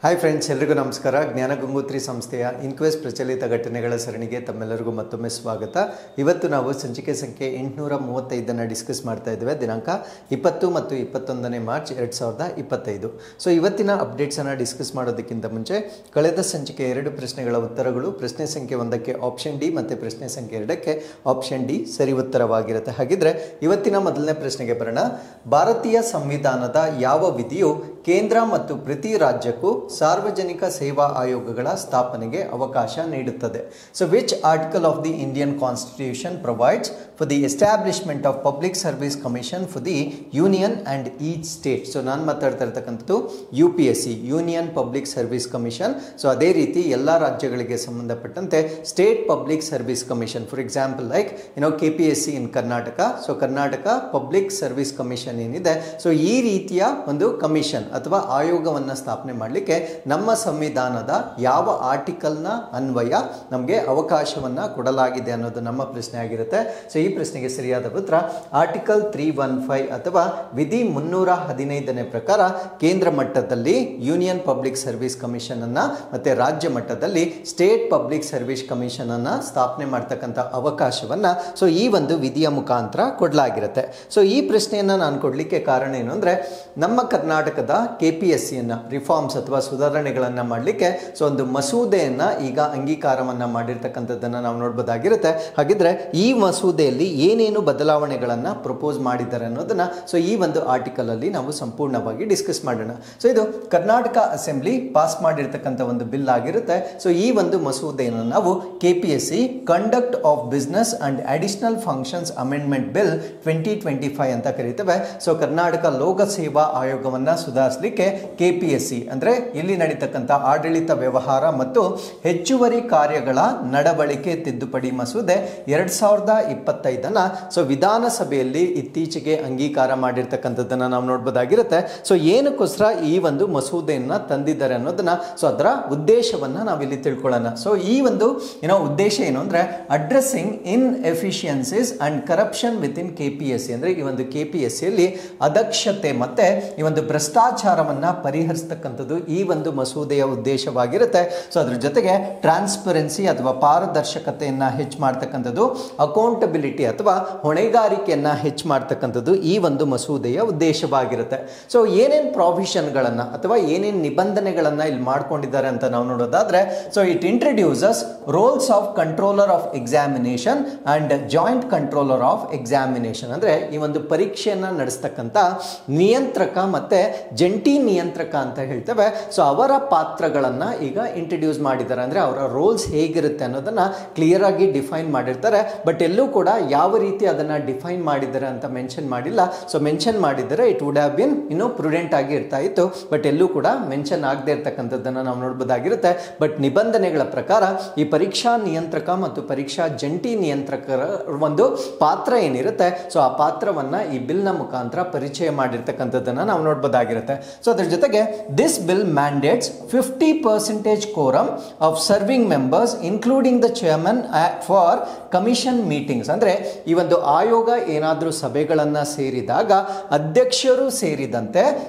Hi friends, ಎಲ್ರಿಗೂ ನಮಸ್ಕಾರ. ಜ್ಞಾನ ಗಂಗೋತ್ರಿ ಸಂಸ್ಥೆಯ ಇನ್ಕ್ವೆಸ್ಟ್ ಪ್ರಚಲಿತ ಘಟನೆಗಳ ಸರಣಿಗೆ ತಮ್ಮೆಲ್ಲರಿಗೂ ಮತ್ತೊಮ್ಮೆ ಸ್ವಾಗತ. ಇವತ್ತು ನಾವು ಸಂಚಿಕೆ ಸಂಖ್ಯೆ 835 ಡಿಸ್ಕಸ್ ಮಾಡ್ತಾ ಇದ್ದೇವೆ. ದಿನಾಂಕ 20 ಮತ್ತು 21 ಮಾರ್ಚ್ 2025. ಸೊ ಇವತ್ತಿನ ಅಪ್ಡೇಟ್ಸನ್ನು ಡಿಸ್ಕಸ್ ಮಾಡೋದಕ್ಕಿಂತ ಮುಂಚೆ ಕಳೆದ ಸಂಚಿಕೆ 2 ಪ್ರಶ್ನೆಗಳ ಉತ್ತರಗಳು, ಪ್ರಶ್ನೆ ಸಂಖ್ಯೆ 1ಕ್ಕೆ ಆಪ್ಷನ್ ಡಿ ಮತ್ತು ಪ್ರಶ್ನೆ ಸಂಖ್ಯೆ 2ಕ್ಕೆ ಆಪ್ಷನ್ ಡಿ ಸರಿ ಉತ್ತರವಾಗಿರುತ್ತೆ. ಹಾಗಿದ್ರೆ ಇವತ್ತಿನ ಮೊದಲನೇ ಪ್ರಶ್ನೆಗೆ ಬರೋಣ. ಭಾರತೀಯ ಸಂವಿಧಾನದ ಯಾವ ವಿಧಿಯು ಕೇಂದ್ರ ಮತ್ತು ಪ್ರತಿ ರಾಜ್ಯಕ್ಕೂ ಸಾರ್ವಜನಿಕ ಸೇವಾ ಆಯೋಗಗಳ ಸ್ಥಾಪನೆಗೆ ಅವಕಾಶ ನೀಡುತ್ತದೆ? So which article of the Indian constitution provides for the establishment of public service commission for the union and each state? So ನಾನು ಮಾತಾಡ್ತಾ ಇರ್ತಕ್ಕಂಥದ್ದು UPSC, union public service commission. So ಅದೇ ರೀತಿ ಎಲ್ಲ ರಾಜ್ಯಗಳಿಗೆ ಸಂಬಂಧಪಟ್ಟಂತೆ state public service commission. For example like KPSC in Karnataka. So Karnataka public service commission ಏನಿದೆ, so ಈ ರೀತಿಯ ಒಂದು ಕಮಿಷನ್ ಅಥವಾ ಆಯೋಗವನ್ನು ಸ್ಥಾಪನೆ ಮಾಡಲಿಕ್ಕೆ ನಮ್ಮ ಸಂವಿಧಾನದ ಯಾವ ಆರ್ಟಿಕಲ್ನ ಅನ್ವಯ ನಮಗೆ ಅವಕಾಶವನ್ನು ಕೊಡಲಾಗಿದೆ ಅನ್ನೋದು ನಮ್ಮ ಪ್ರಶ್ನೆ ಆಗಿರುತ್ತೆ. ಸೊ ಈ ಪ್ರಶ್ನೆಗೆ ಸರಿಯಾದ ಉತ್ತರ ಆರ್ಟಿಕಲ್ 315 ಅಥವಾ ವಿಧಿ 315ನೇ ಪ್ರಕಾರ ಕೇಂದ್ರ ಮಟ್ಟದಲ್ಲಿ ಯೂನಿಯನ್ ಪಬ್ಲಿಕ್ ಸರ್ವಿಸ್ ಕಮಿಷನ್ ಅನ್ನ ಮತ್ತೆ ರಾಜ್ಯ ಮಟ್ಟದಲ್ಲಿ ಸ್ಟೇಟ್ ಪಬ್ಲಿಕ್ ಸರ್ವಿಸ್ ಕಮಿಷನ್ ಅನ್ನ ಸ್ಥಾಪನೆ ಮಾಡ್ತಕ್ಕಂಥ ಅವಕಾಶವನ್ನ ಸೊ ಈ ಒಂದು ವಿಧಿಯ ಮುಖಾಂತರ ಕೊಡಲಾಗಿರುತ್ತೆ. ಸೊ ಈ ಪ್ರಶ್ನೆಯನ್ನ ನಾನು ಕೊಡಲಿಕ್ಕೆ ಕಾರಣ ಏನು ಅಂದ್ರೆ, ನಮ್ಮ ಕರ್ನಾಟಕದ KPSC ರಿಫಾರ್ಮ್ಸ್ ಅಥವಾ ಸುಧಾರಣೆಗಳನ್ನು ಮಾಡಲಿಕ್ಕೆ ಸೊ ಒಂದು ಮಸೂದೆಯನ್ನ ಈಗ ಅಂಗೀಕಾರವನ್ನ ಮಾಡಿರ್ತಕ್ಕಂಥದ್ದನ್ನು ನಾವು ನೋಡ್ಬೋದಾಗಿರುತ್ತೆ. ಹಾಗಿದ್ರೆ ಈ ಮಸೂದೆಯಲ್ಲಿ ಏನೇನು ಬದಲಾವಣೆಗಳನ್ನು ಪ್ರಪೋಸ್ ಮಾಡಿದ್ದಾರೆ ಅನ್ನೋದನ್ನ ಸೊ ಈ ಒಂದು ಆರ್ಟಿಕಲ್ ಅಲ್ಲಿ ನಾವು ಸಂಪೂರ್ಣವಾಗಿ ಡಿಸ್ಕಸ್ ಮಾಡೋಣ. ಸೊ ಇದು ಕರ್ನಾಟಕ ಅಸೆಂಬ್ಲಿ ಪಾಸ್ ಮಾಡಿರ್ತಕ್ಕಂಥ ಒಂದು ಬಿಲ್ ಆಗಿರುತ್ತೆ. ಸೊ ಈ ಒಂದು ಮಸೂದೆಯನ್ನು ನಾವು KPSC conduct of business and additional functions amendment bill 2025 ಅಂತ ಕರೀತೇವೆ. ಸೊ ಕರ್ನಾಟಕ ಲೋಕ ಸೇವಾ ಆಯೋಗವನ್ನ ಸುಧಾರಿಸಲಿಕ್ಕೆ KPSC ಅಂದ್ರೆ ಇಲ್ಲಿ ನಡೀತಕ್ಕಂಥ ಆಡಳಿತ ವ್ಯವಹಾರ ಮತ್ತು ಹೆಚ್ಚುವರಿ ಕಾರ್ಯಗಳ ನಡವಳಿಕೆ ತಿದ್ದುಪಡಿ ಮಸೂದೆ 2025 ಸೊ ವಿಧಾನಸಭೆಯಲ್ಲಿ ಇತ್ತೀಚೆಗೆ ಅಂಗೀಕಾರ ಮಾಡಿರ್ತಕ್ಕಂಥದ್ದನ್ನ ನಾವು ನೋಡ್ಬೋದಾಗಿರುತ್ತೆ. ಸೊ ಏನಕ್ಕೋಸ್ಕರ ಈ ಒಂದು ಮಸೂದೆಯನ್ನ ತಂದಿದ್ದಾರೆ ಅನ್ನೋದನ್ನ ಸೊ ಅದರ ಉದ್ದೇಶವನ್ನ ನಾವಿಲ್ಲಿ ತಿಳ್ಕೊಳ್ಳೋಣ. ಸೊ ಈ ಒಂದು ಉದ್ದೇಶ ಏನು ಅಂದ್ರೆ, addressing inefficiencies and corruption within KPSC ಅಂದ್ರೆ ಈ ಒಂದು KPSC ಯಲ್ಲಿ ಅದಕ್ಷತೆ ಮತ್ತೆ ಈ ಒಂದು ಭ್ರಷ್ಟಾಚಾರವನ್ನ ಪರಿಹರಿಸತಕ್ಕಂಥದ್ದು ಈ ಒಂದು ಮಸೂದೆಯ ಉದ್ದೇಶವಾಗಿರುತ್ತೆ. ಸೊ ಅದ್ರ ಜೊತೆಗೆ ಟ್ರಾನ್ಸ್ಪರೆನ್ಸಿ ಅಥವಾ ಪಾರದರ್ಶಕತೆಯನ್ನ ಹೆಚ್ಚು ಮಾಡ್ತಕ್ಕಂಥದ್ದು, ಅಕೌಂಟಬಿಲಿಟಿ ಅಥವಾ ಹೊಣೆಗಾರಿಕೆಯನ್ನ ಹೆಚ್ಚು ಮಾಡ್ತಕ್ಕಂಥದ್ದು ಈ ಒಂದು ಮಸೂದೆಯ ಉದ್ದೇಶವಾಗಿರುತ್ತೆ. ಸೊ ಏನೇನು ಪ್ರಾವಿಷನ್ಗಳನ್ನ ಅಥವಾ ಏನೇನು ನಿಬಂಧನೆಗಳನ್ನ ಇಲ್ಲಿ ಮಾಡ್ಕೊಂಡಿದ್ದಾರೆ ಅಂತ ನಾವು ನೋಡೋದಾದ್ರೆ, so it introduces roles of controller of examination and joint controller of examination ಅಂದ್ರೆ ಈ ಒಂದು ಪರೀಕ್ಷೆಯನ್ನ ನಡೆಸ್ತಕ್ಕಂಥ ನಿಯಂತ್ರಕ ಮತ್ತೆ ಜಂಟಿ ನಿಯಂತ್ರಕ ಅಂತ ಹೇಳ್ತೇವೆ. ಸೊ ಅವರ ಪಾತ್ರಗಳನ್ನ ಈಗ ಇಂಟ್ರಡ್ಯೂಸ್ ಮಾಡಿದ್ದಾರೆ. ಅಂದ್ರೆ ಅವರ ರೋಲ್ಸ್ ಹೇಗಿರುತ್ತೆ ಅನ್ನೋದನ್ನ ಕ್ಲಿಯರ್ ಆಗಿ ಡಿಫೈನ್ ಮಾಡಿರ್ತಾರೆ. ಬಟ್ ಎಲ್ಲೂ ಕೂಡ ಯಾವ ರೀತಿ ಅದನ್ನ ಡಿಫೈನ್ ಮಾಡಿದ್ದಾರೆ ಅಂತ ಮೆನ್ಷನ್ ಮಾಡಿಲ್ಲ. ಸೊ ಮೆನ್ಷನ್ ಮಾಡಿದರೆ it would have been prudent ಆಗಿ ಇರ್ತಾ ಇತ್ತು. ಬಟ್ ಎಲ್ಲೂ ಕೂಡ ಮೆನ್ಷನ್ ಆಗದೆ ಇರ್ತಕ್ಕಂಥದ್ದನ್ನ ನಾವು ನೋಡಬಹುದಾಗಿರುತ್ತೆ. ಬಟ್ ನಿಬಂಧನೆಗಳ ಪ್ರಕಾರ ಈ ಪರೀಕ್ಷಾ ನಿಯಂತ್ರಕ ಮತ್ತು ಪರೀಕ್ಷಾ ಜಂಟಿ ನಿಯಂತ್ರಕರ ಒಂದು ಪಾತ್ರ ಏನಿರುತ್ತೆ, ಸೊ ಆ ಪಾತ್ರವನ್ನ ಈ ಬಿಲ್ ನ ಮುಖಾಂತರ ಪರಿಚಯ ಮಾಡಿರ್ತಕ್ಕಂಥದ್ದನ್ನ ನಾವು ನೋಡಬಹುದಾಗಿರುತ್ತೆ. ಸೊ ಅದ್ರ ಜೊತೆಗೆ this bill mandates 50% quorum of serving members including the chairman for commission meetings. ಅಂದ್ರೆ ಈ ಒಂದು ಆಯೋಗ ಏನಾದರೂ ಸಭೆಗಳನ್ನ ಸೇರಿದಾಗ ಅಧ್ಯಕ್ಷರು ಸೇರಿದಂತೆ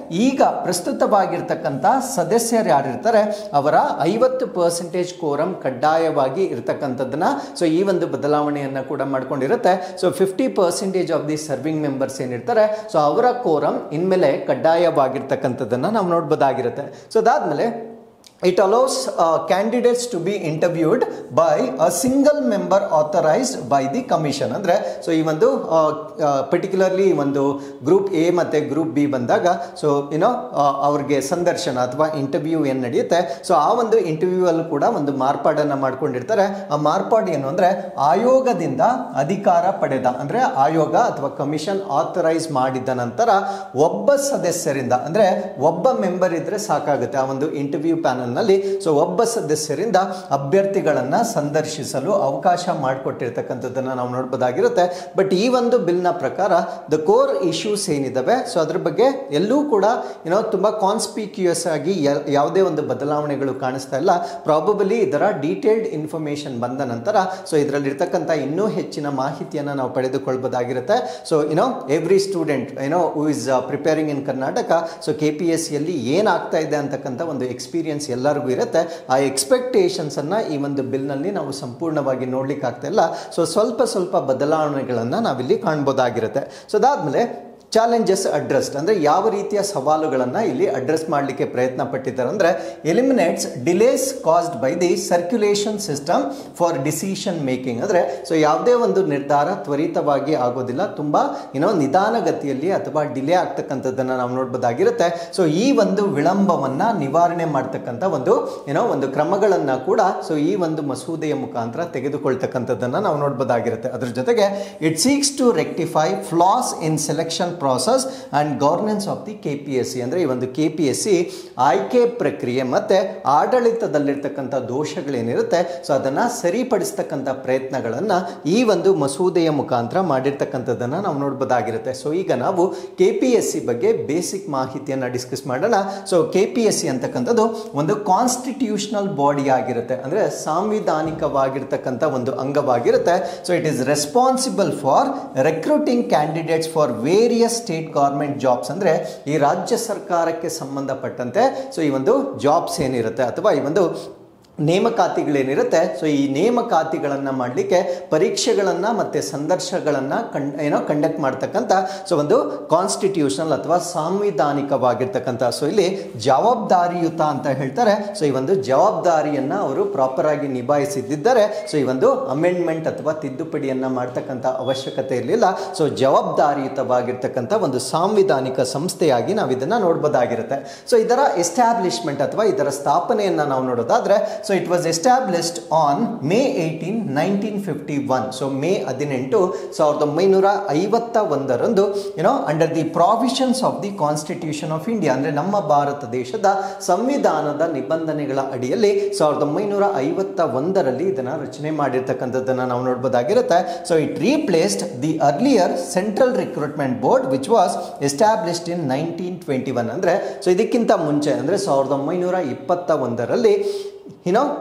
ಈಗ ಪ್ರಸ್ತುತವಾಗಿರ್ತಕ್ಕಂಥ ಸದಸ್ಯರು ಯಾರಿರ್ತಾರೆ ಅವರ 50% ಕೋರಂ ಕಡ್ಡಾಯವಾಗಿ ಇರ್ತಕ್ಕಂಥದ್ದನ್ನ ಸೊ ಈ ಒಂದು ಬದಲಾವಣೆಯನ್ನ ಕೂಡ ಮಾಡ್ಕೊಂಡಿರುತ್ತೆ. So 50% of the serving members ಏನಿರ್ತಾರೆ ಸೊ ಅವರ ಕೋರಂ ಇನ್ಮೇಲೆ ಕಡ್ಡಾಯವಾಗಿರ್ತಕ್ಕಂಥದ್ದನ್ನ ನಾವು ನೋಡಬಹುದಾಗಿರುತ್ತೆ. ಸೊ ಅದಾದ್ಮೇಲೆ it allows candidates to be interviewed by a single member authorized by the commission. ಅಂದ್ರೆ ಸೊ ಈ ಒಂದು ಪರ್ಟಿಕ್ಯುಲರ್ಲಿ ಒಂದು ಗ್ರೂಪ್ A ಮತ್ತೆ ಗ್ರೂಪ್ B ಬಂದಾಗ ಸೊ ಅವ್ರಿಗೆ ಸಂದರ್ಶನ ಅಥವಾ ಇಂಟರ್ವ್ಯೂ ಏನು ನಡೆಯುತ್ತೆ, ಸೊ ಆ ಒಂದು ಇಂಟರ್ವ್ಯೂ ಅಲ್ಲೂ ಕೂಡ ಒಂದು ಮಾರ್ಪಾಡನ್ನ ಮಾಡ್ಕೊಂಡಿರ್ತಾರೆ. ಆ ಮಾರ್ಪಾಡು ಏನು ಅಂದ್ರೆ, ಆಯೋಗದಿಂದ ಅಧಿಕಾರ ಪಡೆದ ಅಂದ್ರೆ ಆಯೋಗ ಅಥವಾ ಕಮಿಷನ್ ಆಥರೈಸ್ ಮಾಡಿದ ನಂತರ ಒಬ್ಬ ಸದಸ್ಯರಿಂದ ಅಂದ್ರೆ ಒಬ್ಬ ಮೆಂಬರ್ ಇದ್ರೆ ಸಾಕಾಗುತ್ತೆ ಆ ಒಂದು ಇಂಟರ್ವ್ಯೂ ಪ್ಯಾನಲ್ ನಲ್ಲಿ ಸೊ ಒಬ್ಬ ಸದಸ್ಯರಿಂದ ಅಭ್ಯರ್ಥಿಗಳನ್ನ ಸಂದರ್ಶಿಸಲು ಅವಕಾಶ ಮಾಡಿಕೊಟ್ಟಿರ್ತಕ್ಕಂಥದ್ದನ್ನು ನಾವು ನೋಡ್ಬೋದಾಗಿರುತ್ತೆ. ಬಟ್ ಈ ಒಂದು ಬಿಲ್ನ ಪ್ರಕಾರ ದ ಕೋರ್ ಇಶ್ಯೂಸ್ ಏನಿದಾವೆ ಸೊ ಅದ್ರ ಬಗ್ಗೆ ಎಲ್ಲೂ ಕೂಡ ತುಂಬಾ ಕಾನ್ಸ್ಪಿಕ್ಯೂಯಸ್ ಆಗಿ ಯಾವುದೇ ಒಂದು ಬದಲಾವಣೆಗಳು ಕಾಣಿಸ್ತಾ ಇಲ್ಲ. ಪ್ರಾಬಬಲಿ ಇದರ ಡೀಟೇಲ್ಡ್ ಇನ್ಫಾರ್ಮೇಶನ್ ಬಂದ ನಂತರ ಸೊ ಇದರಲ್ಲಿರ್ತಕ್ಕಂಥ ಇನ್ನೂ ಹೆಚ್ಚಿನ ಮಾಹಿತಿಯನ್ನು ನಾವು ಪಡೆದುಕೊಳ್ಬೋದಾಗಿರುತ್ತೆ. So every student who is preparing in Karnataka so KPSCಯಲ್ಲಿ ಏನಾಗ್ತಾ ಇದೆ ಅಂತಕ್ಕಂಥ ಒಂದು ಎಕ್ಸ್ಪೀರಿಯನ್ಸ್ ಎಲ್ಲರಿಗೂ ಇರುತ್ತೆ. ಆ ಎಕ್ಸ್ಪೆಕ್ಟೇಷನ್ಸ್ ಅನ್ನ ಈ ಒಂದು ಬಿಲ್ನಲ್ಲಿ ನಾವು ಸಂಪೂರ್ಣವಾಗಿ ನೋಡ್ಲಿಕ್ಕೆ ಆಗ್ತಾ ಇಲ್ಲ. ಸೊ ಸ್ವಲ್ಪ ಬದಲಾವಣೆಗಳನ್ನು ನಾವಿಲ್ಲಿ ಕಾಣ್ಬೋದಾಗಿರುತ್ತೆ. ಸೊ ಅದಾದ್ಮೇಲೆ ಚಾಲೆಂಜಸ್ ಅಡ್ರೆಸ್ಡ್ ಅಂದರೆ ಯಾವ ರೀತಿಯ ಸವಾಲುಗಳನ್ನು ಇಲ್ಲಿ ಅಡ್ರೆಸ್ ಮಾಡಲಿಕ್ಕೆ ಪ್ರಯತ್ನ ಪಟ್ಟಿದ್ದಾರೆ ಅಂದರೆ ಎಲಿಮಿನೇಟ್ಸ್ delays caused by the circulation system for decision making. ಅಂದರೆ ಸೊ ಯಾವುದೇ ಒಂದು ನಿರ್ಧಾರ ತ್ವರಿತವಾಗಿ ಆಗೋದಿಲ್ಲ, ತುಂಬ ನಿಧಾನಗತಿಯಲ್ಲಿ ಅಥವಾ ಡಿಲೇ ಆಗ್ತಕ್ಕಂಥದ್ದನ್ನು ನಾವು ನೋಡ್ಬೋದಾಗಿರುತ್ತೆ. ಸೊ ಈ ಒಂದು ವಿಳಂಬವನ್ನು ನಿವಾರಣೆ ಮಾಡ್ತಕ್ಕಂಥ ಒಂದು ಕ್ರಮಗಳನ್ನು ಕೂಡ ಸೊ ಈ ಒಂದು ಮಸೂದೆಯ ಮುಖಾಂತರ ತೆಗೆದುಕೊಳ್ತಕ್ಕಂಥದ್ದನ್ನು ನಾವು ನೋಡ್ಬೋದಾಗಿರುತ್ತೆ. ಅದ್ರ ಜೊತೆಗೆ it seeks to rectify flaws in selection process and governance of the KPSC. ಅಂದರೆ ಈ ಒಂದು KPSC ಆಯ್ಕೆ ಪ್ರಕ್ರಿಯೆ ಮತ್ತೆ ಆಡಳಿತದಲ್ಲಿರ್ತಕ್ಕಂಥ ದೋಷಗಳೇನಿರುತ್ತೆ ಸೊ ಅದನ್ನು ಸರಿಪಡಿಸ್ತಕ್ಕಂಥ ಪ್ರಯತ್ನಗಳನ್ನು ಈ ಒಂದು ಮಸೂದೆಯ ಮುಖಾಂತರ ಮಾಡಿರ್ತಕ್ಕಂಥದ್ದನ್ನು ನಾವು ನೋಡ್ಬೋದಾಗಿರುತ್ತೆ. ಸೊ ಈಗ ನಾವು KPSC ಬಗ್ಗೆ ಬೇಸಿಕ್ ಮಾಹಿತಿಯನ್ನು ಡಿಸ್ಕಸ್ ಮಾಡೋಣ. ಸೊ KPSC ಅಂತಕ್ಕಂಥದ್ದು ಒಂದು ಕಾನ್ಸ್ಟಿಟ್ಯೂಷನಲ್ ಬಾಡಿ ಆಗಿರುತ್ತೆ, ಅಂದರೆ ಸಾಂವಿಧಾನಿಕವಾಗಿರ್ತಕ್ಕಂಥ ಒಂದು ಅಂಗವಾಗಿರುತ್ತೆ. So it is responsible for recruiting candidates for various state government jobs. ಅಂದರೆ ಈ ರಾಜ್ಯ ಸರ್ಕಾರಕ್ಕೆ ಸಂಬಂಧಪಟ್ಟಂತೆ ಸೊ ಈ ಒಂದು ಜಾಬ್ಸ್ ಏನಿರುತ್ತೆ ಅಥವಾ ಈ ಒಂದು ನೇಮಕಾತಿಗಳೇನಿರುತ್ತೆ ಸೊ ಈ ನೇಮಕಾತಿಗಳನ್ನು ಮಾಡಲಿಕ್ಕೆ ಪರೀಕ್ಷೆಗಳನ್ನು ಮತ್ತು ಸಂದರ್ಶನಗಳನ್ನು ಕಂಡಕ್ಟ್ ಮಾಡ್ತಕ್ಕಂಥ ಸೊ ಒಂದು ಕಾನ್ಸ್ಟಿಟ್ಯೂಷನಲ್ ಅಥವಾ ಸಾಂವಿಧಾನಿಕವಾಗಿರ್ತಕ್ಕಂಥ ಸೊ ಇಲ್ಲಿ ಜವಾಬ್ದಾರಿಯುತ ಅಂತ ಹೇಳ್ತಾರೆ. ಸೊ ಈ ಒಂದು ಜವಾಬ್ದಾರಿಯನ್ನು ಅವರು ಪ್ರಾಪರ್ ಆಗಿ ನಿಭಾಯಿಸಿದ್ದಾರೆ. ಸೊ ಈ ಒಂದು ಅಮೆಂಡ್ಮೆಂಟ್ ಅಥವಾ ತಿದ್ದುಪಡಿಯನ್ನು ಮಾಡ್ತಕ್ಕಂಥ ಅವಶ್ಯಕತೆ ಇರಲಿಲ್ಲ. ಸೊ ಜವಾಬ್ದಾರಿಯುತವಾಗಿರ್ತಕ್ಕಂಥ ಒಂದು ಸಾಂವಿಧಾನಿಕ ಸಂಸ್ಥೆಯಾಗಿ ನಾವು ಇದನ್ನು ನೋಡ್ಬೋದಾಗಿರುತ್ತೆ. ಸೊ ಇದರ ಎಸ್ಟಾಬ್ಲಿಷ್ಮೆಂಟ್ ಅಥವಾ ಇದರ ಸ್ಥಾಪನೆಯನ್ನು ನಾವು ನೋಡೋದಾದ್ರೆ so it was established on May 18, 1951. so May 18, 1951 under the provisions of the Constitution of India. ಅಂದ್ರೆ ನಮ್ಮ ಭಾರತ ದೇಶದ ಸಂವಿಧಾನದ ನಿಬಂಧನೆಗಳ ಅಡಿಯಲ್ಲಿ 1951 ಇದನ್ನ ರಚನೆ ಮಾಡಿರ್ತಕ್ಕಂಥದ್ದನ್ನ ನಾವು ನೋಡಬಹುದಾಗಿರುತ್ತೆ. so it replaced the earlier Central Recruitment Board which was established in 1921. ಅಂದ್ರೆ so ಇದಕ್ಕಿಂತ ಮುಂಚೆ ಅಂದ್ರೆ 1921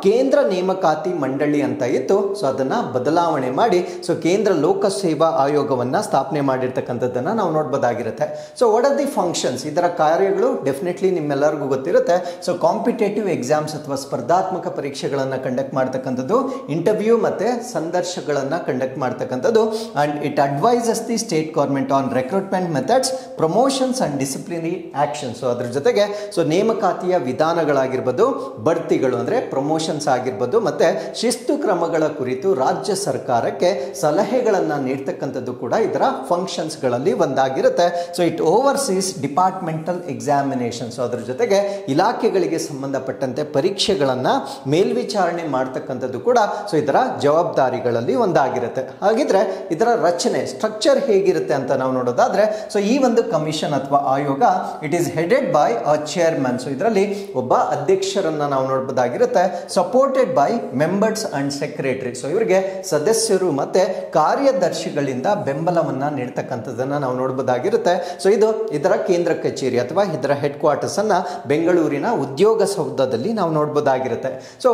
ಕೇಂದ್ರ ನೇಮಕಾತಿ ಮಂಡಳಿ ಅಂತ ಇತ್ತು. ಸೊ ಅದನ್ನ ಬದಲಾವಣೆ ಮಾಡಿ ಸೊ ಕೇಂದ್ರ ಲೋಕಸೇವಾ ಆಯೋಗವನ್ನ ಸ್ಥಾಪನೆ ಮಾಡಿರ್ತಕ್ಕಂಥದ್ದನ್ನ ನಾವು ನೋಡಬಹುದಾಗಿರುತ್ತೆ. So what are the functions, ಇದರ ಕಾರ್ಯಗಳು ಡೆಫಿನೆಟ್ಲಿ ನಿಮ್ಮೆಲ್ಲರಿಗೂ ಗೊತ್ತಿರುತ್ತೆ. ಸೊ ಕಾಂಪಿಟೇಟಿವ್ ಎಕ್ಸಾಮ್ಸ್ ಅಥವಾ ಸ್ಪರ್ಧಾತ್ಮಕ ಪರೀಕ್ಷೆಗಳನ್ನು ಕಂಡಕ್ಟ್ ಮಾಡ್ತಕ್ಕಂಥದ್ದು, ಇಂಟರ್ವ್ಯೂ ಮತ್ತೆ ಸಂದರ್ಶನಗಳನ್ನು ಕಂಡಕ್ಟ್ ಮಾಡ್ತಕ್ಕಂಥದ್ದು, and it advises the state government on recruitment methods, promotions and disciplinary action. So ಅದ್ರ ಜೊತೆಗೆ ಸೊ ನೇಮಕಾತಿಯ ವಿಧಾನಗಳಾಗಿರ್ಬೋದು, ಬಡ್ತಿಗಳು ಅಂದರೆ ಪ್ರಮೋಷನ್ಸ್ ಆಗಿರ್ಬೋದು ಮತ್ತೆ ಶಿಸ್ತು ಕ್ರಮಗಳ ಕುರಿತು ರಾಜ್ಯ ಸರ್ಕಾರಕ್ಕೆ ಸಲಹೆಗಳನ್ನು ನೀಡ್ತಕ್ಕಂಥದ್ದು ಕೂಡ ಇದರ ಫಂಕ್ಷನ್ಸ್ಗಳಲ್ಲಿ ಒಂದಾಗಿರುತ್ತೆ. So it oversees departmental examination. So ಅದ್ರ ಜೊತೆಗೆ ಇಲಾಖೆಗಳಿಗೆ ಸಂಬಂಧಪಟ್ಟಂತೆ ಪರೀಕ್ಷೆಗಳನ್ನು ಮೇಲ್ವಿಚಾರಣೆ ಮಾಡ್ತಕ್ಕಂಥದ್ದು ಕೂಡ ಸೊ ಇದರ ಜವಾಬ್ದಾರಿಗಳಲ್ಲಿ ಒಂದಾಗಿರುತ್ತೆ. ಹಾಗಿದ್ರೆ ಇದರ ರಚನೆ ಸ್ಟ್ರಕ್ಚರ್ ಹೇಗಿರುತ್ತೆ ಅಂತ ನಾವು ನೋಡೋದಾದ್ರೆ ಸೊ ಈ ಒಂದು ಕಮಿಷನ್ ಅಥವಾ ಆಯೋಗ it is headed by a chairman. So ಇದರಲ್ಲಿ ಒಬ್ಬ ಅಧ್ಯಕ್ಷರನ್ನ ನಾವು ನೋಡಬಹುದಾಗಿರುತ್ತೆ. Supported by members and secretary. So ಇವರಿಗೆ ಸದಸ್ಯರು ಮತ್ತೆ ಕಾರ್ಯದರ್ಶಿಗಳಿಂದ ಬೆಂಬಲವನ್ನ ನೀಡ್ತಕ್ಕಂಥದ್ದನ್ನ ನಾವು ನೋಡಬಹುದಾಗಿರುತ್ತೆ. ಸೊ ಇದು ಇದರ ಕೇಂದ್ರ ಕಚೇರಿ ಅಥವಾ ಇದರ ಹೆಡ್ ಕ್ವಾರ್ಟರ್ಸ್ ಅನ್ನ ಬೆಂಗಳೂರಿನ ಉದ್ಯೋಗ ಸೌಧದಲ್ಲಿ ನಾವು ನೋಡಬಹುದಾಗಿರುತ್ತೆ. ಸೊ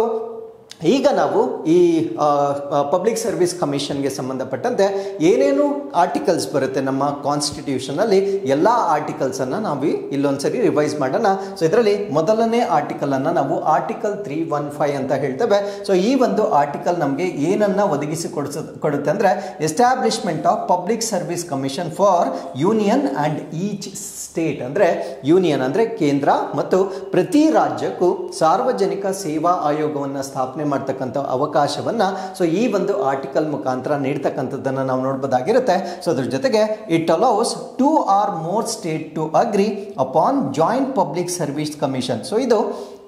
ಈಗ ನಾವು ಈ ಪಬ್ಲಿಕ್ ಸರ್ವಿಸ್ ಕಮಿಷನ್ಗೆ ಸಂಬಂಧಪಟ್ಟಂತೆ ಏನೇನು ಆರ್ಟಿಕಲ್ಸ್ ಬರುತ್ತೆ ನಮ್ಮ ಕಾನ್ಸ್ಟಿಟ್ಯೂಷನಲ್ಲಿ ಎಲ್ಲ ಆರ್ಟಿಕಲ್ಸನ್ನು ನಾವು ಇಲ್ಲೊಂದ್ಸರಿ ರಿವೈಸ್ ಮಾಡೋಣ. ಸೊ ಇದರಲ್ಲಿ ಮೊದಲನೇ ಆರ್ಟಿಕಲನ್ನು ನಾವು ಆರ್ಟಿಕಲ್ 315 ಅಂತ ಹೇಳ್ತೇವೆ. ಸೊ ಈ ಒಂದು ಆರ್ಟಿಕಲ್ ನಮಗೆ ಏನನ್ನ ಒದಗಿಸಿಕೊಡುತ್ತೆ ಅಂದರೆ establishment of public service commission for union and each state. ಅಂದರೆ ಯೂನಿಯನ್ ಅಂದರೆ ಕೇಂದ್ರ ಮತ್ತು ಪ್ರತಿ ರಾಜ್ಯಕ್ಕೂ ಸಾರ್ವಜನಿಕ ಸೇವಾ ಆಯೋಗವನ್ನು ಸ್ಥಾಪನೆ ಮಾಡ್ತಕ್ಕಂಥ ಅವಕಾಶವನ್ನ ಸೊ ಈ ಒಂದು ಆರ್ಟಿಕಲ್ ಮುಖಾಂತರ ನೀಡ್ತಕ್ಕಂಥದ್ದನ್ನು ನಾವು ನೋಡಬಹುದಾಗಿರುತ್ತೆ. ಸೊ ಅದ್ರ ಜೊತೆಗೆ it allows 2 or more state to agree upon joint public service commission. So ಇದು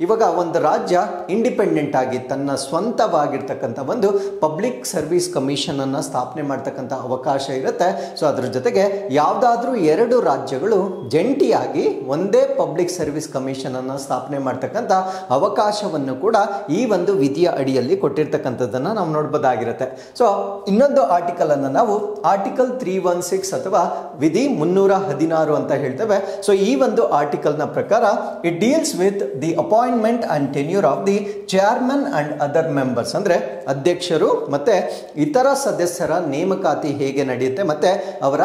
ಇವಾಗ ಒಂದು ರಾಜ್ಯ ಇಂಡಿಪೆಂಡೆಂಟ್ ಆಗಿ ತನ್ನ ಸ್ವಂತವಾಗಿರ್ತಕ್ಕಂಥ ಒಂದು ಪಬ್ಲಿಕ್ ಸರ್ವಿಸ್ ಕಮಿಷನ್ ಅನ್ನು ಸ್ಥಾಪನೆ ಮಾಡ್ತಕ್ಕಂಥ ಅವಕಾಶ ಇರುತ್ತೆ. ಸೊ ಅದ್ರ ಜೊತೆಗೆ ಯಾವುದಾದ್ರೂ 2 ರಾಜ್ಯಗಳು ಜಂಟಿಯಾಗಿ ಒಂದೇ ಪಬ್ಲಿಕ್ ಸರ್ವಿಸ್ ಕಮಿಷನ್ ಅನ್ನು ಸ್ಥಾಪನೆ ಮಾಡ್ತಕ್ಕಂಥ ಅವಕಾಶವನ್ನು ಕೂಡ ಈ ಒಂದು ವಿಧಿಯ ಅಡಿಯಲ್ಲಿ ಕೊಟ್ಟಿರ್ತಕ್ಕಂಥದ್ದನ್ನು ನಾವು ನೋಡ್ಬೋದಾಗಿರುತ್ತೆ. ಸೊ ಇನ್ನೊಂದು ಆರ್ಟಿಕಲ್ ಅನ್ನು ನಾವು ಆರ್ಟಿಕಲ್ 316 ಅಥವಾ ವಿಧಿ 316 ಅಂತ ಹೇಳ್ತೇವೆ. ಸೊ ಈ ಒಂದು ಆರ್ಟಿಕಲ್ ನ ಪ್ರಕಾರ it deals with the appointment and tenure of the chairman and other members. ಅಂದ್ರೆ ಅಧ್ಯಕ್ಷರು ಮತ್ತೆ ಇತರ ಸದಸ್ಯರ ನೇಮಕಾತಿ ಹೇಗೆ ನಡೆಯುತ್ತೆ ಮತ್ತೆ ಅವರ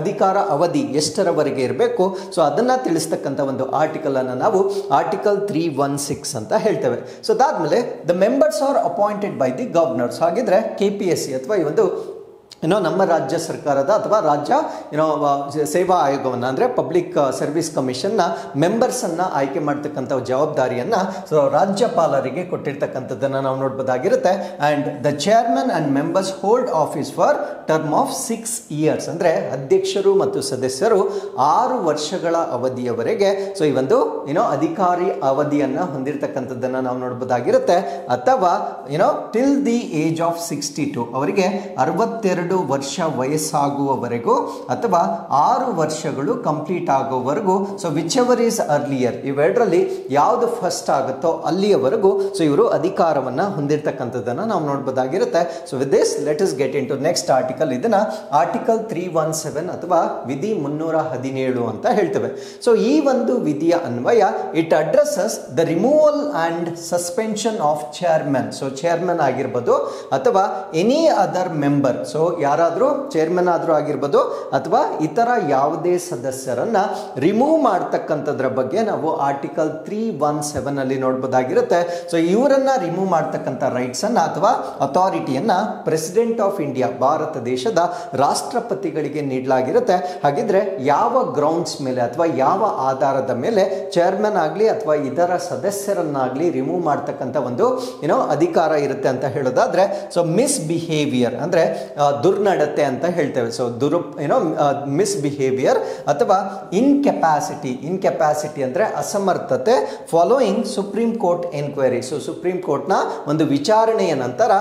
ಅಧಿಕಾರ ಅವಧಿ ಎಷ್ಟರವರೆಗೆ ಇರಬೇಕು, ಸೊ ಅದನ್ನ ತಿಳಿಸ್ತಕ್ಕಂಥ ಒಂದು ಆರ್ಟಿಕಲ್ ಅನ್ನು ನಾವು ಆರ್ಟಿಕಲ್ 316 ಅಂತ ಹೇಳ್ತೇವೆ. ಸೊ ಅದಾದ್ಮೇಲೆ the members are appointed by the governors. ಹಾಗಿದ್ರೆ KPSC ಅಥವಾ ಈ ಒಂದು ನಮ್ಮ ರಾಜ್ಯ ಸರ್ಕಾರದ ಅಥವಾ ರಾಜ್ಯ ಸೇವಾ ಆಯೋಗವನ್ನು ಅಂದರೆ ಪಬ್ಲಿಕ್ ಸರ್ವಿಸ್ ಕಮಿಷನ್ನ ಮೆಂಬರ್ಸನ್ನು ಆಯ್ಕೆ ಮಾಡ್ತಕ್ಕಂಥ ಜವಾಬ್ದಾರಿಯನ್ನು ರಾಜ್ಯಪಾಲರಿಗೆ ಕೊಟ್ಟಿರ್ತಕ್ಕಂಥದ್ದನ್ನು ನಾವು ನೋಡ್ಬೋದಾಗಿರುತ್ತೆ. And the chairman and members hold office for term of 6 years. ಅಂದರೆ ಅಧ್ಯಕ್ಷರು ಮತ್ತು ಸದಸ್ಯರು 6 ವರ್ಷಗಳ ಅವಧಿಯವರೆಗೆ ಸೊ ಈ ಒಂದು ಅಧಿಕಾರಿ ಅವಧಿಯನ್ನು ಹೊಂದಿರತಕ್ಕಂಥದ್ದನ್ನು ನಾವು ನೋಡ್ಬೋದಾಗಿರುತ್ತೆ. ಅಥವಾ ಟಿಲ್ ದಿ ಏಜ್ ಆಫ್ 62 ಅವರಿಗೆ 62 ವರ್ಷ ವಯಸ್ಸಾಗುವವರೆಗೂ ಅಥವಾ 6 ವರ್ಷಗಳು ಕಂಪ್ಲೀಟ್ ಆಗುವವರೆಗೂ. So whichever is earlier, ಇವೆರಡರಲ್ಲಿ ಯಾವುದು ಫಸ್ಟ್ ಆಗುತ್ತೋ ಅಲ್ಲಿಯವರೆಗೂ ಸೊ ಇವರು ಅಧಿಕಾರವನ್ನು ಹೊಂದಿರತಕ್ಕಂಥದ್ದನ್ನು ನಾವು ನೋಡ್ಬೋದಾಗಿರುತ್ತೆ. So with this let us get into next article. ಇದನ್ನ ಆರ್ಟಿಕಲ್ 317 ಅಥವಾ ವಿಧಿ 317 ಅಂತ ಹೇಳ್ತೇವೆ. ಸೊ ಈ ಒಂದು ವಿಧಿಯ ಅನ್ವಯ it addresses the removal and suspension of chairman. So chairman ಆಗಿರ್ಬೋದು ಅಥವಾ ಎನಿ ಅದರ್ ಮೆಂಬರ್, ಸೊ ಯಾರಾದರೂ ಚೇರ್ಮನ್ ಆದರೂ ಆಗಿರ್ಬೋದು ಅಥವಾ ಇತರ ಯಾವುದೇ ಸದಸ್ಯರನ್ನ ರಿಮೂವ್ ಮಾಡ್ತಕ್ಕಂಥದ್ರ ಬಗ್ಗೆ ನಾವು ಆರ್ಟಿಕಲ್ 317 ಅಲ್ಲಿ ನೋಡ್ಬೋದಾಗಿರುತ್ತೆ. ಸೊ ಇವರನ್ನ ರಿಮೂವ್ ಮಾಡ್ತಕ್ಕಂಥ ರೈಟ್ಸ್ ಅನ್ನ ಅಥವಾ ಅಥಾರಿಟಿಯನ್ನ ಪ್ರೆಸಿಡೆಂಟ್ ಆಫ್ ಇಂಡಿಯಾ, ಭಾರತ ದೇಶದ ರಾಷ್ಟ್ರಪತಿಗಳಿಗೆ ನೀಡಲಾಗಿರುತ್ತೆ. ಹಾಗಿದ್ರೆ ಯಾವ ಗ್ರೌಂಡ್ಸ್ ಮೇಲೆ ಅಥವಾ ಯಾವ ಆಧಾರದ ಮೇಲೆ ಚೇರ್ಮನ್ ಆಗಲಿ ಅಥವಾ ಇದರ ಸದಸ್ಯರನ್ನಾಗಲಿ ರಿಮೂವ್ ಮಾಡ್ತಕ್ಕಂಥ ಒಂದು ಅಧಿಕಾರ ಇರುತ್ತೆ ಅಂತ ಹೇಳೋದಾದ್ರೆ ಸೊ ಮಿಸ್ಬಿಹೇವಿಯರ್ ಅಂದ್ರೆ ದುರ್ನಡತೆ ಅಂತ ಹೇಳ್ತೇವೆ. ಸೊ ಮಿಸ್ಬಿಹೇವಿಯರ್ ಅಥವಾ ಇನ್ಕೆಪಾಸಿಟಿ ಅಂದ್ರೆ ಅಸಮರ್ಥತೆ following supreme court enquiry. So supreme ಕೋರ್ಟ್ನ ಒಂದು ವಿಚಾರಣೆಯ ನಂತರ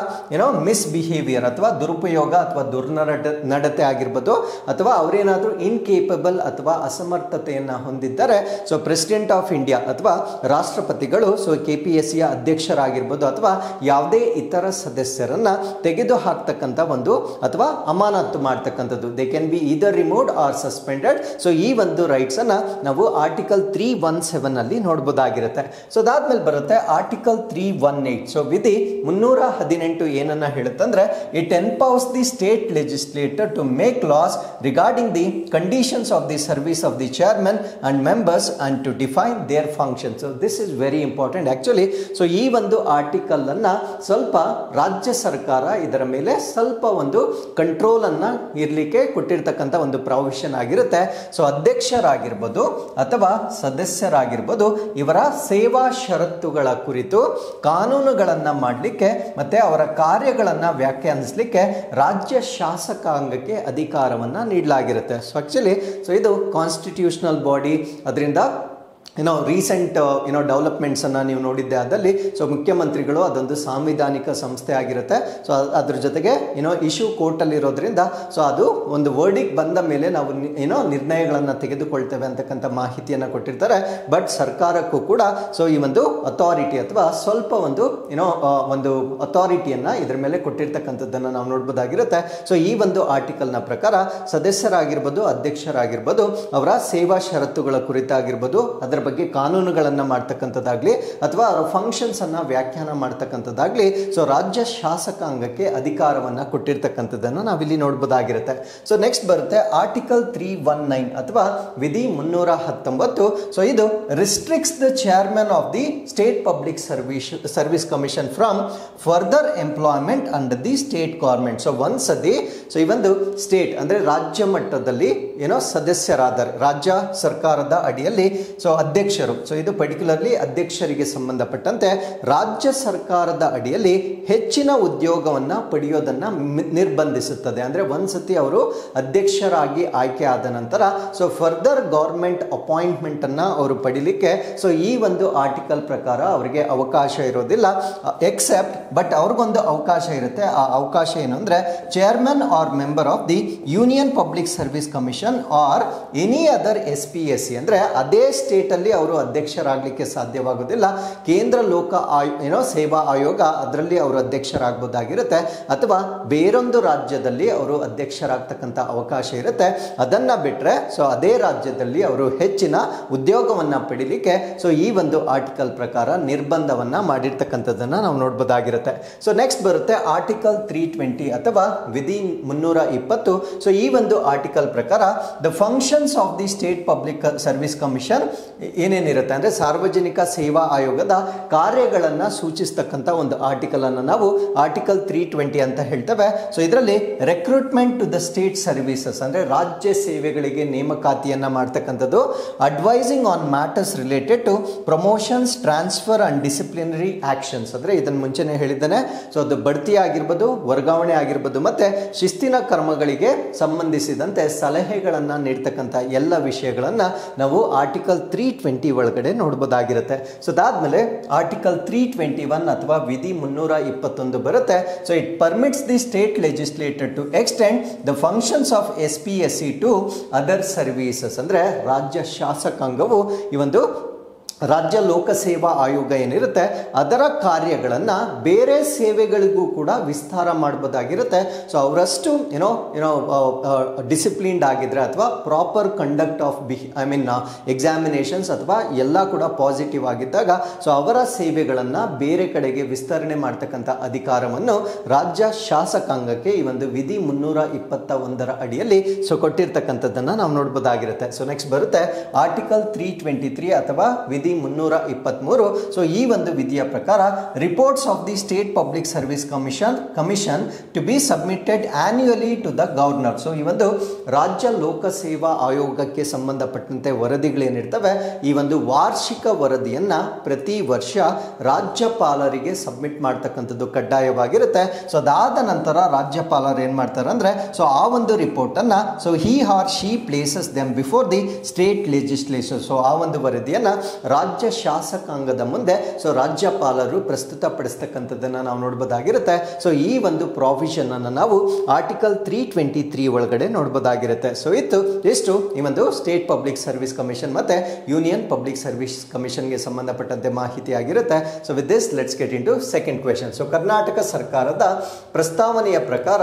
ಮಿಸ್ಬಿಹೇವಿಯರ್ ಅಥವಾ ದುರುಪಯೋಗ ಅಥವಾ ದುರ್ನಡತೆ ಆಗಿರ್ಬೋದು ಅಥವಾ ಅವರೇನಾದರೂ ಇನ್ಕೇಪಬಲ್ ಅಥವಾ ಅಸಮರ್ಥತೆಯನ್ನು ಹೊಂದಿದ್ದರೆ ಸೊ ಪ್ರೆಸಿಡೆಂಟ್ ಆಫ್ ಇಂಡಿಯಾ ಅಥವಾ ರಾಷ್ಟ್ರಪತಿಗಳು ಸೊ KPSCಯ ಅಧ್ಯಕ್ಷರಾಗಿರ್ಬೋದು ಅಥವಾ ಯಾವುದೇ ಇತರ ಸದಸ್ಯರನ್ನ ತೆಗೆದು ಹಾಕ್ತಕ್ಕಂಥ ಒಂದು ಅಥವಾ ಅಮಾನತು ಮಾಡ್ತಕ್ಕಂಥದ್ದು, they can be either removed R suspended. So ಈ ಒಂದು ರೈಟ್ಸ್ ಅನ್ನ ನಾವು ಆರ್ಟಿಕಲ್ 317 ಅಲ್ಲಿ ನೋಡಬಹುದಾಗಿರುತ್ತೆ. ಸೊ ಅದಾದ್ಮೇಲೆ ಬರುತ್ತೆ ಆರ್ಟಿಕಲ್ 318. ಸೊ ವಿಧಿ 318 ಏನನ್ನ ಹೇಳುತ್ತಂದ್ರೆ it empowers the state legislature to make laws regarding the conditions of the service of the chairman and members and to define their function. So this is very important actually. So ಈ ಒಂದು article ಅನ್ನ ಸ್ವಲ್ಪ ರಾಜ್ಯ ಸರ್ಕಾರ ಇದರ ಮೇಲೆ ಸ್ವಲ್ಪ ಒಂದು ಕಂಟ್ರೋಲ್ ಅನ್ನ ಇರ್ಲಿಕ್ಕೆ ಕೊಟ್ಟಿರ್ತಕ್ಕಂಥ ಒಂದು ಪ್ರಾವಿಷನ್ ಆಗಿರುತ್ತೆ. ಸೊ ಅಧ್ಯಕ್ಷರಾಗಿರ್ಬೋದು ಅಥವಾ ಸದಸ್ಯರಾಗಿರ್ಬೋದು ಇವರ ಸೇವಾ ಷರತ್ತುಗಳ ಕುರಿತು ಕಾನೂನುಗಳನ್ನ ಮಾಡಲಿಕ್ಕೆ ಮತ್ತೆ ಅವರ ಕಾರ್ಯಗಳನ್ನ ವ್ಯಾಖ್ಯಾನಿಸಲಿಕ್ಕೆ ರಾಜ್ಯ ಶಾಸಕಾಂಗಕ್ಕೆ ಅಧಿಕಾರವನ್ನ ನೀಡಲಾಗಿರುತ್ತೆ. ಸೊ ಆಕ್ಚುಲಿ ಸೊ ಇದು ಕಾನ್ಸ್ಟಿಟ್ಯೂಷನಲ್ ಬಾಡಿ, ಅದರಿಂದ ರೀಸೆಂಟ್ ಡೆವಲಪ್ಮೆಂಟ್ಸ್ ಅನ್ನ ನೀವು ನೋಡಿದ್ದೆ ಆದಲ್ಲಿ ಸೊ ಮುಖ್ಯಮಂತ್ರಿಗಳು ಅದೊಂದು ಸಾಂವಿಧಾನಿಕ ಸಂಸ್ಥೆ ಆಗಿರುತ್ತೆ. ಸೊ ಅದ್ರ ಜೊತೆಗೆ ಇಶ್ಯೂ ಕೋರ್ಟ್ ಅಲ್ಲಿ ಇರೋದ್ರಿಂದ ಸೊ ಅದು ಒಂದು ವರ್ಡಿಕ್ ಬಂದ ಮೇಲೆ ನಾವು ನಿರ್ಣಯಗಳನ್ನ ತೆಗೆದುಕೊಳ್ತೇವೆ ಅಂತಕ್ಕಂಥ ಮಾಹಿತಿಯನ್ನ ಕೊಟ್ಟಿರ್ತಾರೆ. ಬಟ್ ಸರ್ಕಾರಕ್ಕೂ ಕೂಡ ಸೊ ಈ ಒಂದು ಅಥಾರಿಟಿ ಅಥವಾ ಸ್ವಲ್ಪ ಒಂದು ಅಥಾರಿಟಿಯನ್ನ ಇದ್ರ ಮೇಲೆ ಕೊಟ್ಟಿರ್ತಕ್ಕಂಥದ್ದನ್ನ ನಾವು ನೋಡ್ಬೋದಾಗಿರುತ್ತೆ. ಸೊ ಈ ಒಂದು ಆರ್ಟಿಕಲ್ ನ ಪ್ರಕಾರ ಸದಸ್ಯರಾಗಿರ್ಬೋದು ಅಧ್ಯಕ್ಷರಾಗಿರ್ಬೋದು ಅವರ ಸೇವಾ ಷರತ್ತುಗಳ ಕುರಿತಾಗಿರ್ಬೋದು ಅದರ ಬಗ್ಗೆ ಕಾನೂನುಗಳನ್ನು ಮಾಡ್ತಕ್ಕಂಥದ್ದಾಗ್ಲಿ ಅಥವಾ ಅವರ ಫಂಕ್ಷನ್ಸ್ ಅನ್ನ ವ್ಯಾಖ್ಯಾನ ಮಾಡ್ತಕ್ಕಂಥದ್ದಾಗ್ಲಿ ಸೊ ರಾಜ್ಯ ಶಾಸಕಾಂಗಕ್ಕೆ ಅಧಿಕಾರವನ್ನ ಕೊಟ್ಟಿರ್ತಕ್ಕಂಥದ್ದನ್ನು ನಾವಿಲ್ಲಿ ನೋಡಬಹುದಾಗಿರುತ್ತೆ. ಸೊ ನೆಕ್ಸ್ಟ್ ಬರುತ್ತೆ ಆರ್ಟಿಕಲ್ 319 ಅಥವಾ ವಿಧಿ 319. ಸೊ ಇದು restricts the chairman of the state public service commission from further employment under the state government. So ಒಂದ್ಸತಿ ಸೊ ಈ ಒಂದು ಸ್ಟೇಟ್ ಅಂದ್ರೆ ರಾಜ್ಯ ಮಟ್ಟದಲ್ಲಿ ಏನೋ ಸದಸ್ಯರಾದರೆ ರಾಜ್ಯ ಸರ್ಕಾರದ ಅಡಿಯಲ್ಲಿ ಅಧ್ಯಕ್ಷರು, ಇದು ಪರ್ಟಿಕ್ಯುಲರ್ಲಿ ಅಧ್ಯಕ್ಷರಿಗೆ ಸಂಬಂಧಪಟ್ಟಂತೆ ರಾಜ್ಯ ಸರ್ಕಾರದ ಅಡಿಯಲ್ಲಿ ಹೆಚ್ಚಿನ ಉದ್ಯೋಗವನ್ನು ಪಡೆಯೋದನ್ನು ನಿರ್ಬಂಧಿಸುತ್ತದೆ. ಅಂದರೆ ಒಂದ್ಸತಿ ಅವರು ಅಧ್ಯಕ್ಷರಾಗಿ ಆಯ್ಕೆ ಆದ ನಂತರ ಫರ್ದರ್ ಗೌರ್ಮೆಂಟ್ ಅಪಾಯಿಂಟ್ಮೆಂಟ್ ಅನ್ನ ಅವರು ಪಡಿಲಿಕ್ಕೆ ಈ ಒಂದು ಆರ್ಟಿಕಲ್ ಪ್ರಕಾರ ಅವರಿಗೆ ಅವಕಾಶ ಇರೋದಿಲ್ಲ. ಎಕ್ಸೆಪ್ಟ್ ಬಟ್ ಅವ್ರಿಗೊಂದು ಅವಕಾಶ ಇರುತ್ತೆ. ಆ ಅವಕಾಶ ಏನು ಅಂದ್ರೆ chairman or member of the union public service commission or any other SPSC, ಅಂದ್ರೆ ಅದೇ ಸ್ಟೇಟ್ ಅಲ್ಲಿ ಅವರು ಅಧ್ಯಕ್ಷರಾಗಲಿಕ್ಕೆ ಸಾಧ್ಯವಾಗುವುದಿಲ್ಲ. ಕೇಂದ್ರ ಲೋಕ ಸೇವಾ ಆಯೋಗ ಅದರಲ್ಲಿ ಅವರು ಅಧ್ಯಕ್ಷರಾಗಬಹುದಾಗಿರುತ್ತೆ, ಅಥವಾ ಬೇರೊಂದು ರಾಜ್ಯದಲ್ಲಿ ಅವರು ಅಧ್ಯಕ್ಷರಾಗ್ತಕ್ಕಂಥ ಅವಕಾಶ ಇರುತ್ತೆ. ಅದನ್ನ ಬಿಟ್ರೆ ಅದೇ ರಾಜ್ಯದಲ್ಲಿ ಅವರು ಹೆಚ್ಚಿನ ಉದ್ಯೋಗವನ್ನ ಪಡಿಲಿಕ್ಕೆ ಈ ಒಂದು ಆರ್ಟಿಕಲ್ ಪ್ರಕಾರ ನಿರ್ಬಂಧವನ್ನ ಮಾಡಿರ್ತಕ್ಕಂಥದ್ದನ್ನ ನಾವು ನೋಡಬಹುದಾಗಿರುತ್ತೆ. ನೆಕ್ಸ್ಟ್ ಬರುತ್ತೆ ಆರ್ಟಿಕಲ್ 320 ಅಥವಾ ವಿಧಿ 320. ಈ ಒಂದು ಆರ್ಟಿಕಲ್ ಪ್ರಕಾರ the functions of the state public service commission ಏನೇನಿರುತ್ತೆ ಅಂದ್ರೆ ಸಾರ್ವಜನಿಕ ಸೇವಾ ಆಯೋಗದ ಕಾರ್ಯಗಳನ್ನ ಸೂಚಿಸ್ತಕ್ಕಂಥ ಒಂದು ಆರ್ಟಿಕಲ್ ಅನ್ನು ನಾವು ಆರ್ಟಿಕಲ್ 320 ಅಂತ ಹೇಳ್ತೇವೆ. ಇದರಲ್ಲಿ recruitment to the state services ಅಂದ್ರೆ ರಾಜ್ಯ ಸೇವೆಗಳಿಗೆ ನೇಮಕಾತಿಯನ್ನ ಮಾಡ್ತಕ್ಕಂಥದ್ದು, advising on matters related to promotions, transfer and disciplinary actions, ಅಂದ್ರೆ ಇದನ್ನ ಮುಂಚೆನೆ ಹೇಳಿದ್ದೇನೆ. ಅದು ಬಡ್ತಿ ಆಗಿರ್ಬೋದು, ವರ್ಗಾವಣೆ ಆಗಿರ್ಬೋದು, ಮತ್ತೆ ಶಿಸ್ತಿನ ಕರ್ಮಗಳಿಗೆ ಸಂಬಂಧಿಸಿದಂತೆ ಸಲಹೆಗಳನ್ನ ನೀಡ್ತಕ್ಕಂಥ ಎಲ್ಲ ವಿಷಯಗಳನ್ನ ನಾವು ಆರ್ಟಿಕಲ್ 320 ಒಳಗಡೆ ನೋಡಬಹುದಾಗಿರುತ್ತೆ. ಅದಾದ್ಮೇಲೆ ಆರ್ಟಿಕಲ್ 321 ಅಥವಾ ವಿಧಿ 321 ಬರುತ್ತೆ. It permits the state legislature to extend the functions of SPSC to other services, ಅಂದ್ರೆ ರಾಜ್ಯ ಶಾಸಕಾಂಗವು ಈ ಒಂದು ರಾಜ್ಯ ಲೋಕಸೇವಾ ಆಯೋಗ ಏನಿರುತ್ತೆ ಅದರ ಕಾರ್ಯಗಳನ್ನು ಬೇರೆ ಸೇವೆಗಳಿಗೂ ಕೂಡ ವಿಸ್ತಾರ ಮಾಡಬಹುದಾಗಿರುತ್ತೆ. ಅವರಷ್ಟು ಡಿಸಿಪ್ಲಿನ್ಡ್ ಆಗಿದ್ರೆ ಅಥವಾ ಪ್ರಾಪರ್ ಕಂಡಕ್ಟ್ ಆಫ್ ಎಕ್ಸಾಮಿನೇಷನ್ಸ್ ಅಥವಾ ಎಲ್ಲ ಕೂಡ ಪಾಸಿಟಿವ್ ಆಗಿದ್ದಾಗ ಅವರ ಸೇವೆಗಳನ್ನು ಬೇರೆ ಕಡೆಗೆ ವಿಸ್ತರಣೆ ಮಾಡ್ತಕ್ಕಂಥ ಅಧಿಕಾರವನ್ನು ರಾಜ್ಯ ಶಾಸಕಾಂಗಕ್ಕೆ ಈ ಒಂದು ವಿಧಿ 321 ಅಡಿಯಲ್ಲಿ ಕೊಟ್ಟಿರ್ತಕ್ಕಂಥದ್ದನ್ನು ನಾವು ನೋಡಬಹುದಾಗಿರುತ್ತೆ. ನೆಕ್ಸ್ಟ್ ಬರುತ್ತೆ ಆರ್ಟಿಕಲ್ 323 ಅಥವಾ ವಿಧಿ 323. ಈ ಒಂದು ವಿಧಿಯ ಪ್ರಕಾರ reports of the state public service commission to be submitted annually to the governor. ಈ ಒಂದು ರಾಜ್ಯ ಲೋಕಸೇವಾ ಆಯೋಗಕ್ಕೆ ಸಂಬಂಧಪಟ್ಟಂತೆ ವರದಿಗಳೇನಿರ್ತವೆ ಈ ಒಂದು ವಾರ್ಷಿಕ ವರದಿಯನ್ನ ಪ್ರತಿ ವರ್ಷ ರಾಜ್ಯಪಾಲರಿಗೆ ಸಬ್ಮಿಟ್ ಮಾಡ್ತಕ್ಕಂಥದ್ದು ಕಡ್ಡಾಯವಾಗಿರುತ್ತೆ. ಅದಾದ ನಂತರ ರಾಜ್ಯಪಾಲರು ಏನ್ ಮಾಡ್ತಾರೆ ಅಂದ್ರೆ ಆ ಒಂದು ರಿಪೋರ್ಟ್ ಅನ್ನ he or she places them before the state legislature. ಆ ಒಂದು ವರದಿಯನ್ನ ರಾಜ್ಯ ಶಾಸಕಾಂಗದ ಮುಂದೆ ರಾಜ್ಯಪಾಲರು ಪ್ರಸ್ತುತಪಡಿಸ್ತಕ್ಕಂಥದ್ದನ್ನ ನಾವು ನೋಡಬಹುದಾಗಿರುತ್ತೆ. ಈ ಒಂದು ಪ್ರಾವಿಷನ್ ಅನ್ನು ನಾವು ಆರ್ಟಿಕಲ್ 323 ಒಳಗಡೆ ನೋಡಬಹುದಾಗಿರುತ್ತೆ. ಎಷ್ಟು ಈ ಒಂದು ಸ್ಟೇಟ್ ಪಬ್ಲಿಕ್ ಸರ್ವಿಸ್ ಕಮಿಷನ್ ಮತ್ತೆ ಯೂನಿಯನ್ ಪಬ್ಲಿಕ್ ಸರ್ವಿಸ್ ಕಮಿಷನ್ಗೆ ಸಂಬಂಧಪಟ್ಟಂತೆ ಮಾಹಿತಿ ಆಗಿರುತ್ತೆ. With this let's get into second question. Karnataka ಸರ್ಕಾರದ ಪ್ರಸ್ತಾವನೆಯ ಪ್ರಕಾರ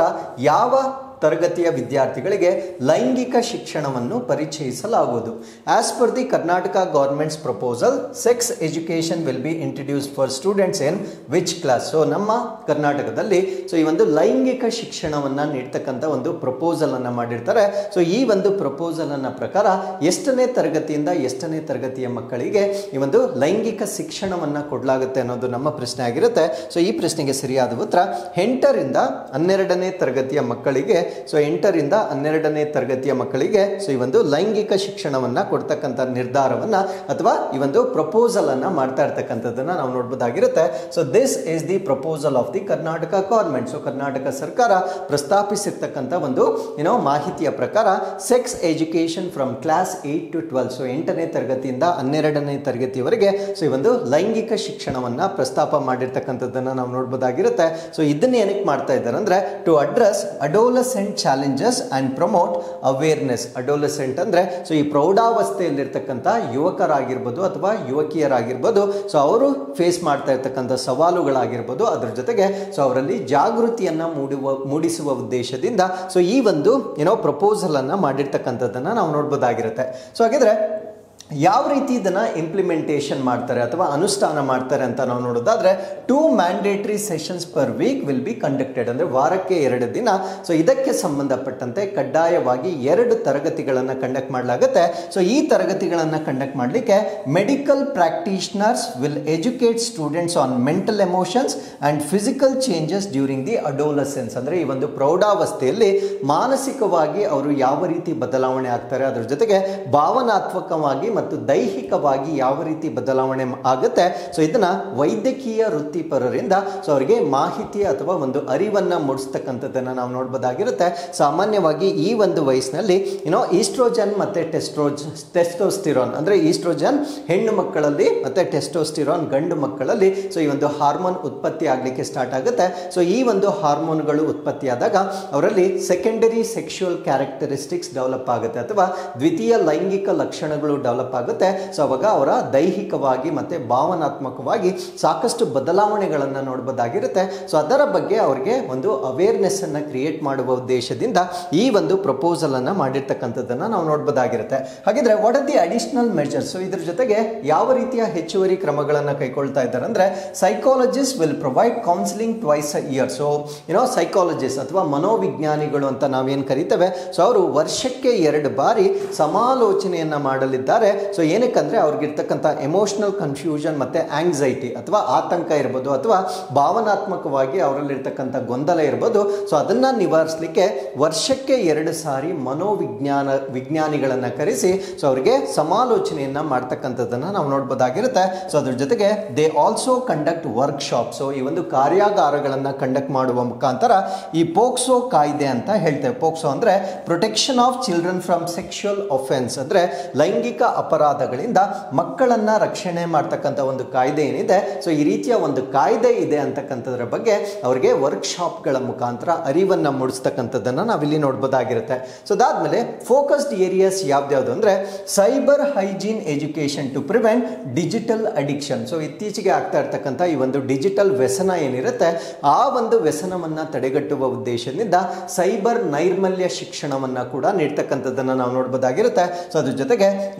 ಯಾವ ತರಗತಿಯ ವಿದ್ಯಾರ್ಥಿಗಳಿಗೆ ಲೈಂಗಿಕ ಶಿಕ್ಷಣವನ್ನು ಪರಿಚಯಿಸಲಾಗುವುದು? As per the Karnataka government's proposal sex education will be introduced for students in which class? ನಮ್ಮ ಕರ್ನಾಟಕದಲ್ಲಿ ಈ ಒಂದು ಲೈಂಗಿಕ ಶಿಕ್ಷಣವನ್ನ ನೀಡ್ತಕ್ಕಂಥ ಒಂದು ಪ್ರಪೋಸಲ್ ಅನ್ನ ಮಾಡಿರ್ತಾರೆ. ಈ ಒಂದು ಪ್ರಪೋಸಲ್ ಅನ್ನ ಪ್ರಕಾರ ಎಷ್ಟನೇ ತರಗತಿಯಿಂದ ಎಷ್ಟನೇ ತರಗತಿಯ ಮಕ್ಕಳಿಗೆ ಈ ಒಂದು ಲೈಂಗಿಕ ಶಿಕ್ಷಣವನ್ನ ಕೊಡಲಾಗುತ್ತೆ ಅನ್ನೋದು ನಮ್ಮ ಪ್ರಶ್ನೆ ಆಗಿರುತ್ತೆ. ಈ ಪ್ರಶ್ನೆಗೆ ಸರಿಯಾದ ಉತ್ತರ 8ರಿಂದ 12ನೇ ತರಗತಿಯ ಮಕ್ಕಳಿಗೆ 8ರಿಂದ 12ನೇ ತರಗತಿಯ ಮಕ್ಕಳಿಗೆ ಈ ಒಂದು ಲೈಂಗಿಕ ಶಿಕ್ಷಣವನ್ನ ಕೊಡ್ತಕ್ಕಂಥ ನಿರ್ಧಾರವನ್ನ ಅಥವಾ ಈ ಒಂದು ಪ್ರಪೋಸಲ್ ಅನ್ನ ಮಾಡ್ತಾ ಇರ್ತಕ್ಕಂಥದ್ದನ್ನ ನಾವು ನೋಡಬಹುದಾಗಿರುತ್ತೆ. This is the proposal of the Karnataka government. Karnataka ಸರ್ಕಾರ ಪ್ರಸ್ತಾಪಿಸಿರ್ತಕ್ಕಂಥ ಒಂದು ಮಾಹಿತಿಯ ಪ್ರಕಾರ sex education from class 8 to 12, 8ನೇ ತರಗತಿಯಿಂದ 12ನೇ ತರಗತಿಯವರೆಗೆ ಈ ಒಂದು ಲೈಂಗಿಕ ಶಿಕ್ಷಣವನ್ನ ಪ್ರಸ್ತಾಪ ಮಾಡಿರ್ತಕ್ಕಂಥದ್ದನ್ನ ನಾವು ನೋಡಬಹುದಾಗಿರುತ್ತೆ. ಇದನ್ನ ಏನಕ್ಕೆ ಮಾಡ್ತಾ ಇದ್ದಾರೆ ಅಂದ್ರೆ to address adolescent challenges and promote awareness. Adolescent ಅಂದ್ರೆ ಈ ಪ್ರೌಢಾವಸ್ಥೆಯಲ್ಲಿರ್ತಕ್ಕಂಥ ಯುವಕರಾಗಿರ್ಬೋದು ಅಥವಾ ಯುವಕಿಯರಾಗಿರ್ಬೋದು ಅವರು ಫೇಸ್ ಮಾಡ್ತಾ ಇರ್ತಕ್ಕಂಥ ಸವಾಲುಗಳಾಗಿರ್ಬೋದು, ಅದ್ರ ಜೊತೆಗೆ ಅವರಲ್ಲಿ ಜಾಗೃತಿಯನ್ನ ಮೂಡಿಸುವ ಉದ್ದೇಶದಿಂದ ಈ ಒಂದು ಪ್ರಪೋಸಲ್ ಅನ್ನ ಮಾಡಿರ್ತಕ್ಕಂಥದ್ದನ್ನ ನಾವು ನೋಡಬಹುದಾಗಿರುತ್ತೆ. ಹಾಗಿದ್ರೆ ಯಾವ ರೀತಿ ಇದನ್ನು ಇಂಪ್ಲಿಮೆಂಟೇಷನ್ ಮಾಡ್ತಾರೆ ಅಥವಾ ಅನುಷ್ಠಾನ ಮಾಡ್ತಾರೆ ಅಂತ ನಾವು ನೋಡೋದಾದ್ರೆ 2 mandatory sessions per week will be conducted, ಅಂದರೆ ವಾರಕ್ಕೆ 2 ದಿನ. ಸೊ ಇದಕ್ಕೆ ಸಂಬಂಧಪಟ್ಟಂತೆ ಕಡ್ಡಾಯವಾಗಿ 2 ತರಗತಿಗಳನ್ನು ಕಂಡಕ್ಟ್ ಮಾಡಲಾಗುತ್ತೆ. ಸೊ ಈ ತರಗತಿಗಳನ್ನು ಕಂಡಕ್ಟ್ ಮಾಡಲಿಕ್ಕೆ medical practitioners will educate students on mental emotions and physical changes during the adolescence, ಅಂದರೆ ಈ ಒಂದು ಪ್ರೌಢಾವಸ್ಥೆಯಲ್ಲಿ ಮಾನಸಿಕವಾಗಿ ಅವರು ಯಾವ ರೀತಿ ಬದಲಾವಣೆ ಆಗ್ತಾರೆ, ಅದರ ಜೊತೆಗೆ ಭಾವನಾತ್ಮಕವಾಗಿ ಮತ್ತು ದೈಹಿಕವಾಗಿ ಯಾವ ರೀತಿ ಬದಲಾವಣೆ ಆಗುತ್ತೆ. ಸೊ ಇದನ್ನ ವೈದ್ಯಕೀಯ ವೃತ್ತಿಪರರಿಂದ ಸೊ ಅವರಿಗೆ ಮಾಹಿತಿ ಅಥವಾ ಒಂದು ಅರಿವನ್ನು ಮೂಡಿಸ್ತಕ್ಕಂಥದ್ದನ್ನು ನಾವು ನೋಡ್ಬೋದಾಗಿರುತ್ತೆ. ಸಾಮಾನ್ಯವಾಗಿ ಈ ಒಂದು ವಯಸ್ಸಿನಲ್ಲಿ ಈಸ್ಟ್ರೋಜನ್ ಮತ್ತು ಟೆಸ್ಟೋಸ್ಟಿರಾನ್, ಅಂದರೆ ಈಸ್ಟ್ರೋಜನ್ ಹೆಣ್ಣು ಮಕ್ಕಳಲ್ಲಿ ಮತ್ತು ಟೆಸ್ಟೋಸ್ಟಿರಾನ್ ಗಂಡು ಮಕ್ಕಳಲ್ಲಿ ಸೊ ಈ ಒಂದು ಹಾರ್ಮೋನ್ ಉತ್ಪತ್ತಿ ಆಗಲಿಕ್ಕೆ ಸ್ಟಾರ್ಟ್ ಆಗುತ್ತೆ. ಸೊ ಈ ಒಂದು ಹಾರ್ಮೋನ್ಗಳು ಉತ್ಪತ್ತಿಯಾದಾಗ ಅವರಲ್ಲಿ ಸೆಕೆಂಡರಿ ಸೆಕ್ಷುವಲ್ ಕ್ಯಾರೆಕ್ಟರಿಸ್ಟಿಕ್ಸ್ ಡೆವಲಪ್ ಆಗುತ್ತೆ ಅಥವಾ ದ್ವಿತೀಯ ಲೈಂಗಿಕ ಲಕ್ಷಣಗಳು ಡೆವಲಪ್ ಆಗುತ್ತೆ. ಸೊ ಅವಾಗ ಅವರ ದೈಹಿಕವಾಗಿ ಮತ್ತೆ ಭಾವನಾತ್ಮಕವಾಗಿ ಸಾಕಷ್ಟು ಬದಲಾವಣೆಗಳನ್ನು ನೋಡಬಹುದಾಗಿರುತ್ತೆ. ಸೊ ಅದರ ಬಗ್ಗೆ ಅವರಿಗೆ ಒಂದು ಅವೇರ್ನೆಸ್ ಅನ್ನು ಕ್ರಿಯೇಟ್ ಮಾಡುವ ಉದ್ದೇಶದಿಂದ ಈ ಒಂದು ಪ್ರಪೋಸಲ್ ಅನ್ನು ಮಾಡಿರ್ತಕ್ಕಂಥದ್ದನ್ನು ನಾವು ನೋಡಬಹುದಾಗಿರುತ್ತೆ. ಹಾಗಿದ್ರೆ what are the additional measures? So ಇದ್ರ ಜೊತೆಗೆ ಯಾವ ರೀತಿಯ ಹೆಚ್ಚುವರಿ ಕ್ರಮಗಳನ್ನು ಕೈಗೊಳ್ತಾ ಇದ್ದಾರೆ ಅಂದ್ರೆ psychologist will provide counselling twice a year. So psychologist ಅಥವಾ ಮನೋವಿಜ್ಞಾನಿಗಳು ಅಂತ ನಾವೇನು ಕರಿತೇವೆ, ಸೊ ಅವರು ವರ್ಷಕ್ಕೆ 2 ಬಾರಿ ಸಮಾಲೋಚನೆಯನ್ನ ಮಾಡಲಿದ್ದಾರೆ. ಸೊ ಏನಕ್ಕಂದ್ರೆ ಅವ್ರಿಗಿರ್ತಕ್ಕಂಥ ಎಮೋಷನಲ್ ಕನ್ಫ್ಯೂಷನ್ ಮತ್ತೆ ಆಂಗ್ಸೈಟಿ ಅಥವಾ ಆತಂಕ ಇರ್ಬೋದು ಅಥವಾ ಭಾವನಾತ್ಮಕವಾಗಿ ಅವರಲ್ಲಿರ್ತಕ್ಕಂಥ ಗೊಂದಲ ಇರ್ಬೋದು. ಸೊ ಅದನ್ನ ನಿವಾರಿಸಲಿಕ್ಕೆ ವರ್ಷಕ್ಕೆ 2 ಸಾರಿ ವಿಜ್ಞಾನಿಗಳನ್ನ ಕರೆಸಿ ಸೊ ಅವರಿಗೆ ಸಮಾಲೋಚನೆಯನ್ನ ಮಾಡ್ತಕ್ಕಂಥದ್ದನ್ನ ನಾವು ನೋಡ್ಬೋದಾಗಿರುತ್ತೆ. ಸೊ ಅದ್ರ ಜೊತೆಗೆ they also conduct workshop. So ಈ ಒಂದು ಕಾರ್ಯಾಗಾರಗಳನ್ನ ಕಂಡಕ್ಟ್ ಮಾಡುವ ಮುಖಾಂತರ ಈ ಪೋಕ್ಸೋ ಕಾಯ್ದೆ ಅಂತ ಹೇಳ್ತೇವೆ. ಪೋಕ್ಸೋ ಅಂದ್ರೆ protection of children from sexual offence, ಅಂದ್ರೆ ಲೈಂಗಿಕ ಅಪರಾಧಗಳಿಂದ ಮಕ್ಕಳನ್ನ ರಕ್ಷಣೆ ಮಾಡ್ತಕ್ಕಂಥ ಒಂದು ಕಾಯ್ದೆ ಏನಿದೆ. ಸೊ ಈ ರೀತಿಯ ಒಂದು ಕಾಯ್ದೆ ಇದೆ ಅಂತಕ್ಕಂಥದ್ರ ಬಗ್ಗೆ ಅವರಿಗೆ ವರ್ಕ್ಶಾಪ್ಗಳ ಮುಖಾಂತರ ಅರಿವನ್ನು ಮೂಡಿಸ್ತಕ್ಕಂಥದ್ದನ್ನು ನಾವಿಲ್ಲಿ ನೋಡ್ಬೋದಾಗಿರುತ್ತೆ. ಸೊ ಅದಾದ್ಮೇಲೆ ಫೋಕಸ್ಡ್ ಏರಿಯಾಸ್ ಯಾವ್ದ್ಯಾವ್ದು ಅಂದ್ರೆ cyber hygiene education to prevent digital addiction. So ಇತ್ತೀಚೆಗೆ ಆಗ್ತಾ ಇರ್ತಕ್ಕಂಥ ಈ ಒಂದು ಡಿಜಿಟಲ್ ವ್ಯಸನ ಏನಿರುತ್ತೆ ಆ ಒಂದು ವ್ಯಸನವನ್ನ ತಡೆಗಟ್ಟುವ ಉದ್ದೇಶದಿಂದ ಸೈಬರ್ ನೈರ್ಮಲ್ಯ ಶಿಕ್ಷಣವನ್ನ ಕೂಡ ನೀಡ್ತಕ್ಕಂಥದ್ದನ್ನು ನಾವು ನೋಡ್ಬೋದಾಗಿರುತ್ತೆ. ಸೊ ಅದ್ರ ಜೊತೆಗೆ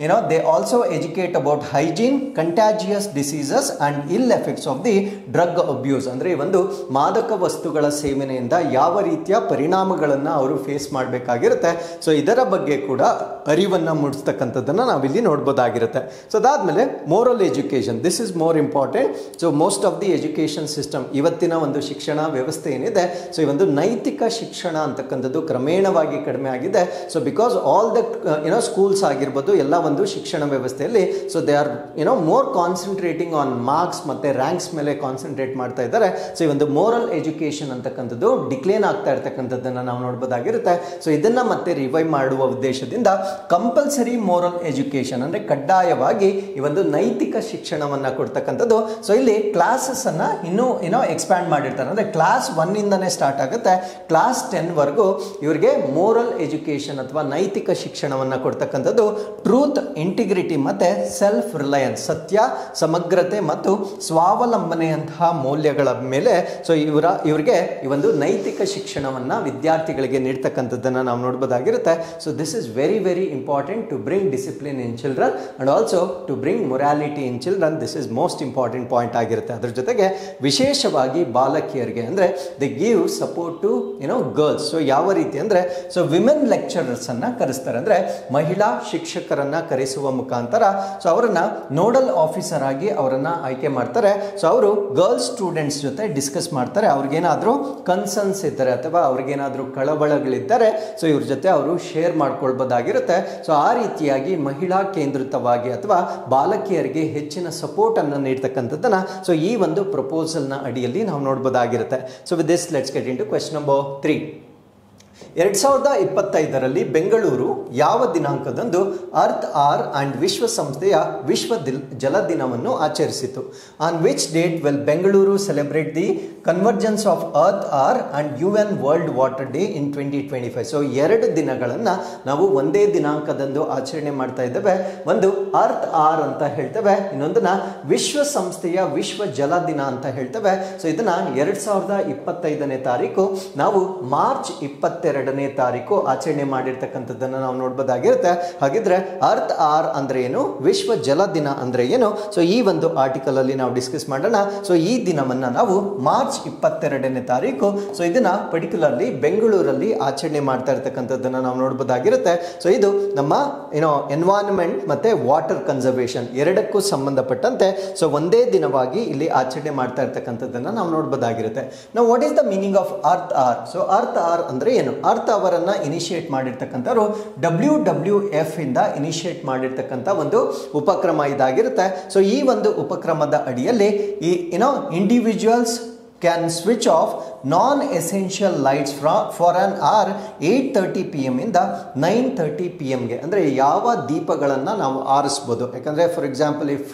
they also educate about hygiene, contagious diseases and ill effects of the drug abuse. ಅಂದ್ರೆ ಈ ಒಂದು ಮಾದಕ ವಸ್ತುಗಳ ಸೇವನೆಯಿಂದ ಯಾವ ರೀತಿಯ ಪರಿಣಾಮಗಳನ್ನು ಅವರು ಫೇಸ್ ಮಾಡಬೇಕಾಗಿರುತ್ತೆ. ಸೊ ಇದರ ಬಗ್ಗೆ ಕೂಡ ಅರಿವನ್ನು ಮೂಡಿಸ್ತಕ್ಕಂಥದ್ದನ್ನು ನಾವಿಲ್ಲಿ ನೋಡ್ಬೋದಾಗಿರುತ್ತೆ. ಸೊ ಅದಾದ್ಮೇಲೆ moral education, this is more important. So most of the education system, ಇವತ್ತಿನ ಒಂದು ಶಿಕ್ಷಣ ವ್ಯವಸ್ಥೆ ಏನಿದೆ ಸೊ ಈ ಒಂದು ನೈತಿಕ ಶಿಕ್ಷಣ ಅಂತಕ್ಕಂಥದ್ದು ಕ್ರಮೇಣವಾಗಿ ಕಡಿಮೆ ಆಗಿದೆ. So because all the schools ಆಗಿರ್ಬೋದು ಎಲ್ಲ ಒಂದು ಶಿಕ್ಷಣ ವ್ಯವಸ್ಥೆಯಲ್ಲಿ so they are more concentrating on marks ಮತ್ತೆ ರ್ಯಾಂಕ್ಸ್ ಮೇಲೆ ಕಾನ್ಸಂಟ್ರೇಟ್ ಮಾಡ್ತಾ ಇದ್ದಾರೆ. ಸೊ ಈ ಒಂದು ಮೋರಲ್ ಎಜುಕೇಶನ್ ಅಂತಕ್ಕಂಥದ್ದು ಡಿಕ್ಲೇನ್ ಆಗ್ತಾ ಇರ್ತಕ್ಕಂಥದ್ದನ್ನು ನಾವು ನೋಡ್ಬೋದಾಗಿರುತ್ತೆ. ಸೊ ಇದನ್ನ ಮತ್ತೆ ರಿವೈವ್ ಮಾಡುವ ಉದ್ದೇಶದಿಂದ ಕಂಪಲ್ಸರಿ ಮೋರಲ್ ಎಜುಕೇಶನ್ ಅಂದ್ರೆ ಕಡ್ಡಾಯವಾಗಿ ಈ ಒಂದು ನೈತಿಕ ಶಿಕ್ಷಣವನ್ನ ಕೊಡ್ತಕ್ಕಂಥದ್ದು. ಸೊ ಇಲ್ಲಿ ಕ್ಲಾಸಸ್ ಅನ್ನ ಇನ್ನೂ ಎಕ್ಸ್ಪ್ಯಾಂಡ್ ಮಾಡಿರ್ತಾರೆ. ಅಂದ್ರೆ ಕ್ಲಾಸ್ 1 ಇಂದನೇ ಸ್ಟಾರ್ಟ್ ಆಗುತ್ತೆ, ಕ್ಲಾಸ್ 10 ವರೆಗೂ ಇವರಿಗೆ ಮೋರಲ್ ಎಜುಕೇಶನ್ ಅಥವಾ ನೈತಿಕ ಶಿಕ್ಷಣವನ್ನ ಕೊಡ್ತಕ್ಕಂಥದ್ದು ಟ್ರೂತ್, ಇಂಟಿಗ್ರಿಟಿ ಮತ್ತೆ ಸೆಲ್ಫ್ ರಿಲಯನ್ಸ್, ಸತ್ಯ, ಸಮಗ್ರತೆ ಮತ್ತು ಸ್ವಾವಲಂಬನೆಯಂತಹ ಮೌಲ್ಯಗಳ ಮೇಲೆ ಸೊ ಇವರಿಗೆ ಈ ಒಂದು ನೈತಿಕ ಶಿಕ್ಷಣವನ್ನ ವಿದ್ಯಾರ್ಥಿಗಳಿಗೆ ನೀಡ್ತಕ್ಕಂಥದ್ದನ್ನು ನಾವು ನೋಡ್ಬೋದಾಗಿರುತ್ತೆ. So this is very very important to bring discipline in children and also to bring morality in children. This is most important point ಆಗಿರುತ್ತೆ. ಅದ್ರ ಜೊತೆಗೆ ವಿಶೇಷವಾಗಿ ಬಾಲಕಿಯರಿಗೆ ಅಂದ್ರೆ they give support to girls. So ಯಾವ ರೀತಿ ಅಂದ್ರೆ ಸೊ ವಿಮೆನ್ ಲೆಕ್ಚರರ್ಸ್ ಅನ್ನ ಕರೆಸ್ತಾರೆ, ಅಂದ್ರೆ ಮಹಿಳಾ ಶಿಕ್ಷಕರನ್ನ ಕರೆಸುವ ಮುಖಾಂತರ ಸೊ ಅವರನ್ನ ನೋಡಲ್ ಆಫೀಸರ್ ಆಗಿ ಅವರನ್ನ ಆಯ್ಕೆ ಮಾಡ್ತಾರೆ. ಸೊ ಅವರು ಗರ್ಲ್ಸ್ ಸ್ಟೂಡೆಂಟ್ಸ್ ಜೊತೆ ಡಿಸ್ಕಸ್ ಮಾಡ್ತಾರೆ. ಅವ್ರಿಗೇನಾದ್ರೂ ಕನ್ಸರ್ನ್ಸ್ ಇದ್ದಾರೆ ಅಥವಾ ಅವ್ರಿಗೇನಾದ್ರೂ ಕಳವಳಗಳಿದ್ದಾರೆ ಸೊ ಇವ್ರ ಜೊತೆ ಅವರು ಶೇರ್ ಮಾಡ್ಕೊಳ್ಬೋದಾಗಿರುತ್ತೆ. ಸೊ ಆ ರೀತಿಯಾಗಿ ಮಹಿಳಾ ಕೇಂದ್ರಿತವಾಗಿ ಅಥವಾ ಬಾಲಕಿಯರಿಗೆ ಹೆಚ್ಚಿನ ಸಪೋರ್ಟ್ ಅನ್ನು ನೀಡ್ತಕ್ಕಂಥದ್ದನ್ನ ಸೊ ಈ ಒಂದು ಪ್ರಪೋಸಲ್ ನ ಅಡಿಯಲ್ಲಿ ನಾವು ನೋಡಬಹುದಾಗಿರುತ್ತೆ. So with this let's get into question number 3. 2025ರಲ್ಲಿ ಬೆಂಗಳೂರು ಯಾವ ದಿನಾಂಕದಂದು ಅರ್ತ್ ಆರ್ ಅಂಡ್ ವಿಶ್ವಸಂಸ್ಥೆಯ ವಿಶ್ವ ಜಲ ದಿನವನ್ನು ಆಚರಿಸಿತು? On which date will Bengaluru celebrate the convergence of earth hour and UN world water day in 2025? So 2 ದಿನಗಳನ್ನು ನಾವು ಒಂದೇ ದಿನಾಂಕದಂದು ಆಚರಣೆ ಮಾಡ್ತಾ ಇದ್ದೇವೆ. ಒಂದು ಅರ್ತ್ ಆರ್ ಅಂತ ಹೇಳ್ತೇವೆ, ಇನ್ನೊಂದನ್ನ ವಿಶ್ವಸಂಸ್ಥೆಯ ವಿಶ್ವ ಜಲ ದಿನ ಅಂತ ಹೇಳ್ತೇವೆ. ಸೊ ಇದನ್ನ 2025ನೇ ತಾರೀಕು ನಾವು ಮಾರ್ಚ್ 22 22ನೇ ತಾರೀಕು ಆಚರಣೆ ಮಾಡಿರ್ತಕ್ಕಂಥದ್ದನ್ನು ನಾವು ನೋಡ್ಬೋದಾಗಿರುತ್ತೆ. ಹಾಗಿದ್ರೆ ಅರ್ತ್ ಆರ್ ಅಂದ್ರೆ ಏನು, ವಿಶ್ವ ಜಲ ದಿನ ಅಂದ್ರೆ ಏನು, ಸೊ ಈ ಒಂದು ಆರ್ಟಿಕಲ್ ಅಲ್ಲಿ ನಾವು ಡಿಸ್ಕಸ್ ಮಾಡೋಣ. ಸೊ ಈ ದಿನವನ್ನ ನಾವು ಮಾರ್ಚ್ 22ನೇ ತಾರೀಕು, ಸೊ ಇದನ್ನ ಪರ್ಟಿಕ್ಯುಲರ್ಲಿ ಬೆಂಗಳೂರಲ್ಲಿ ಆಚರಣೆ ಮಾಡ್ತಾ ಇರ್ತಕ್ಕಂಥದ್ದನ್ನ ನಾವು ನೋಡ್ಬೋದಾಗಿರುತ್ತೆ. ಸೊ ಇದು ನಮ್ಮ ಎನ್ವೈರನ್ಮೆಂಟ್ ಮತ್ತೆ ವಾಟರ್ ಕನ್ಸರ್ವೇಷನ್ ಎರಡಕ್ಕೂ ಸಂಬಂಧಪಟ್ಟಂತೆ ಸೊ ಒಂದೇ ದಿನವಾಗಿ ಇಲ್ಲಿ ಆಚರಣೆ ಮಾಡ್ತಾ ಇರ್ತಕ್ಕಂಥದ್ದನ್ನ ನಾವು ನೋಡ್ಬೋದಾಗಿರುತ್ತೆ. ನಾವು what is the meaning of earth R? So earth R ಅಂದ್ರೆ ಏನು? ಅರ್ತ್ ಅವರನ್ನ ಇನಿಷಿಯೇಟ್ ಮಾಡಿರ್ತಕ್ಕಂಥವ್ರು WWF ಇಂದ ಇನಿಷಿಯೇಟ್ ಮಾಡಿರ್ತಕ್ಕಂಥ ಒಂದು ಉಪಕ್ರಮ ಇದಾಗಿರುತ್ತೆ. ಸೊ ಈ ಒಂದು ಉಪಕ್ರಮದ ಅಡಿಯಲ್ಲಿ ಈ individuals can switch off non-essential lights for an hour 8:30 PM ಇಂದ 9:30 PM ಗೆ. ಅಂದರೆ ಯಾವ ದೀಪಗಳನ್ನು ನಾವು ಆರಿಸ್ಬೋದು. ಯಾಕಂದರೆ for example if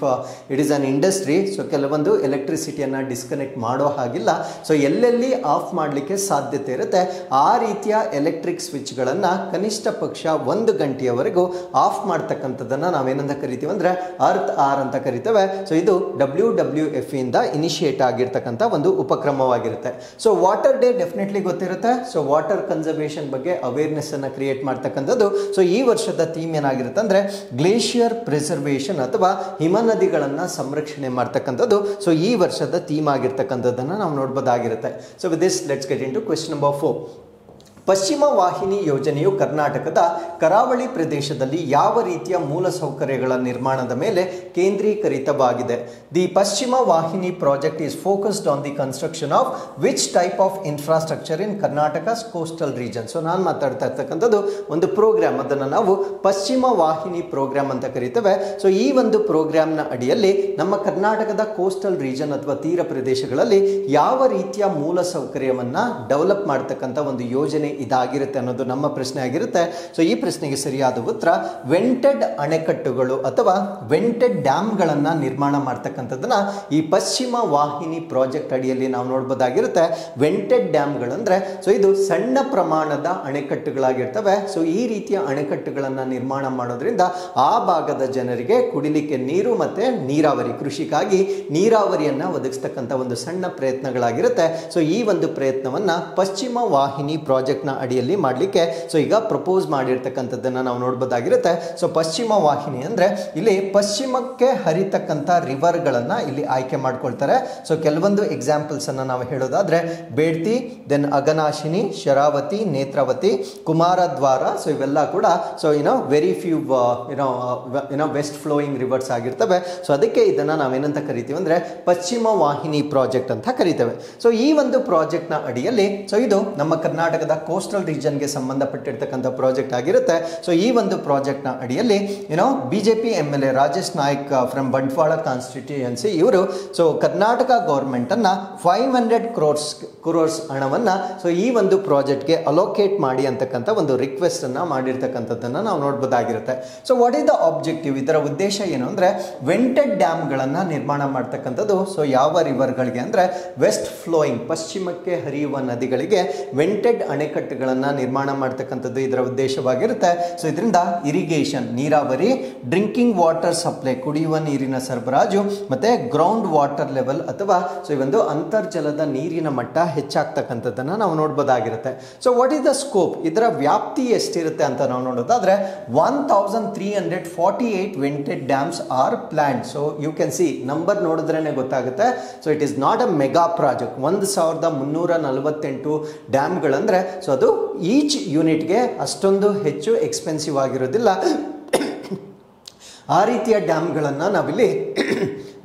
it is an industry, so ಕೆಲವೊಂದು ಎಲೆಕ್ಟ್ರಿಸಿಟಿಯನ್ನು ಡಿಸ್ಕನೆಕ್ಟ್ ಮಾಡೋ ಹಾಗಿಲ್ಲ. ಸೊ ಎಲ್ಲೆಲ್ಲಿ ಆಫ್ ಮಾಡಲಿಕ್ಕೆ ಸಾಧ್ಯತೆ ಇರುತ್ತೆ ಆ ರೀತಿಯ ಎಲೆಕ್ಟ್ರಿಕ್ ಸ್ವಿಚ್ಗಳನ್ನು ಕನಿಷ್ಠ ಪಕ್ಷ 1 ಗಂಟೆಯವರೆಗೂ ಆಫ್ ಮಾಡ್ತಕ್ಕಂಥದ್ದನ್ನು ನಾವೇನಂತ ಕರಿತೀವಿ ಅಂದರೆ ಅರ್ತ್ ಆರ್ ಅಂತ ಕರಿತೇವೆ. ಸೊ ಇದು WWF ಇಂದ ಇನಿಷಿಯೇಟ್ ಆಗಿರ್ತಕ್ಕಂಥ ಒಂದು ಉಪಕ್ರಮವಾಗಿರುತ್ತೆ. ಸೊ ವಾಟರ್ ಡೇ ಡೆಫಿನೆಟ್ಲಿ ಗೊತ್ತಿರುತ್ತೆ. ಸೊ ವಾಟರ್ ಕನ್ಸರ್ವೇಷನ್ ಬಗ್ಗೆ ಅವೇರ್ನೆಸ್ ಅನ್ನು ಕ್ರಿಯೇಟ್ ಮಾಡ್ತಕ್ಕಂಥದ್ದು. ಸೊ ಈ ವರ್ಷದ ಥೀಮ್ ಏನಾಗಿರುತ್ತೆ ಅಂದ್ರೆ ಗ್ಲೇಷಿಯರ್ ಪ್ರಿಸರ್ವೇಷನ್ ಅಥವಾ ಹಿಮನದಿಗಳನ್ನು ಸಂರಕ್ಷಣೆ ಮಾಡ್ತಕ್ಕಂಥದ್ದು. ಸೊ ಈ ವರ್ಷದ ಥೀಮ್ ಆಗಿರ್ತಕ್ಕಂಥದ್ದನ್ನು ನಾವು ನೋಡ್ಬೋದಾಗಿರುತ್ತೆ. So with this let's get into question number 4. Paschima ವಾಹಿನಿ ಯೋಜನೆಯು ಕರ್ನಾಟಕದ ಕರಾವಳಿ ಪ್ರದೇಶದಲ್ಲಿ ಯಾವ ರೀತಿಯ ಮೂಲಸೌಕರ್ಯಗಳ ನಿರ್ಮಾಣದ ಮೇಲೆ ಕೇಂದ್ರೀಕರಿತವಾಗಿದೆ? ದಿ ಪಶ್ಚಿಮ ವಾಹಿನಿ project is focused on the construction of which type of infrastructure in Karnataka's coastal region? So ನಾನು ಮಾತಾಡ್ತಾ ಇರ್ತಕ್ಕಂಥದ್ದು ಒಂದು ಪ್ರೋಗ್ರಾಮ್, ಅದನ್ನು ನಾವು ಪಶ್ಚಿಮ ವಾಹಿನಿ ಪ್ರೋಗ್ರಾಮ್ ಅಂತ ಕರಿತೇವೆ. ಸೊ ಈ ಒಂದು ಪ್ರೋಗ್ರಾಮ್ನ ಅಡಿಯಲ್ಲಿ ನಮ್ಮ ಕರ್ನಾಟಕದ ಕೋಸ್ಟಲ್ ರೀಜನ್ ಅಥವಾ ತೀರ ಪ್ರದೇಶಗಳಲ್ಲಿ ಯಾವ ರೀತಿಯ ಮೂಲಸೌಕರ್ಯವನ್ನು ಡೆವಲಪ್ ಮಾಡ್ತಕ್ಕಂಥ ಒಂದು ಯೋಜನೆ ಇದಾಗಿರುತ್ತೆ ಅನ್ನೋದು ನಮ್ಮ ಪ್ರಶ್ನೆ ಆಗಿರುತ್ತೆ. ಸೊ ಈ ಪ್ರಶ್ನೆಗೆ ಸರಿಯಾದ ಉತ್ತರ ವೆಂಟೆಡ್ ಅಣೆಕಟ್ಟುಗಳು ಅಥವಾ ವೆಂಟೆಡ್ ಡ್ಯಾಮ್ಗಳನ್ನು ನಿರ್ಮಾಣ ಮಾಡ್ತಕ್ಕಂಥದ್ದನ್ನ ಈ ಪಶ್ಚಿಮ ವಾಹಿನಿ ಪ್ರಾಜೆಕ್ಟ್ ಅಡಿಯಲ್ಲಿ ನಾವು ನೋಡ್ಬೋದಾಗಿರುತ್ತೆ. ವೆಂಟೆಡ್ ಡ್ಯಾಮ್ಗಳಂದ್ರೆ ಸೊ ಇದು ಸಣ್ಣ ಪ್ರಮಾಣದ ಅಣೆಕಟ್ಟುಗಳಾಗಿರ್ತವೆ. ಸೊ ಈ ರೀತಿಯ ಅಣೆಕಟ್ಟುಗಳನ್ನು ನಿರ್ಮಾಣ ಮಾಡೋದ್ರಿಂದ ಆ ಭಾಗದ ಜನರಿಗೆ ಕುಡಿಲಿಕ್ಕೆ ನೀರು ಮತ್ತೆ ನೀರಾವರಿ, ಕೃಷಿಗಾಗಿ ನೀರಾವರಿಯನ್ನು ಒದಗಿಸ್ತಕ್ಕಂಥ ಒಂದು ಸಣ್ಣ ಪ್ರಯತ್ನಗಳಾಗಿರುತ್ತೆ. ಸೊ ಈ ಒಂದು ಪ್ರಯತ್ನವನ್ನ ಪಶ್ಚಿಮ ವಾಹಿನಿ ಪ್ರಾಜೆಕ್ಟ್ ಅಡಿಯಲ್ಲಿ ಮಾಡಲಿಕ್ಕೆ ಸೊ ಈಗ ಪ್ರಪೋಸ್ ಮಾಡಿರ್ತಕ್ಕಂಥದ್ದನ್ನು ನಾವು ನೋಡ್ಬೋದಾಗಿರುತ್ತೆ. ಸೊ ಪಶ್ಚಿಮ ವಾಹಿನಿ ಅಂದ್ರೆ ಇಲ್ಲಿ ಪಶ್ಚಿಮಕ್ಕೆ ಹರಿತಕ್ಕಂಥ ರಿವರ್ಗಳನ್ನು ಇಲ್ಲಿ ಆಯ್ಕೆ ಮಾಡ್ಕೊಳ್ತಾರೆ. ಸೊ ಕೆಲವೊಂದು ಎಕ್ಸಾಂಪಲ್ಸ್ ಅನ್ನ ನಾವು ಹೇಳೋದಾದ್ರೆ ಬೇಡ್ತಿ, ದೆನ್ ಅಘನಾಶಿನಿ, ಶರಾವತಿ, ನೇತ್ರಾವತಿ, ಕುಮಾರದ್ವಾರ. ಸೊ ಇವೆಲ್ಲ ಕೂಡ so very few west flowing rivers ಆಗಿರ್ತವೆ. ಸೊ ಅದಕ್ಕೆ ಇದನ್ನ ನಾವೇನಂತ ಕರಿತೀವಿ ಅಂದ್ರೆ ಪಶ್ಚಿಮ ವಾಹಿನಿ ಪ್ರಾಜೆಕ್ಟ್ ಅಂತ ಕರಿತೇವೆ. ಸೊ ಈ ಒಂದು ಪ್ರಾಜೆಕ್ಟ್ ನ ಅಡಿಯಲ್ಲಿ ಸೊ ಇದು ನಮ್ಮ ಕರ್ನಾಟಕದ ಕೋಸ್ಟಲ್ ರೀಜನ್ಗೆ ಸಂಬಂಧಪಟ್ಟಿರ್ತಕ್ಕಂಥ ಪ್ರಾಜೆಕ್ಟ್ ಆಗಿರುತ್ತೆ. ಸೊ ಈ ಒಂದು ಪ್ರಾಜೆಕ್ಟ್ ನ ಅಡಿಯಲ್ಲಿ BJP MLA Rajesh Naik from Bantwal constituency ಇವರು ಸೊ ಕರ್ನಾಟಕ ಗೌರ್ಮೆಂಟ್ ಅನ್ನ 500 crores ಹಣವನ್ನ ಸೊ ಈ ಒಂದು ಪ್ರಾಜೆಕ್ಟ್ಗೆ ಅಲೋಕೇಟ್ ಮಾಡಿ ಅಂತಕ್ಕಂಥ ಒಂದು ರಿಕ್ವೆಸ್ಟ್ ಅನ್ನ ಮಾಡಿರ್ತಕ್ಕಂಥದ್ದನ್ನ ನಾವು ನೋಡ್ಬೋದಾಗಿರುತ್ತೆ. So what is the objective? ಇದರ ಉದ್ದೇಶ ಏನು ಅಂದ್ರೆ ವೆಂಟೆಡ್ ಡ್ಯಾಮ್ಗಳನ್ನ ನಿರ್ಮಾಣ ಮಾಡ್ತಕ್ಕಂಥದ್ದು. ಸೊ ಯಾವ ರಿವರ್ಗಳಿಗೆ ಅಂದ್ರೆ ವೆಸ್ಟ್ ಫ್ಲೋಯಿಂಗ್, ಪಶ್ಚಿಮಕ್ಕೆ ಹರಿಯುವ ನದಿಗಳಿಗೆ ವೆಂಟೆಡ್ ಅಣೆಕಟ್ಟುಗಳನ್ನು ನಿರ್ಮಾಣ ಮಾಡ್ತಕ್ಕಂಥದ್ದು ಇದರ ಉದ್ದೇಶವಾಗಿರುತ್ತೆ. ಸೊ ಇದರಿಂದ ಇರಿಗೇಷನ್, ನೀರಾವರಿ, ಡ್ರಿಂಕಿಂಗ್ ವಾಟರ್ ಸಪ್ಲೈ, ಕುಡಿಯುವ ನೀರಿನ ಸರಬರಾಜು, ಮತ್ತೆ ಗ್ರೌಂಡ್ ವಾಟರ್ ಲೆವೆಲ್ ಅಥವಾ ಸೊ ಈ ಒಂದು ಅಂತರ್ಜಲದ ನೀರಿನ ಮಟ್ಟ ಹೆಚ್ಚಾಗ್ತಕ್ಕಂಥದ್ದನ್ನ ನಾವು ನೋಡ್ಬೋದಾಗಿರುತ್ತೆ. So what is the scope? ಇದರ ವ್ಯಾಪ್ತಿ ಎಷ್ಟಿರುತ್ತೆ ಅಂತ ನಾವು ನೋಡೋದಾದ್ರೆ 1348 vented dams are planned. So you can see number ನೋಡಿದ್ರೇನೆ ಗೊತ್ತಾಗುತ್ತೆ. So it is not a mega project. 1348 ಡ್ಯಾಮ್ಗಳಂದ್ರೆ ಸೊ ಅದು ಈಚ್ ಯೂನಿಟ್ಗೆ ಅಷ್ಟೊಂದು ಹೆಚ್ಚು ಎಕ್ಸ್ಪೆನ್ಸಿವ್ ಆಗಿರೋದಿಲ್ಲ. ಆ ರೀತಿಯ ಡ್ಯಾಮ್ಗಳನ್ನು ನಾವಿಲ್ಲಿ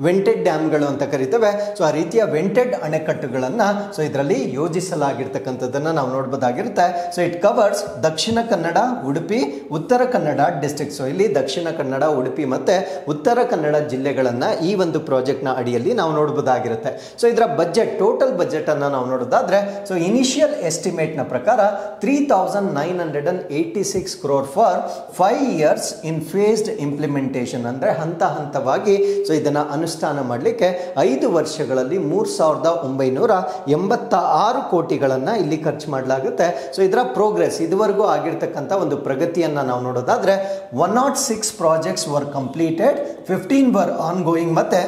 ವೆಂಟೆಡ್ ಡ್ಯಾಮ್ಗಳು ಅಂತ ಕರಿತೇವೆ. ಸೊ ಆ ರೀತಿಯ ವೆಂಟೆಡ್ ಅಣೆಕಟ್ಟುಗಳನ್ನು ಸೊ ಇದರಲ್ಲಿ ಯೋಜಿಸಲಾಗಿರ್ತಕ್ಕಂಥದ್ದನ್ನು ನಾವು ನೋಡ್ಬೋದಾಗಿರುತ್ತೆ. So it covers Dakshina Kannada, Udupi, Uttara Kannada district. So ಇಲ್ಲಿ ದಕ್ಷಿಣ ಕನ್ನಡ, ಉಡುಪಿ ಮತ್ತೆ ಉತ್ತರ ಕನ್ನಡ ಜಿಲ್ಲೆಗಳನ್ನು ಈ ಒಂದು ಪ್ರಾಜೆಕ್ಟ್ನ ಅಡಿಯಲ್ಲಿ ನಾವು ನೋಡ್ಬೋದಾಗಿರುತ್ತೆ. ಸೊ ಇದರ ಬಜೆಟ್, ಟೋಟಲ್ ಬಜೆಟ್ ಅನ್ನು ನಾವು ನೋಡೋದಾದ್ರೆ ಸೊ ಇನಿಷಿಯಲ್ ಎಸ್ಟಿಮೇಟ್ನ ಪ್ರಕಾರ 3986 crore for 5 years in faced implementation. ಅಂದರೆ ಹಂತ ಹಂತವಾಗಿ ಸೊ ಇದನ್ನು ಅನುಷ್ಠಾನ ಮಾಡಲಿಕ್ಕೆ 5 ವರ್ಷಗಳಲ್ಲಿ 3986 ಕೋಟಿಗಳನ್ನು ಇಲ್ಲಿ ಖರ್ಚು ಮಾಡಲಾಗುತ್ತೆ. ಸೊ ಇದರ ಪ್ರೋಗ್ರೆಸ್, ಇದುವರೆಗೂ ಆಗಿರ್ತಕ್ಕಂಥ ಒಂದು ಪ್ರಗತಿಯನ್ನು ನಾವು ನೋಡೋದಾದ್ರೆ 106 projects were completed, 15 were ongoing ಮತ್ತೆ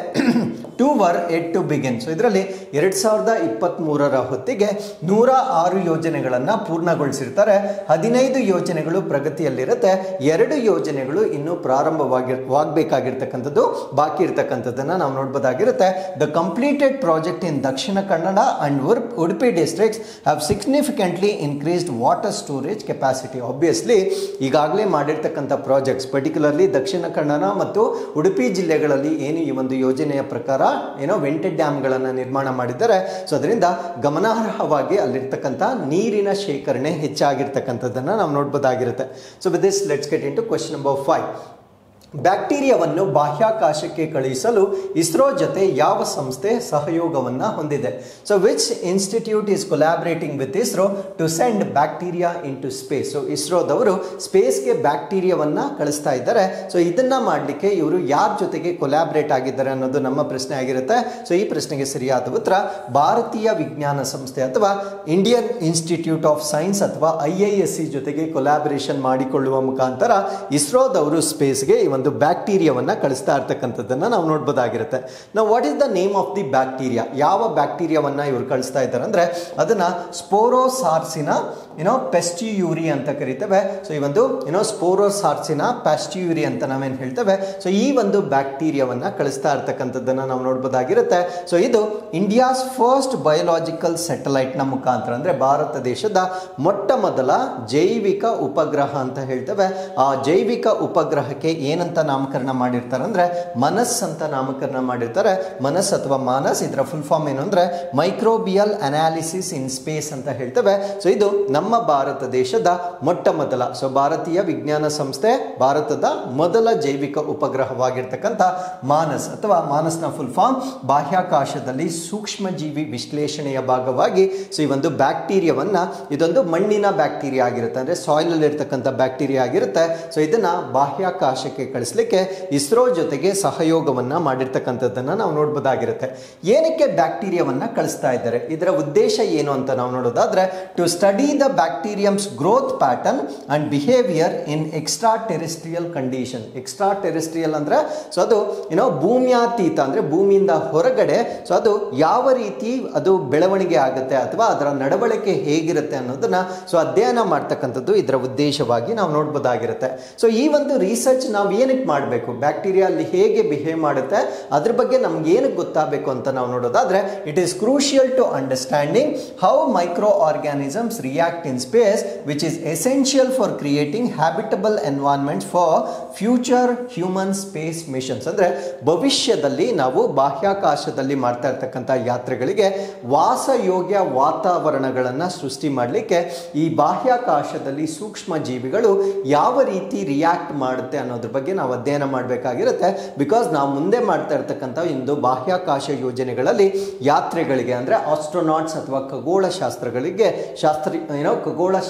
2 were yet to begin. So ಇದರಲ್ಲಿ 2023ರ ಹೊತ್ತಿಗೆ 106 ಯೋಜನೆಗಳನ್ನು ಪೂರ್ಣಗೊಳಿಸಿರ್ತಾರೆ. 15 ಯೋಜನೆಗಳು ಪ್ರಗತಿಯಲ್ಲಿರುತ್ತೆ, 2 ಯೋಜನೆಗಳು ಇನ್ನೂ ಪ್ರಾರಂಭವಾಗಬೇಕಾಗಿರ್ತಕ್ಕಂಥದ್ದು, ಬಾಕಿ ಇರ್ತಕ್ಕಂಥದ್ದನ್ನು ನಾವು ನೋಡ್ಬೋದಾಗಿರುತ್ತೆ. The completed project in Dakshina Kannada and Udupi districts have significantly increased water storage capacity. Obviously ಈಗಾಗಲೇ ಮಾಡಿರ್ತಕ್ಕಂಥ ಪ್ರಾಜೆಕ್ಟ್ಸ್ ಪರ್ಟಿಕ್ಯುಲರ್ಲಿ ದಕ್ಷಿಣ ಕನ್ನಡ ಮತ್ತು ಉಡುಪಿ ಜಿಲ್ಲೆಗಳಲ್ಲಿ ಏನು ಈ ಒಂದು ಯೋಜನೆಯ ಪ್ರಕಾರ ವೆಂಟೆಡ್ ಡ್ಯಾಮ್ಗಳನ್ನು ನಿರ್ಮಾಣ ಮಾಡಿದ್ದಾರೆ. ಸೊ ಅದರಿಂದ ಗಮನಾರ್ಹವಾಗಿ ಅಲ್ಲಿರ್ತಕ್ಕಂಥ ನೀರಿನ ಶೇಖರಣೆ ಹೆಚ್ಚಾಗಿರ್ತಕ್ಕಂಥದ್ದನ್ನು ನಾವು ನೋಡ್ಬೋದಾಗಿರುತ್ತೆ. So with this let's get into question number 5. ಬ್ಯಾಕ್ಟೀರಿಯಾವನ್ನು ಬಾಹ್ಯಾಕಾಶಕ್ಕೆ ಕಳುಹಿಸಲು ಇಸ್ರೋ ಜೊತೆ ಯಾವ ಸಂಸ್ಥೆ ಸಹಯೋಗವನ್ನು ಹೊಂದಿದೆ? So which institute is collaborating with ISRO to send bacteria into space? So ಇಸ್ರೋದವರು ಸ್ಪೇಸ್ಗೆ ಬ್ಯಾಕ್ಟೀರಿಯಾವನ್ನು ಕಳಿಸ್ತಾ ಇದ್ದಾರೆ. ಸೊ ಇದನ್ನು ಮಾಡಲಿಕ್ಕೆ ಇವರು ಯಾರ ಜೊತೆಗೆ ಕೊಲಾಬ್ರೇಟ್ ಆಗಿದ್ದಾರೆ ಅನ್ನೋದು ನಮ್ಮ ಪ್ರಶ್ನೆ ಆಗಿರುತ್ತೆ. ಸೊ ಈ ಪ್ರಶ್ನೆಗೆ ಸರಿಯಾದ ಉತ್ತರ ಭಾರತೀಯ ವಿಜ್ಞಾನ ಸಂಸ್ಥೆ ಅಥವಾ ಇಂಡಿಯನ್ ಇನ್ಸ್ಟಿಟ್ಯೂಟ್ ಆಫ್ ಸೈನ್ಸ್ ಅಥವಾ IISc ಜೊತೆಗೆ ಕೊಲಾಬರೇಷನ್ ಮಾಡಿಕೊಳ್ಳುವ ಮುಖಾಂತರ ಇಸ್ರೋದವರು ಸ್ಪೇಸ್ಗೆ ಈ ಒಂದು ಬ್ಯಾಕ್ಟೀರಿಯಾವನ್ನು ಕಳಿಸ್ತಾ ಇರ್ತಕ್ಕಂಥದ್ದನ್ನು ನಾವು ನೋಡ್ಬೋದಾಗಿರುತ್ತೆ. ನಾವು what is the name of the bacteria? ಯಾವ ಬ್ಯಾಕ್ಟೀರಿಯಾವನ್ನು ಇವರು ಕಳಿಸ್ತಾ ಇದ್ದಾರೆ ಅಂದರೆ ಅದನ್ನು ಸ್ಪೋರೋಸಾರ್ಸಿನಾ ಪೆಸ್ಟಿಯೂರಿ ಅಂತ ಕರಿತೇವೆ. ಸೊ ಈ ಒಂದು ಸ್ಪೋರೋಸಾರ್ಸಿನಾ ಪ್ಯಾಸ್ಟಿಯೂರಿ ಅಂತ ನಾವೇನು ಹೇಳ್ತೇವೆ. ಸೊ ಈ ಒಂದು ಬ್ಯಾಕ್ಟೀರಿಯಾವನ್ನು ಕಳಿಸ್ತಾ ಇರ್ತಕ್ಕಂಥದ್ದನ್ನು ನಾವು ನೋಡ್ಬೋದಾಗಿರುತ್ತೆ. ಸೊ ಇದು ಇಂಡಿಯಾಸ್ ಫಸ್ಟ್ ಬಯೋಲಾಜಿಕಲ್ ಸ್ಯಾಟಲೈಟ್ನ ಮುಖಾಂತರ ಅಂದರೆ ಭಾರತ ದೇಶದ ಮೊಟ್ಟ ಮೊದಲ ಜೈವಿಕ ಉಪಗ್ರಹ ಅಂತ ಹೇಳ್ತೇವೆ. ಆ ಜೈವಿಕ ಉಪಗ್ರಹಕ್ಕೆ ಏನಂತ ನಾಮಕರಣ ಮಾಡಿರ್ತಾರೆ ಅಂದರೆ ಮನಸ್ ಅಂತ ನಾಮಕರಣ ಮಾಡಿರ್ತಾರೆ. ಮನಸ್ ಅಥವಾ ಮಾನಸ್, ಇದರ ಫುಲ್ ಫಾರ್ಮ್ ಏನು ಅಂದರೆ ಮೈಕ್ರೋಬಿಯಲ್ ಅನಾಲಿಸಿಸ್ ಇನ್ ಸ್ಪೇಸ್ ಅಂತ ಹೇಳ್ತೇವೆ. ಸೊ ಇದು ನಮ್ಮ ಭಾರತ ದೇಶದ ಮೊಟ್ಟ ಮೊದಲ, ಸೊ ಭಾರತೀಯ ವಿಜ್ಞಾನ ಸಂಸ್ಥೆ ಭಾರತದ ಮೊದಲ ಜೈವಿಕ ಉಪಗ್ರಹವಾಗಿರ್ತಕ್ಕಂಥ ಮಾನಸ್ ಅಥವಾ ಮಾನಸ್ನ ಫುಲ್ ಫಾರ್ಮ್ ಬಾಹ್ಯಾಕಾಶದಲ್ಲಿ ಸೂಕ್ಷ್ಮ ಜೀವಿ ವಿಶ್ಲೇಷಣೆಯ ಭಾಗವಾಗಿ ಸೊ ಈ ಒಂದು ಬ್ಯಾಕ್ಟೀರಿಯಾವನ್ನು, ಇದೊಂದು ಮಣ್ಣಿನ ಬ್ಯಾಕ್ಟೀರಿಯಾ ಆಗಿರುತ್ತೆ, ಅಂದರೆ ಸಾಯಿಲಲ್ಲಿ ಇರ್ತಕ್ಕಂಥ ಬ್ಯಾಕ್ಟೀರಿಯಾ ಆಗಿರುತ್ತೆ. ಸೊ ಇದನ್ನು ಬಾಹ್ಯಾಕಾಶಕ್ಕೆ ಕಳಿಸ್ಲಿಕ್ಕೆ ಇಸ್ರೋ ಜೊತೆಗೆ ಸಹಯೋಗವನ್ನು ಮಾಡಿರ್ತಕ್ಕಂಥದ್ದನ್ನು ನಾವು ನೋಡ್ಬೋದಾಗಿರುತ್ತೆ. ಏನಕ್ಕೆ ಬ್ಯಾಕ್ಟೀರಿಯಾವನ್ನು ಕಳಿಸ್ತಾ ಇದ್ದಾರೆ, ಇದರ ಉದ್ದೇಶ ಏನು ಅಂತ ನಾವು ನೋಡೋದಾದ್ರೆ to study the bacteriums growth pattern and behaviour in extra terrestrial condition. Extra terrestrial ಅಂದರೆ ಸೊ ಅದು ಭೂಮ್ಯಾತೀತ ಅಂದರೆ ಭೂಮಿಯಿಂದ ಹೊರಗಡೆ, ಸೊ ಅದು ಯಾವ ರೀತಿ ಅದು ಬೆಳವಣಿಗೆ ಆಗುತ್ತೆ ಅಥವಾ ಅದರ ನಡವಳಿಕೆ ಹೇಗಿರುತ್ತೆ ಅನ್ನೋದನ್ನ ಸೊ ಅಧ್ಯಯನ ಮಾಡ್ತಕ್ಕಂಥದ್ದು ಇದರ ಉದ್ದೇಶವಾಗಿ ನಾವು ನೋಡ್ಬೋದಾಗಿರುತ್ತೆ. ಸೊ ಈ ಒಂದು ರಿಸರ್ಚ್ ನಾವು ಏನಕ್ಕೆ ಮಾಡಬೇಕು, ಬ್ಯಾಕ್ಟೀರಿಯಾ ಅಲ್ಲಿ ಹೇಗೆ ಬಿಹೇವ್ ಮಾಡುತ್ತೆ ಅದ್ರ ಬಗ್ಗೆ ನಮ್ಗೆ ಏನಕ್ಕೆ ಗೊತ್ತಾಗಬೇಕು ಅಂತ ನಾವು ನೋಡೋದಾದ್ರೆ it is crucial to understanding how micro organisms react in space which is essential for creating habitable environment for future human space missions. ಅಂದರೆ ಭವಿಷ್ಯದಲ್ಲಿ ನಾವು ಬಾಹ್ಯಾಕಾಶದಲ್ಲಿ ಮಾಡ್ತಾ ಇರ್ತಕ್ಕಂಥ ಯಾತ್ರೆಗಳಿಗೆ ವಾಸಯೋಗ್ಯ ವಾತಾವರಣಗಳನ್ನು ಸೃಷ್ಟಿ ಮಾಡಲಿಕ್ಕೆ ಈ ಬಾಹ್ಯಾಕಾಶದಲ್ಲಿ ಸೂಕ್ಷ್ಮ ಜೀವಿಗಳು ಯಾವ ರೀತಿ ರಿಯಾಕ್ಟ್ ಮಾಡುತ್ತೆ ಅನ್ನೋದ್ರ ಬಗ್ಗೆ ನಾವು ಅಧ್ಯಯನ ಮಾಡಬೇಕಾಗಿರುತ್ತೆ. ಬಿಕಾಸ್ ನಾವು ಮುಂದೆ ಮಾಡ್ತಾ ಇರ್ತಕ್ಕಂಥ ಒಂದು ಬಾಹ್ಯಾಕಾಶ ಯೋಜನೆಗಳಲ್ಲಿ ಯಾತ್ರೆಗಳಿಗೆ ಅಂದರೆ ಆಸ್ಟ್ರೋನಾಟ್ಸ್ ಅಥವಾ ಖಗೋಳ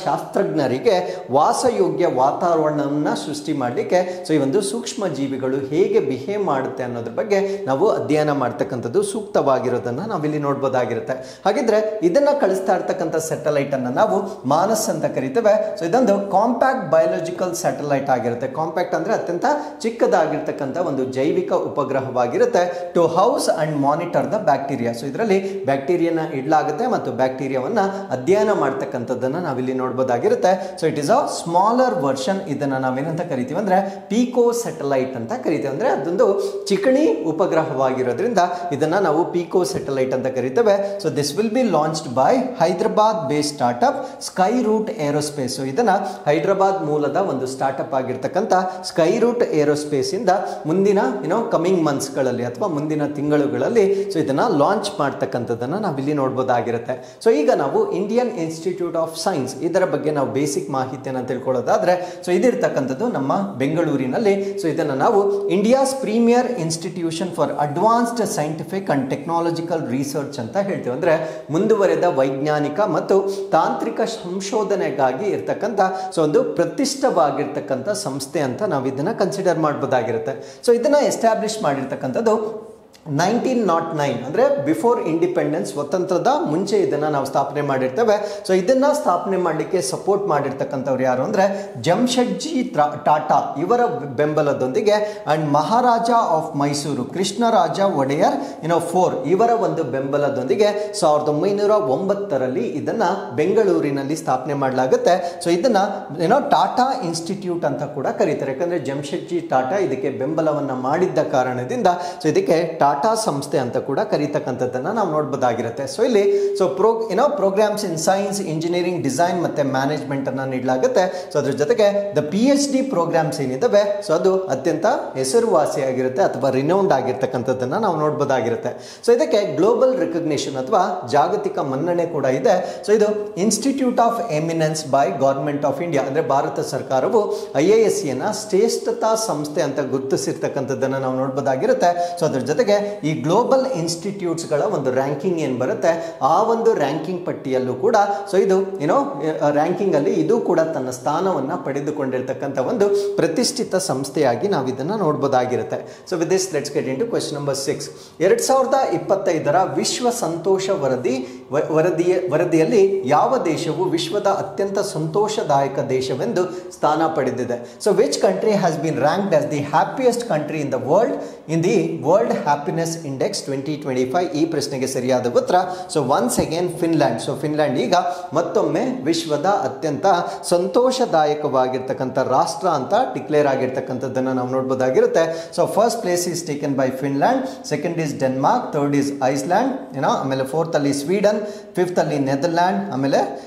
ಶಾಸ್ತ್ರಜ್ಞರಿಗೆ ವಾಸಯೋಗ್ಯ ವಾತಾವರಣವನ್ನು ಸೃಷ್ಟಿ ಮಾಡಲಿಕ್ಕೆ ಸೊ ಈ ಒಂದು ಸೂಕ್ಷ್ಮ ಜೀವಿಗಳು ಹೇಗೆ ಬಿಹೇವ್ ಮಾಡುತ್ತೆ ಅನ್ನೋದ್ರ ಬಗ್ಗೆ ನಾವು ಅಧ್ಯಯನ ಮಾಡ್ತಕ್ಕಂಥದ್ದು ಸೂಕ್ತವಾಗಿರೋದನ್ನು ನಾವಿಲ್ಲಿ ನೋಡ್ಬೋದಾಗಿರುತ್ತೆ. ಹಾಗಿದ್ರೆ ಇದನ್ನ ಕಳಿಸ್ತಾ ಇರ್ತಕ್ಕಂಥ ಸ್ಯಾಟಲೈಟ್ ಅನ್ನು ನಾವು ಮಾನಸ್ ಅಂತ ಕರಿತೇವೆ. ಸೊ ಇದೊಂದು ಕಾಂಪ್ಯಾಕ್ಟ್ ಬಯೋಲಾಜಿಕಲ್ ಸ್ಯಾಟಲೈಟ್ ಆಗಿರುತ್ತೆ. ಕಾಂಪ್ಯಾಕ್ಟ್ ಅಂದ್ರೆ ಅತ್ಯಂತ ಚಿಕ್ಕದಾಗಿರ್ತಕ್ಕಂಥ ಒಂದು ಜೈವಿಕ ಉಪಗ್ರಹವಾಗಿರುತ್ತೆ to house and monitor the bacteria. So ಇದರಲ್ಲಿ ಬ್ಯಾಕ್ಟೀರಿಯಾನ ಇಡಲಾಗುತ್ತೆ ಮತ್ತು ಬ್ಯಾಕ್ಟೀರಿಯಾವನ್ನ ಅಧ್ಯಯನ ಮಾಡ್ತಕ್ಕಂಥದ್ದನ್ನ ನಾವಿಲ್ಲಿ ನೋಡ್ಬೋದಾಗಿರುತ್ತೆ. So it is a smaller version. ಇದನ್ನ ನಾವೇನಂತ ಕರಿತೀವಿ ಅಂದ್ರೆ ಪೀಕೋ ಸ್ಯಾಟಲೈಟ್ ಅಂತ ಕರಿತೀವಿ. ಅಂದ್ರೆ ಅದೊಂದು ಚಿಕಣಿ ಉಪಗ್ರಹವಾಗಿರೋದ್ರಿಂದ ಇದನ್ನ ನಾವು ಪೀಕೋ ಸ್ಯಾಟಲೈಟ್ ಅಂತ ಕರಿತೇವೆ. So this will be launched by Hyderabad based startup Skyroot Aerospace. So ಇದನ್ನ ಹೈದರಾಬಾದ್ ಮೂಲದ ಒಂದು ಸ್ಟಾರ್ಟ್ಅಪ್ ಆಗಿರ್ತಕ್ಕಂಥ ಸ್ಕೈ ರೂಟ್ ಏರೋಸ್ಪೇಸ್ ಇಂದ ಮುಂದಿನ ಕಮಿಂಗ್ ಮಂತ್ಸ್ಗಳಲ್ಲಿ ಅಥವಾ ಮುಂದಿನ ತಿಂಗಳುಗಳಲ್ಲಿ ಸೊ ಇದನ್ನ ಲಾಂಚ್ ಮಾಡ್ತಕ್ಕಂಥದ್ದನ್ನ ನಾವಿಲ್ಲಿ ನೋಡ್ಬೋದಾಗಿರುತ್ತೆ. ಸೊ ಈಗ ನಾವು ಇಂಡಿಯನ್ ಇನ್ಸ್ಟಿಟ್ಯೂಟ್ ಆಫ್ ಸೈನ್ಸ್ ಇದರ ಬಗ್ಗೆ ನಾವು ಬೇಸಿಕ್ ಮಾಹಿತಿಯನ್ನು ತಿಳ್ಕೊಳ್ಳೋದಾದ್ರೆ ಸೊ ಇದಿರ್ತಕ್ಕಂಥದ್ದು ನಮ್ಮ ಬೆಂಗಳೂರಿನಲ್ಲಿ. ಸೊ ಇದನ್ನು ನಾವು India's premier institution for advanced scientific and technological research ಅಂತ ಹೇಳ್ತೀವಿ. ಅಂದ್ರೆ ಮುಂದುವರೆದ ವೈಜ್ಞಾನಿಕ ಮತ್ತು ತಾಂತ್ರಿಕ ಸಂಶೋಧನೆಗಾಗಿ ಇರ್ತಕ್ಕಂಥ ಸೊ ಒಂದು ಪ್ರತಿಷ್ಠವಾಗಿರ್ತಕ್ಕಂಥ ಸಂಸ್ಥೆ ಅಂತ ನಾವು ಇದನ್ನ ಕನ್ಸಿಡರ್ ಮಾಡಬಹುದಾಗಿರುತ್ತೆ. ಸೊ ಇದನ್ನ ಎಸ್ಟಾಬ್ಲಿಷ್ ಮಾಡಿರ್ತಕ್ಕಂಥದ್ದು 1909 ಅಂದರೆ ಬಿಫೋರ್ ಇಂಡಿಪೆಂಡೆನ್ಸ್, ಸ್ವತಂತ್ರದ ಮುಂಚೆ ಇದನ್ನು ನಾವು ಸ್ಥಾಪನೆ ಮಾಡಿರ್ತೇವೆ. ಸೊ ಇದನ್ನು ಸ್ಥಾಪನೆ ಮಾಡಲಿಕ್ಕೆ ಸಪೋರ್ಟ್ ಮಾಡಿರ್ತಕ್ಕಂಥವ್ರು ಯಾರು ಅಂದರೆ ಜಮ್ಶೆಡ್ಜಿ ಟಾಟಾ ಇವರ ಬೆಂಬಲದೊಂದಿಗೆ ಆ್ಯಂಡ್ ಮಹಾರಾಜ ಆಫ್ ಮೈಸೂರು ಕೃಷ್ಣರಾಜ ಒಡೆಯರ್ 4 ಇವರ ಒಂದು ಬೆಂಬಲದೊಂದಿಗೆ 1909ರಲ್ಲಿ ಇದನ್ನು ಬೆಂಗಳೂರಿನಲ್ಲಿ ಸ್ಥಾಪನೆ ಮಾಡಲಾಗುತ್ತೆ. ಸೊ ಇದನ್ನು ಟಾಟಾ ಇನ್ಸ್ಟಿಟ್ಯೂಟ್ ಅಂತ ಕೂಡ ಕರೀತಾರೆ, ಯಾಕಂದರೆ ಜಮ್ಶೆಡ್ಜಿ ಟಾಟಾ ಇದಕ್ಕೆ ಬೆಂಬಲವನ್ನು ಮಾಡಿದ್ದ ಕಾರಣದಿಂದ ಸೊ ಇದಕ್ಕೆ ಟಾಟಾ ಸಂಸ್ಥೆ ಅಂತ ಕೂಡ ಕರೀತಕ್ಕಂಥದ್ದನ್ನು ನಾವು ನೋಡ್ಬೋದಾಗಿರುತ್ತೆ. ಸೊ ಇಲ್ಲಿ programmes in science, engineering, design ಮತ್ತು ಮ್ಯಾನೇಜ್ಮೆಂಟ್ ಅನ್ನು ನೀಡಲಾಗುತ್ತೆ. ಸೊ ಅದ್ರ ಜೊತೆಗೆ ದ PhD ಪ್ರೋಗ್ರಾಮ್ಸ್ ಏನಿದ್ದಾವೆ ಸೊ ಅದು ಅತ್ಯಂತ ಹೆಸರುವಾಸಿಯಾಗಿರುತ್ತೆ ಅಥವಾ ರಿನೌಂಡ್ ಆಗಿರ್ತಕ್ಕಂಥದ್ದನ್ನು ನಾವು ನೋಡ್ಬೋದಾಗಿರುತ್ತೆ. ಸೊ ಇದಕ್ಕೆ ಗ್ಲೋಬಲ್ ರೆಕಗ್ನಿಷನ್ ಅಥವಾ ಜಾಗತಿಕ ಮನ್ನಣೆ ಕೂಡ ಇದೆ. ಸೊ ಇದು institute of eminence by government of India, ಅಂದರೆ ಭಾರತ ಸರ್ಕಾರವು IISc ಶ್ರೇಷ್ಠತಾ ಸಂಸ್ಥೆ ಅಂತ ಗುರುತಿಸಿರ್ತಕ್ಕಂಥದ್ದನ್ನು ನಾವು ನೋಡ್ಬೋದಾಗಿರುತ್ತೆ. ಸೊ ಅದ್ರ ಜೊತೆಗೆ ಈ ಗ್ಲೋಬಲ್ ಇನ್ಸ್ಟಿಟ್ಯೂಟ್ಸ್ಗಳ ಒಂದು ರ್ಯಾಂಕಿಂಗ್ ಏನು ಬರುತ್ತೆ ಆ ಒಂದು ರ್ಯಾಂಕಿಂಗ್ ಪಟ್ಟಿಯಲ್ಲೂ ಕೂಡ ಸೊ ಇದು ರ್ಯಾಂಕಿಂಗ್ ಅಲ್ಲಿ ಇದು ಕೂಡ ತನ್ನ ಸ್ಥಾನವನ್ನು ಪಡೆದುಕೊಂಡಿರ್ತಕ್ಕಂಥ ಒಂದು ಪ್ರತಿಷ್ಠಿತ ಸಂಸ್ಥೆಯಾಗಿ ನಾವು ಇದನ್ನು ನೋಡ್ಬೋದಾಗಿರುತ್ತೆ. So with this let's get into question number 6. 2025ರ ವಿಶ್ವ ಸಂತೋಷ ವರದಿಯಲ್ಲಿ ಯಾವ ದೇಶವು ವಿಶ್ವದ ಅತ್ಯಂತ ಸಂತೋಷದಾಯಕ ದೇಶವೆಂದು ಸ್ಥಾನ ಪಡೆದಿದೆ? So which country has been ranked as the happiest country in the world in the world happiness index 2025? ಈ ಪ್ರಶ್ನೆಗೆ ಸರಿಯಾದ ಉತ್ತರ so once again Finland. So Finland ಈಗ ಮತ್ತೊಮ್ಮೆ ವಿಶ್ವದ ಅತ್ಯಂತ ಸಂತೋಷದಾಯಕವಾಗಿರ್ತಕ್ಕಂಥ ರಾಷ್ಟ್ರ ಅಂತ ಡಿಕ್ಲೇರ್ ಆಗಿರ್ತಕ್ಕಂಥದ್ದನ್ನು ನಾವು ನೋಡ್ಬೋದಾಗಿರುತ್ತೆ. So first place is taken by Finland, second is Denmark, third is Iceland, ಆಮೇಲೆ ಫೋರ್ತ್ ಅಲ್ಲಿ ಸ್ವೀಡನ್, ಫಿಫ್ತ್ ಅಲ್ಲಿ ನೆದರ್ಲ್ಯಾಂಡ್, ಆಮೇಲೆ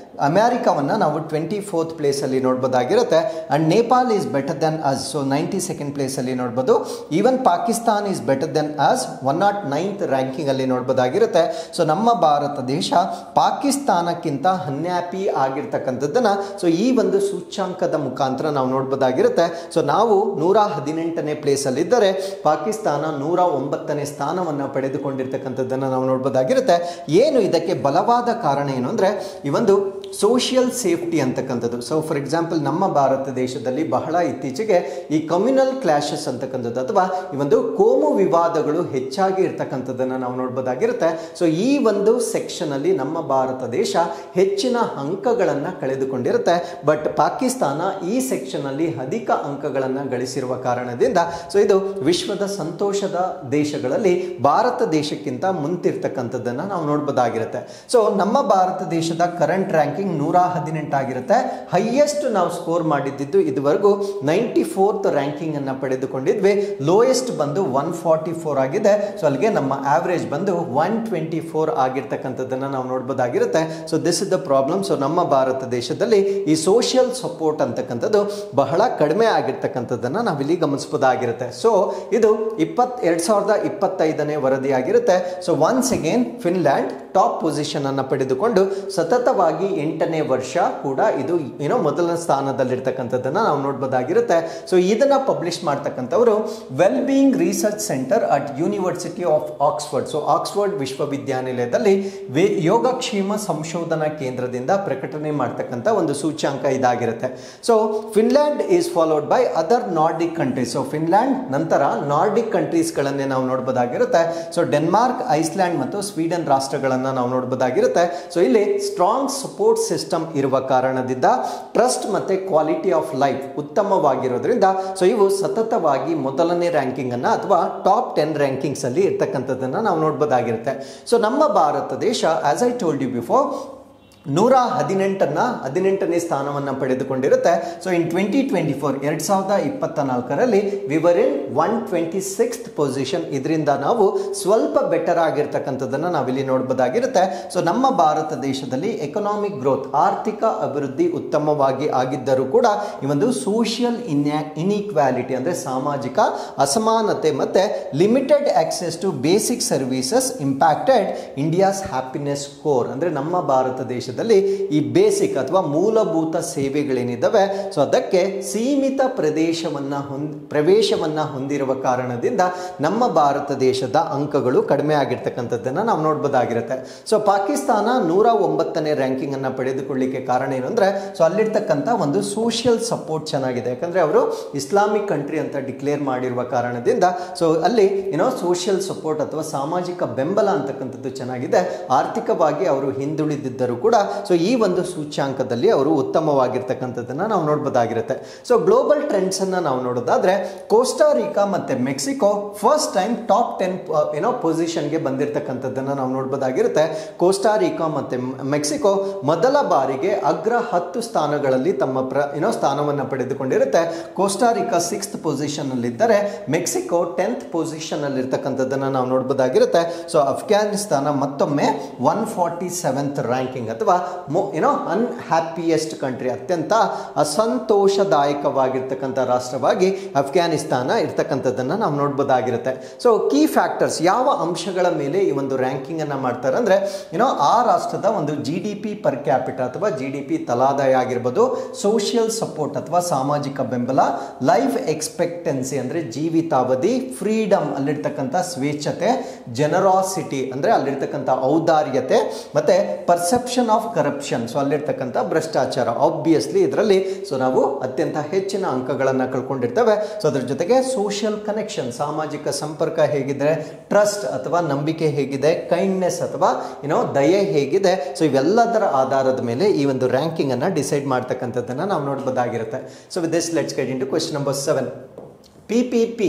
ಅಮೆರಿಕಾವನ್ನು ನಾವು 24th ಪ್ಲೇಸಲ್ಲಿ ನೋಡ್ಬೋದಾಗಿರುತ್ತೆ. And Nepal is better than us, so 92nd ಪ್ಲೇಸಲ್ಲಿ ನೋಡ್ಬೋದು. Even Pakistan is better than us 109th ರ್ಯಾಂಕಿಂಗಲ್ಲಿ ನೋಡ್ಬೋದಾಗಿರುತ್ತೆ. ಸೊ ನಮ್ಮ ಭಾರತ ದೇಶ ಪಾಕಿಸ್ತಾನಕ್ಕಿಂತ ಅನ್ಹ್ಯಾಪಿ ಆಗಿರ್ತಕ್ಕಂಥದ್ದನ್ನು ಸೊ ಈ ಒಂದು ಸೂಚ್ಯಾಂಕದ ಮುಖಾಂತರ ನಾವು ನೋಡ್ಬೋದಾಗಿರುತ್ತೆ. ಸೊ ನಾವು 118ನೇ ಪ್ಲೇಸಲ್ಲಿದ್ದರೆ ಪಾಕಿಸ್ತಾನ 109ನೇ ಸ್ಥಾನವನ್ನು ಪಡೆದುಕೊಂಡಿರ್ತಕ್ಕಂಥದ್ದನ್ನು ನಾವು ನೋಡ್ಬೋದಾಗಿರುತ್ತೆ. ಏನು ಇದಕ್ಕೆ ಬಲವಾದ ಕಾರಣ ಏನು ಅಂದರೆ ಈ ಒಂದು ಸೋಷಿಯಲ್ ಸೇಫ್ಟಿ ಅಂತಕ್ಕಂಥದ್ದು. ಸೊ ಫಾರ್ ಎಕ್ಸಾಂಪಲ್ ನಮ್ಮ ಭಾರತ ದೇಶದಲ್ಲಿ ಬಹಳ ಇತ್ತೀಚೆಗೆ ಈ ಕಮ್ಯುನಲ್ ಕ್ಲಾಶಸ್ ಅಂತಕ್ಕಂಥದ್ದು ಅಥವಾ ಈ ಒಂದು ಕೋಮು ವಿವಾದಗಳು ಹೆಚ್ಚಾಗಿ ಇರ್ತಕ್ಕಂಥದ್ದನ್ನು ನಾವು ನೋಡ್ಬೋದಾಗಿರುತ್ತೆ. ಸೊ ಈ ಒಂದು ಸೆಕ್ಷನಲ್ಲಿ ನಮ್ಮ ಭಾರತ ದೇಶ ಹೆಚ್ಚಿನ ಅಂಕಗಳನ್ನು ಕಳೆದುಕೊಂಡಿರುತ್ತೆ. ಬಟ್ ಪಾಕಿಸ್ತಾನ ಈ ಸೆಕ್ಷನಲ್ಲಿ ಅಧಿಕ ಅಂಕಗಳನ್ನು ಗಳಿಸಿರುವ ಕಾರಣದಿಂದ ಸೊ ಇದು ವಿಶ್ವದ ಸಂತೋಷದ ದೇಶಗಳಲ್ಲಿ ಭಾರತ ದೇಶಕ್ಕಿಂತ ಮುಂತಿರ್ತಕ್ಕಂಥದ್ದನ್ನು ನಾವು ನೋಡ್ಬೋದಾಗಿರುತ್ತೆ. ಸೊ ನಮ್ಮ ಭಾರತ ದೇಶದ ಕರೆಂಟ್ ರ್ಯಾಂಕಿಂಗ್ 118 ಆಗಿರುತ್ತೆ. ಹೈಯೆಸ್ಟ್ ನಾವು ಸ್ಕೋರ್ ಮಾಡಿದ್ದು ಇದುವರೆಗೂ 94th ರ್ಯಾಂಕಿಂಗ್ ಅನ್ನು ಪಡೆದುಕೊಂಡಿದ್ವಿ. ಲೋಯೆಸ್ಟ್ ಬಂದು 144 ಆಗಿದೆ. ಸೊ ಅಲ್ಲಿಗೆ ನಮ್ಮ ಆವರೇಜ್ ಬಂದು 124 ಆಗಿರ್ತಕ್ಕಂಥದ್ದನ್ನು ನಾವು ನೋಡ್ಬೋದಾಗಿರುತ್ತೆ. So this is the problem. So ನಮ್ಮ ಭಾರತ ದೇಶದಲ್ಲಿ ಈ ಸೋಷಿಯಲ್ ಸಪೋರ್ಟ್ ಅಂತಕ್ಕಂಥದ್ದು ಬಹಳ ಕಡಿಮೆ ಆಗಿರ್ತಕ್ಕಂಥದ್ದನ್ನು ನಾವಿಲ್ಲಿ ಗಮನಿಸಬಹುದಾಗಿರುತ್ತೆ. ಸೊ ಇದು 2025ನೇ ವರದಿಯಾಗಿರುತ್ತೆ. So once again Finland top position ಅನ್ನು ಪಡೆದುಕೊಂಡು ಸತತವಾಗಿ 8ನೇ ವರ್ಷ ಕೂಡ ಇದು ಮೊದಲನೇ ಸ್ಥಾನದಲ್ಲಿರ್ತಕ್ಕಂಥದ್ದನ್ನು ನಾವು ನೋಡ್ಬೋದಾಗಿರುತ್ತೆ. ಸೊ ಇದನ್ನು ಪಬ್ಲಿಷ್ ಮಾಡ್ತಕ್ಕಂಥವರು well being research centre at university of Oxford. So Oxford ವಿಶ್ವವಿದ್ಯಾನಿಲಯದಲ್ಲಿ ಯೋಗಕ್ಷೇಮ ಸಂಶೋಧನಾ ಕೇಂದ್ರದಿಂದ ಪ್ರಕಟಣೆ ಮಾಡ್ತಕ್ಕಂಥ ಒಂದು ಸೂಚ್ಯಾಂಕ ಇದಾಗಿರುತ್ತೆ. So Finland is followed by other Nordic countries. So Finland ನಂತರ ನಾರ್ಡಿಕ್ ಕಂಟ್ರೀಸ್ಗಳನ್ನೇ ನಾವು ನೋಡ್ಬೋದಾಗಿರುತ್ತೆ. ಸೊ ಡೆನ್ಮಾರ್ಕ್, ಐಸ್ಲ್ಯಾಂಡ್ ಮತ್ತು ಸ್ವೀಡನ್ ರಾಷ್ಟ್ರಗಳನ್ನು ನಾವು ನೋಡ್ಬೋದಾಗಿರುತ್ತೆ. ಸೊ ಇಲ್ಲಿ ಸ್ಟ್ರಾಂಗ್ ಸಪೋರ್ಟ್ ಸಿಸ್ಟಮ್ ಇರುವ ಕಾರಣದಿಂದ ಟ್ರಸ್ಟ್ ಮತ್ತೆ ಕ್ವಾಲಿಟಿ ಆಫ್ ಲೈಫ್ ಉತ್ತಮವಾಗಿರೋದ್ರಿಂದ ಸೊ ಇವು ಸತತವಾಗಿ ಮೊದಲನೇ ರ್ಯಾಂಕಿಂಗ್ ಅನ್ನ ಅಥವಾ ಟಾಪ್ 10 ರ್ಯಾಂಕಿಂಗ್ಸ್ ಅಲ್ಲಿ ಇರ್ತಕ್ಕಂಥದ್ದನ್ನು ನಾವು ನೋಡ್ಬೋದಾಗಿರುತ್ತೆ. ಸೊ ನಮ್ಮ ಭಾರತ ದೇಶ as I told you before 118ನೇ ಸ್ಥಾನವನ್ನು ಪಡೆದುಕೊಂಡಿರುತ್ತೆ. ಸೊ ಇನ್ 2024ರಲ್ಲಿ we were in 126th position. ಇದರಿಂದ ನಾವು ಸ್ವಲ್ಪ ಬೆಟರ್ ಆಗಿರ್ತಕ್ಕಂಥದ್ದನ್ನು ನಾವಿಲ್ಲಿ ನೋಡ್ಬೋದಾಗಿರುತ್ತೆ. ಸೊ ನಮ್ಮ ಭಾರತ ದೇಶದಲ್ಲಿ ಎಕನಾಮಿಕ್ ಗ್ರೋತ್ ಆರ್ಥಿಕ ಅಭಿವೃದ್ಧಿ ಉತ್ತಮವಾಗಿ ಆಗಿದ್ದರೂ ಕೂಡ ಈ ಒಂದು ಸೋಷಿಯಲ್ ಇನ್ಇಕ್ವಾಲಿಟಿ ಅಂದರೆ ಸಾಮಾಜಿಕ ಅಸಮಾನತೆ ಮತ್ತು limited access to basic services impacted India's happiness score. ಅಂದರೆ ನಮ್ಮ ಭಾರತ ದೇಶದಲ್ಲಿ ದೇಶದಲ್ಲಿ ಈ ಬೇಸಿಕ್ ಅಥವಾ ಮೂಲಭೂತ ಸೇವೆಗಳೇನಿದ್ದಾವೆ ಸೊ ಅದಕ್ಕೆ ಸೀಮಿತ ಪ್ರವೇಶವನ್ನ ಹೊಂದಿರುವ ಕಾರಣದಿಂದ ನಮ್ಮ ಭಾರತ ದೇಶದ ಅಂಕಗಳು ಕಡಿಮೆ ಆಗಿರ್ತಕ್ಕಂಥದ್ದನ್ನು ನಾವು ನೋಡ್ಬೋದಾಗಿರುತ್ತೆ. ಸೊ ಪಾಕಿಸ್ತಾನ 109ನೇ ರ್ಯಾಂಕಿಂಗ್ ಅನ್ನು ಪಡೆದುಕೊಳ್ಳಿಕ್ಕೆ ಕಾರಣ ಏನು ಅಂದರೆ ಸೊ ಅಲ್ಲಿರ್ತಕ್ಕಂಥ ಒಂದು ಸೋಷಿಯಲ್ ಸಪೋರ್ಟ್ ಚೆನ್ನಾಗಿದೆ. ಯಾಕಂದರೆ ಅವರು ಇಸ್ಲಾಮಿಕ್ ಕಂಟ್ರಿ ಅಂತ ಡಿಕ್ಲೇರ್ ಮಾಡಿರುವ ಕಾರಣದಿಂದ ಸೊ ಅಲ್ಲಿ ಸೋಷಿಯಲ್ ಸಪೋರ್ಟ್ ಅಥವಾ ಸಾಮಾಜಿಕ ಬೆಂಬಲ ಅಂತಕ್ಕಂಥದ್ದು ಚೆನ್ನಾಗಿದೆ. ಆರ್ಥಿಕವಾಗಿ ಅವರು ಹಿಂದುಳಿದಿದ್ದರೂ ಕೂಡ ಸೊ ಈ ಒಂದು ಸೂಚ್ಯಾಂಕದಲ್ಲಿ ಅವರು ಉತ್ತಮವಾಗಿರ್ತಕ್ಕಂಥದ್ದನ್ನು ನಾವು ನೋಡ್ಬೋದಾಗಿರುತ್ತೆ. ಸೊ ಗ್ಲೋಬಲ್ ಟ್ರೆಂಡ್ಸ್ ಅನ್ನು ನಾವು ನೋಡೋದಾದ್ರೆ ಕೋಸ್ಟಾರಿಕಾ ಮತ್ತೆ ಮೆಕ್ಸಿಕೋ ಫಸ್ಟ್ ಟೈಮ್ ಟಾಪ್ 10 ಪೊಸಿಷನ್ಗೆ ಬಂದಿರತಕ್ಕಂಥದ್ದನ್ನು ನಾವು ನೋಡ್ಬೋದಾಗಿರುತ್ತೆ. ಕೋಸ್ಟಾರಿಕಾ ಮತ್ತೆ ಮೆಕ್ಸಿಕೋ ಮೊದಲ ಬಾರಿಗೆ ಅಗ್ರ 10 ಸ್ಥಾನಗಳಲ್ಲಿ ತಮ್ಮ ಸ್ಥಾನವನ್ನು ಪಡೆದುಕೊಂಡಿರುತ್ತೆ. ಕೋಸ್ಟಾರಿಕಾ 6th ಪೊಸಿಷನ್ ಅಲ್ಲಿದ್ದರೆ ಮೆಕ್ಸಿಕೋ 10th ಪೊಸಿಷನ್ ಅಲ್ಲಿ ಇರ್ತಕ್ಕಂಥದ್ದನ್ನು ನಾವು ನೋಡ್ಬೋದಾಗಿರುತ್ತೆ. ಸೊ ಅಫ್ಘಾನಿಸ್ತಾನ ಮತ್ತೊಮ್ಮೆ 147th ರ್ಯಾಂಕಿಂಗ್ ಅಥವಾ ಅನ್ಹ್ಯಾಪಿಯೆಸ್ಟ್ ಕಂಟ್ರಿ, ಅತ್ಯಂತ ಅಸಂತೋಷದಾಯಕವಾಗಿರ್ತಕ್ಕಂಥ ರಾಷ್ಟ್ರವಾಗಿ ಅಫ್ಘಾನಿಸ್ತಾನ ಇರ್ತಕ್ಕಂಥದ್ದನ್ನು ನಾವು ನೋಡ್ಬೋದಾಗಿರುತ್ತೆ. ಸೊ ಕೀ ಫ್ಯಾಕ್ಟರ್ಸ್ ಯಾವ ಅಂಶಗಳ ಮೇಲೆ ಈ ಒಂದು ರ್ಯಾಂಕಿಂಗ್ ಅನ್ನ ಮಾಡ್ತಾರೆ ಅಂದ್ರೆ ಆ ರಾಷ್ಟ್ರದ ಒಂದು GDP ಪರ್ ಕ್ಯಾಪಿಟ ಅಥವಾ GDP ತಲಾದಾಯ ಆಗಿರ್ಬೋದು, ಸೋಷಿಯಲ್ ಸಪೋರ್ಟ್ ಅಥವಾ ಸಾಮಾಜಿಕ ಬೆಂಬಲ, ಲೈಫ್ ಎಕ್ಸ್ಪೆಕ್ಟೆನ್ಸಿ ಅಂದ್ರೆ ಜೀವಿತಾವಧಿ, ಫ್ರೀಡಮ್ ಅಲ್ಲಿರ್ತಕ್ಕಂಥ ಸ್ವೇಚ್ಛತೆ, ಜನರಾಸಿಟಿ ಅಂದ್ರೆ ಅಲ್ಲಿರ್ತಕ್ಕಂಥ ಔದಾರ್ಯತೆ, ಮತ್ತೆ ಪರ್ಸೆಪ್ಷನ್ ಆಫ್ ಕರಪ್ಷನ್ ಸೊ ಅಲ್ಲಿರ್ತಕ್ಕಂಥ ಭ್ರಷ್ಟಾಚಾರ. ಆಬ್ವಿಯಸ್ಲಿ ಇದರಲ್ಲಿ ಸೊ ನಾವು ಅತ್ಯಂತ ಹೆಚ್ಚಿನ ಅಂಕಗಳನ್ನು ಕಳ್ಕೊಂಡಿರ್ತೇವೆ. ಸೊ ಅದ್ರ ಜೊತೆಗೆ ಸೋಷಿಯಲ್ ಕನೆಕ್ಷನ್, ಸಾಮಾಜಿಕ ಸಂಪರ್ಕ ಹೇಗಿದೆ, ಟ್ರಸ್ಟ್ ಅಥವಾ ನಂಬಿಕೆ ಹೇಗಿದೆ, ಕೈಂಡ್ನೆಸ್ ಅಥವಾ ದಯೆ ಹೇಗಿದೆ, ಸೊ ಇವೆಲ್ಲದರ ಆಧಾರದ ಮೇಲೆ ಈ ಒಂದು ರ್ಯಾಂಕಿಂಗ್ ಅನ್ನ ಡಿಸೈಡ್ ಮಾಡ್ತಕ್ಕಂಥದ್ದನ್ನ ನಾವು ನೋಡಬಹುದಾಗಿರುತ್ತೆ. So with this let's get into question number 7. PPP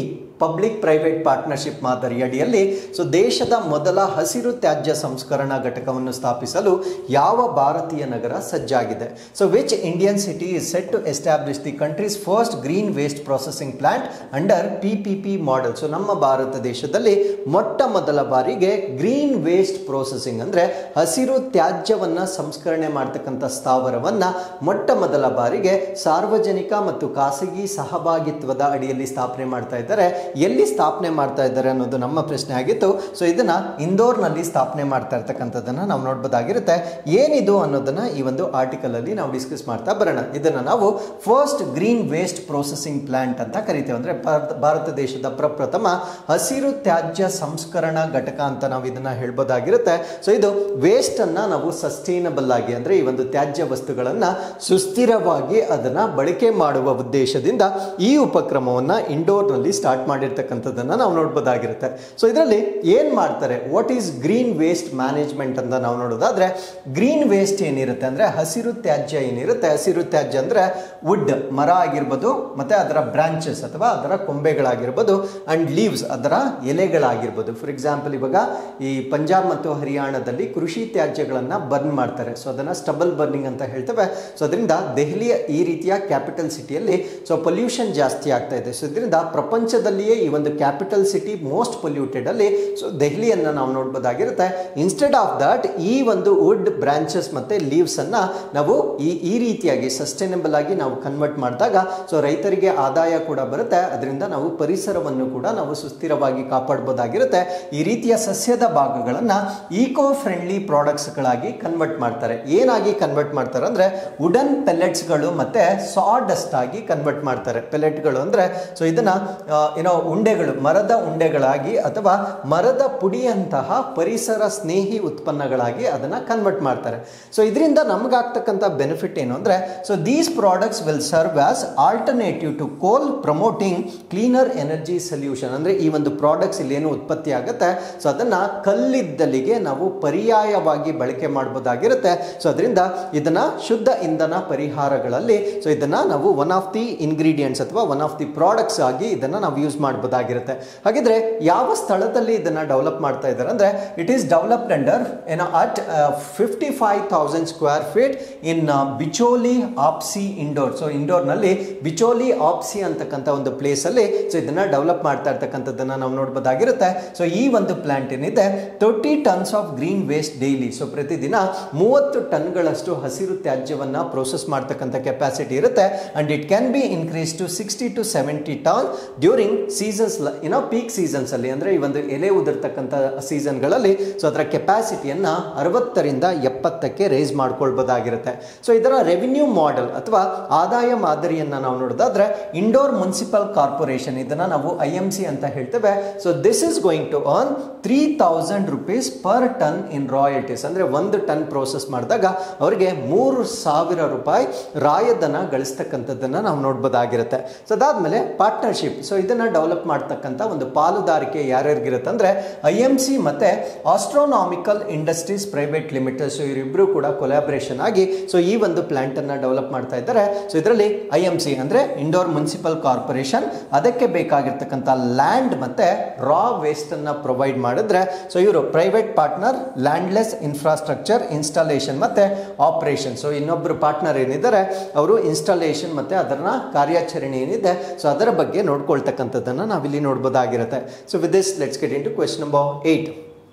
public private partnership ಮಾದರಿ ಅಡಿಯಲ್ಲಿ ಸೊ ದೇಶದ ಮೊದಲ ಹಸಿರು ತ್ಯಾಜ್ಯ ಸಂಸ್ಕರಣಾ ಘಟಕವನ್ನು ಸ್ಥಾಪಿಸಲು ಯಾವ ಭಾರತೀಯ ನಗರ ಸಜ್ಜಾಗಿದೆ? So which Indian city is set to establish the country's first green waste processing plant under PPP model? So ನಮ್ಮ ಭಾರತ ದೇಶದಲ್ಲಿ ಮೊಟ್ಟ ಮೊದಲ ಬಾರಿಗೆ ಗ್ರೀನ್ ವೇಸ್ಟ್ ಪ್ರೊಸೆಸಿಂಗ್ ಅಂದ್ರೆ ಹಸಿರು ತ್ಯಾಜ್ಯವನ್ನ ಸಂಸ್ಕರಣೆ ಮಾಡ್ತಕ್ಕಂಥ ಸ್ಥಾವರವನ್ನ ಮೊಟ್ಟ ಮೊದಲ ಬಾರಿಗೆ ಸಾರ್ವಜನಿಕ ಮತ್ತು ಖಾಸಗಿ ಸಹಭಾಗಿತ್ವದ ಅಡಿಯಲ್ಲಿ ಸ್ಥಾಪನೆ ಮಾಡ್ತಾ ಇದ್ದಾರೆ. ಎಲ್ಲಿ ಸ್ಥಾಪನೆ ಮಾಡ್ತಾ ಇದ್ದಾರೆ ಅನ್ನೋದು ನಮ್ಮ ಪ್ರಶ್ನೆ ಆಗಿತ್ತು. ಸೊ ಇದನ್ನ ಇಂದೋರ್ನಲ್ಲಿ ಸ್ಥಾಪನೆ ಮಾಡ್ತಾ ಇರ್ತಕ್ಕಂಥದ್ದನ್ನ ನಾವು ನೋಡಬಹುದಾಗಿರುತ್ತೆ. ಏನಿದು ಅನ್ನೋದನ್ನ ಈ ಒಂದು ಆರ್ಟಿಕಲ್ ಅಲ್ಲಿ ನಾವು ಡಿಸ್ಕಸ್ ಮಾಡ್ತಾ ಬರೋಣ. ಇದನ್ನ ನಾವು first green waste processing plant ಅಂತ ಕರಿತೇವೆ. ಅಂದ್ರೆ ಭಾರತ ದೇಶದ ಪ್ರಪ್ರಥಮ ಹಸಿರು ತ್ಯಾಜ್ಯ ಸಂಸ್ಕರಣಾ ಘಟಕ ಅಂತ ನಾವು ಇದನ್ನ ಹೇಳ್ಬೋದಾಗಿರುತ್ತೆ. ಸೊ ಇದು ವೇಸ್ಟ್ ಅನ್ನ ನಾವು ಸಸ್ಟೈನಬಲ್ ಆಗಿ ಅಂದ್ರೆ ಈ ಒಂದು ತ್ಯಾಜ್ಯ ವಸ್ತುಗಳನ್ನ ಸುಸ್ಥಿರವಾಗಿ ಅದನ್ನ ಬಳಕೆ ಮಾಡುವ ಉದ್ದೇಶದಿಂದ ಈ ಉಪಕ್ರಮವನ್ನ ಇಂಡೋರ್ನಲ್ಲಿ ಸ್ಟಾರ್ಟ್ ಮಾಡಿರ್ತಕ್ಕಂಥದ್ದನ್ನ ನಾವು ನೋಡಬಹುದಾಗಿರುತ್ತೆ. ಸೊ ಇದರಲ್ಲಿ ಏನ್ ಮಾಡ್ತಾರೆ, what is green waste management ಅಂತ ನಾವು ನೋಡೋದಾದ್ರೆ, ಗ್ರೀನ್ ವೇಸ್ಟ್ ಏನಿರುತ್ತೆ ಅಂದ್ರೆ ಹಸಿರು ತ್ಯಾಜ್ಯ ಏನಿರುತ್ತೆ, ಹಸಿರು ತ್ಯಾಜ್ಯ ಅಂದ್ರೆ ವುಡ್ ಮರ ಆಗಿರ್ಬೋದು, ಮತ್ತೆ ಅದರ ಬ್ರಾಂಚಸ್ ಅಥವಾ ಅದರ ಕೊಂಬೆಗಳಾಗಿರ್ಬೋದು, ಅಂಡ್ ಲೀವ್ಸ್ ಅದರ ಎಲೆಗಳಾಗಿರ್ಬೋದು. ಫಾರ್ ಎಕ್ಸಾಂಪಲ್ ಇವಾಗ ಈ ಪಂಜಾಬ್ ಮತ್ತು ಹರಿಯಾಣದಲ್ಲಿ ಕೃಷಿ ತ್ಯಾಜ್ಯಗಳನ್ನ ಬರ್ನ್ ಮಾಡ್ತಾರೆ. ಸೊ ಅದನ್ನ ಸ್ಟಬಲ್ ಬರ್ನಿಂಗ್ ಅಂತ ಹೇಳ್ತೇವೆ. ಸೊ ಅದರಿಂದ ದೆಹಲಿಯ ಈ ರೀತಿಯ ಕ್ಯಾಪಿಟಲ್ ಸಿಟಿಯಲ್ಲಿ ಸೊ ಪೊಲ್ಯೂಷನ್ ಜಾಸ್ತಿ ಆಗ್ತಾ ಇದೆ. ಸೊ ಇದರಿಂದ ಪ್ರಪಂಚದಲ್ಲಿಯೇ ಈ ಒಂದು ಕ್ಯಾಪಿಟಲ್ ಸಿಟಿ ಮೋಸ್ಟ್ ಪೊಲ್ಯೂಟೆಡ್ ಅಲ್ಲಿ ಸೊ ದೆಹಲಿಯನ್ನ ನಾವು ನೋಡಬಹುದಾಗಿರುತ್ತೆ. ಇನ್ಸ್ಟೆಡ್ ಆಫ್ ದಟ್ ಈ ಒಂದು ವುಡ್ ಬ್ರಾಂಚಸ್ ಮತ್ತೆ ಲೀವ್ಸ್ ಅನ್ನ ನಾವು ಈ ರೀತಿಯಾಗಿ ಸಸ್ಟೈನಬಲ್ ಆಗಿ ನಾವು ಕನ್ವರ್ಟ್ ಮಾಡಿದಾಗ ಸೊ ರೈತರಿಗೆ ಆದಾಯ ಕೂಡ ಬರುತ್ತೆ. ಅದರಿಂದ ನಾವು ಪರಿಸರವನ್ನು ಕೂಡ ನಾವು ಸುಸ್ಥಿರವಾಗಿ ಕಾಪಾಡಬಹುದಾಗಿರುತ್ತೆ. ಈ ರೀತಿಯ ಸಸ್ಯದ ಭಾಗಗಳನ್ನ ಈಕೋ ಫ್ರೆಂಡ್ಲಿ ಪ್ರಾಡಕ್ಟ್ಸ್ ಗಳಾಗಿ ಕನ್ವರ್ಟ್ ಮಾಡ್ತಾರೆ. ಏನಾಗಿ ಕನ್ವರ್ಟ್ ಮಾಡ್ತಾರೆ ಅಂದ್ರೆ ವುಡನ್ ಪೆಲೆಟ್ಸ್ಗಳು ಮತ್ತೆ ಸಾಡಸ್ಟ್ ಆಗಿ ಕನ್ವರ್ಟ್ ಮಾಡ್ತಾರೆ. ಪೆಲೆಟ್ಗಳು ಅಂದ್ರೆ ಸೊ ಇದನ್ನ ಉಂಡೆಗಳು, ಮರದ ಉಂಡೆಗಳಾಗಿ ಅಥವಾ ಮರದ ಪುಡಿಯಂತಹ ಪರಿಸರ ಸ್ನೇಹಿ ಉತ್ಪನ್ನಗಳಾಗಿ ಅದನ್ನ ಕನ್ವರ್ಟ್ ಮಾಡ್ತಾರೆ. ಸೊ ಇದರಿಂದ ನಮಗಾಗ್ತಕ್ಕಂಥ ಬೆನಿಫಿಟ್ ಏನು ಅಂದ್ರೆ so these products will serve as alternative to coal, promoting cleaner energy solution. ಅಂದ್ರೆ ಈ ಒಂದು ಪ್ರಾಡಕ್ಟ್ಸ್ ಇಲ್ಲಿ ಏನು ಉತ್ಪತ್ತಿ ಆಗುತ್ತೆ ಸೊ ಅದನ್ನ ಕಲ್ಲಿದ್ದಲಿಗೆ ನಾವು ಪರ್ಯಾಯವಾಗಿ ಬಳಕೆ ಮಾಡಬಹುದಾಗಿರುತ್ತೆ. ಸೊ ಅದರಿಂದ ಇದನ್ನ ಶುದ್ಧ ಇಂಧನ ಪರಿಹಾರಗಳಲ್ಲಿ ಸೊ ಇದನ್ನ ನಾವು ಒನ್ ಆಫ್ ದಿ ಇಂಗ್ರೀಡಿಯೆಂಟ್ಸ್ ಅಥವಾ ಒನ್ ಆಫ್ ದಿ ಪ್ರಾಡಕ್ಟ್ಸ್ ಆಗಿ ಇದನ್ನ ನಾವು ಯೂಸ್ ಮಾಡಬಹುದಾಗಿರುತ್ತೆ. ಹಾಗಿದ್ರೆ ಯಾವ ಸ್ಥಳದಲ್ಲಿ ಇದನ್ನ ಡೆವಲಪ್ ಮಾಡ್ತಾ ಇದ್ದಾರೆ ಅಂದ್ರೆ it is developed under at 55,000 square feet in Bicholi Hapsi Indore. So Indore ನಲ್ಲಿ ಬಿಚೋಲಿ ಆಪ್ಸಿ ಅಂತಕ್ಕಂಥ ಒಂದು ಪ್ಲೇಸ್ ಅಲ್ಲಿ ಸೊ ಇದನ್ನ ಡೆವಲಪ್ ಮಾಡ್ತಾ ಇರ್ತಕ್ಕಂಥದ್ದನ್ನ ನಾವು ನೋಡಬಹುದಾಗಿರುತ್ತೆ. ಸೊ ಈ ಒಂದು ಪ್ಲಾಂಟ್ ಏನಿದೆ 30 tons of green waste daily. So ಪ್ರತಿದಿನ 30 ಟನ್ಗಳಷ್ಟು ಹಸಿರು ತ್ಯಾಜ್ಯವನ್ನ ಪ್ರೋಸೆಸ್ ಮಾಡ್ತಕ್ಕಂಥ ಕೆಪಾಸಿಟಿ ಇರುತ್ತೆ. And it can be increase to 60 to 70 ton during seasons peak seasons ಅಲ್ಲಿ ಅಂದ್ರೆ ಈ ಒಂದು ಎಲೆ ಉದಿರ್ತಕ್ಕಂಥ ಸೀಸನ್ಗಳಲ್ಲಿ ಸೊ ಅದರ ಕೆಪಾಸಿಟಿಯನ್ನ 60ರಿಂದ 70ಕ್ಕೆ ರೇಸ್ ಮಾಡ್ಕೊಳ್ಬೋದಾಗಿರುತ್ತೆ. ಸೊ ಇದರ ರೆವಿನ್ಯೂ ಮಾಡೆಲ್ ಅಥವಾ ಆದಾಯ ಮಾದರಿಯನ್ನ ನಾವು ನೋಡೋದಾದ್ರೆ ಇಂಡೋರ್ ಮುನ್ಸಿಪಲ್ ಕಾರ್ಪೊರೇಷನ್, ಇದನ್ನ ನಾವು IMC ಅಂತ ಹೇಳ್ತೇವೆ. So this is going to earn 3000 rupees per ton in royalties. ಅಂದ್ರೆ 1 ಟನ್ ಪ್ರೋಸೆಸ್ ಮಾಡಿದಾಗ ಅವರಿಗೆ 3000 ರೂಪಾಯಿ ರಾಯಧನ ಗಳಿಸ್ತಕ್ಕಂಥದ್ದನ್ನ ನಾವು ನೋಡ್ಬೋದಾಗಿರುತ್ತೆ. ಸೊ ಅದಾದ್ಮೇಲೆ ಪಾರ್ಟ್ನರ್ಶಿಪ್, ಸೊ ಇದನ್ನ ಡೆವಲಪ್ ಮಾಡ್ತಕ್ಕಂಥ ಒಂದು ಪಾಲುದಾರಿಕೆ ಯಾರ್ಯಾರಿಗಿರುತ್ತೆ ಅಂದ್ರೆ IMC ಮತ್ತೆ astronomical industries private limited. So ಇವರಿಬ್ರು ಕೂಡ ಕೊಲಾಬರೇಷನ್ ಆಗಿ ಸೊ ಈ ಒಂದು ಪ್ಲಾಂಟ್ ಅನ್ನ ಡೆವಲಪ್ ಮಾಡ್ತಾ ಇದ್ದಾರೆ. ಸೊ ಇದರಲ್ಲಿ IMC ಅಂದ್ರೆ ಇಂಡೋರ್ ಮುನ್ಸಿಪಲ್ ಕಾರ್ಪೊರೇಷನ್ ಅದಕ್ಕೆ ಬೇಕಾಗಿರ್ತಕ್ಕಂಥ ಲ್ಯಾಂಡ್ ಮತ್ತೆ ರಾ ವೇಸ್ಟ್ ಅನ್ನ ಪ್ರೊವೈಡ್ ಮಾಡಿದ್ರೆ, ಸೊ ಇವರು private partner landless infrastructure installation ಮತ್ತೆ ಆಪರೇಷನ್. ಸೊ ಇನ್ನೊಬ್ರು ಪಾರ್ಟ್ನರ್ ಏನಿದ್ದಾರೆ ಅವರು ಇನ್ಸ್ಟಾಲೇಷನ್ ಮತ್ತೆ ಅದರ ಕಾರ್ಯಾಚರಣೆ ಏನಿದೆ ಸೊ ಅದರ ಬಗ್ಗೆ ನೋಡ್ಕೊಳ್ತಕ್ಕಂಥದ್ದನ್ನ ನಾವಿಲ್ಲಿ ನೋಡ್ಬೋದಾಗಿರುತ್ತೆ. So with this let's get into question number 8.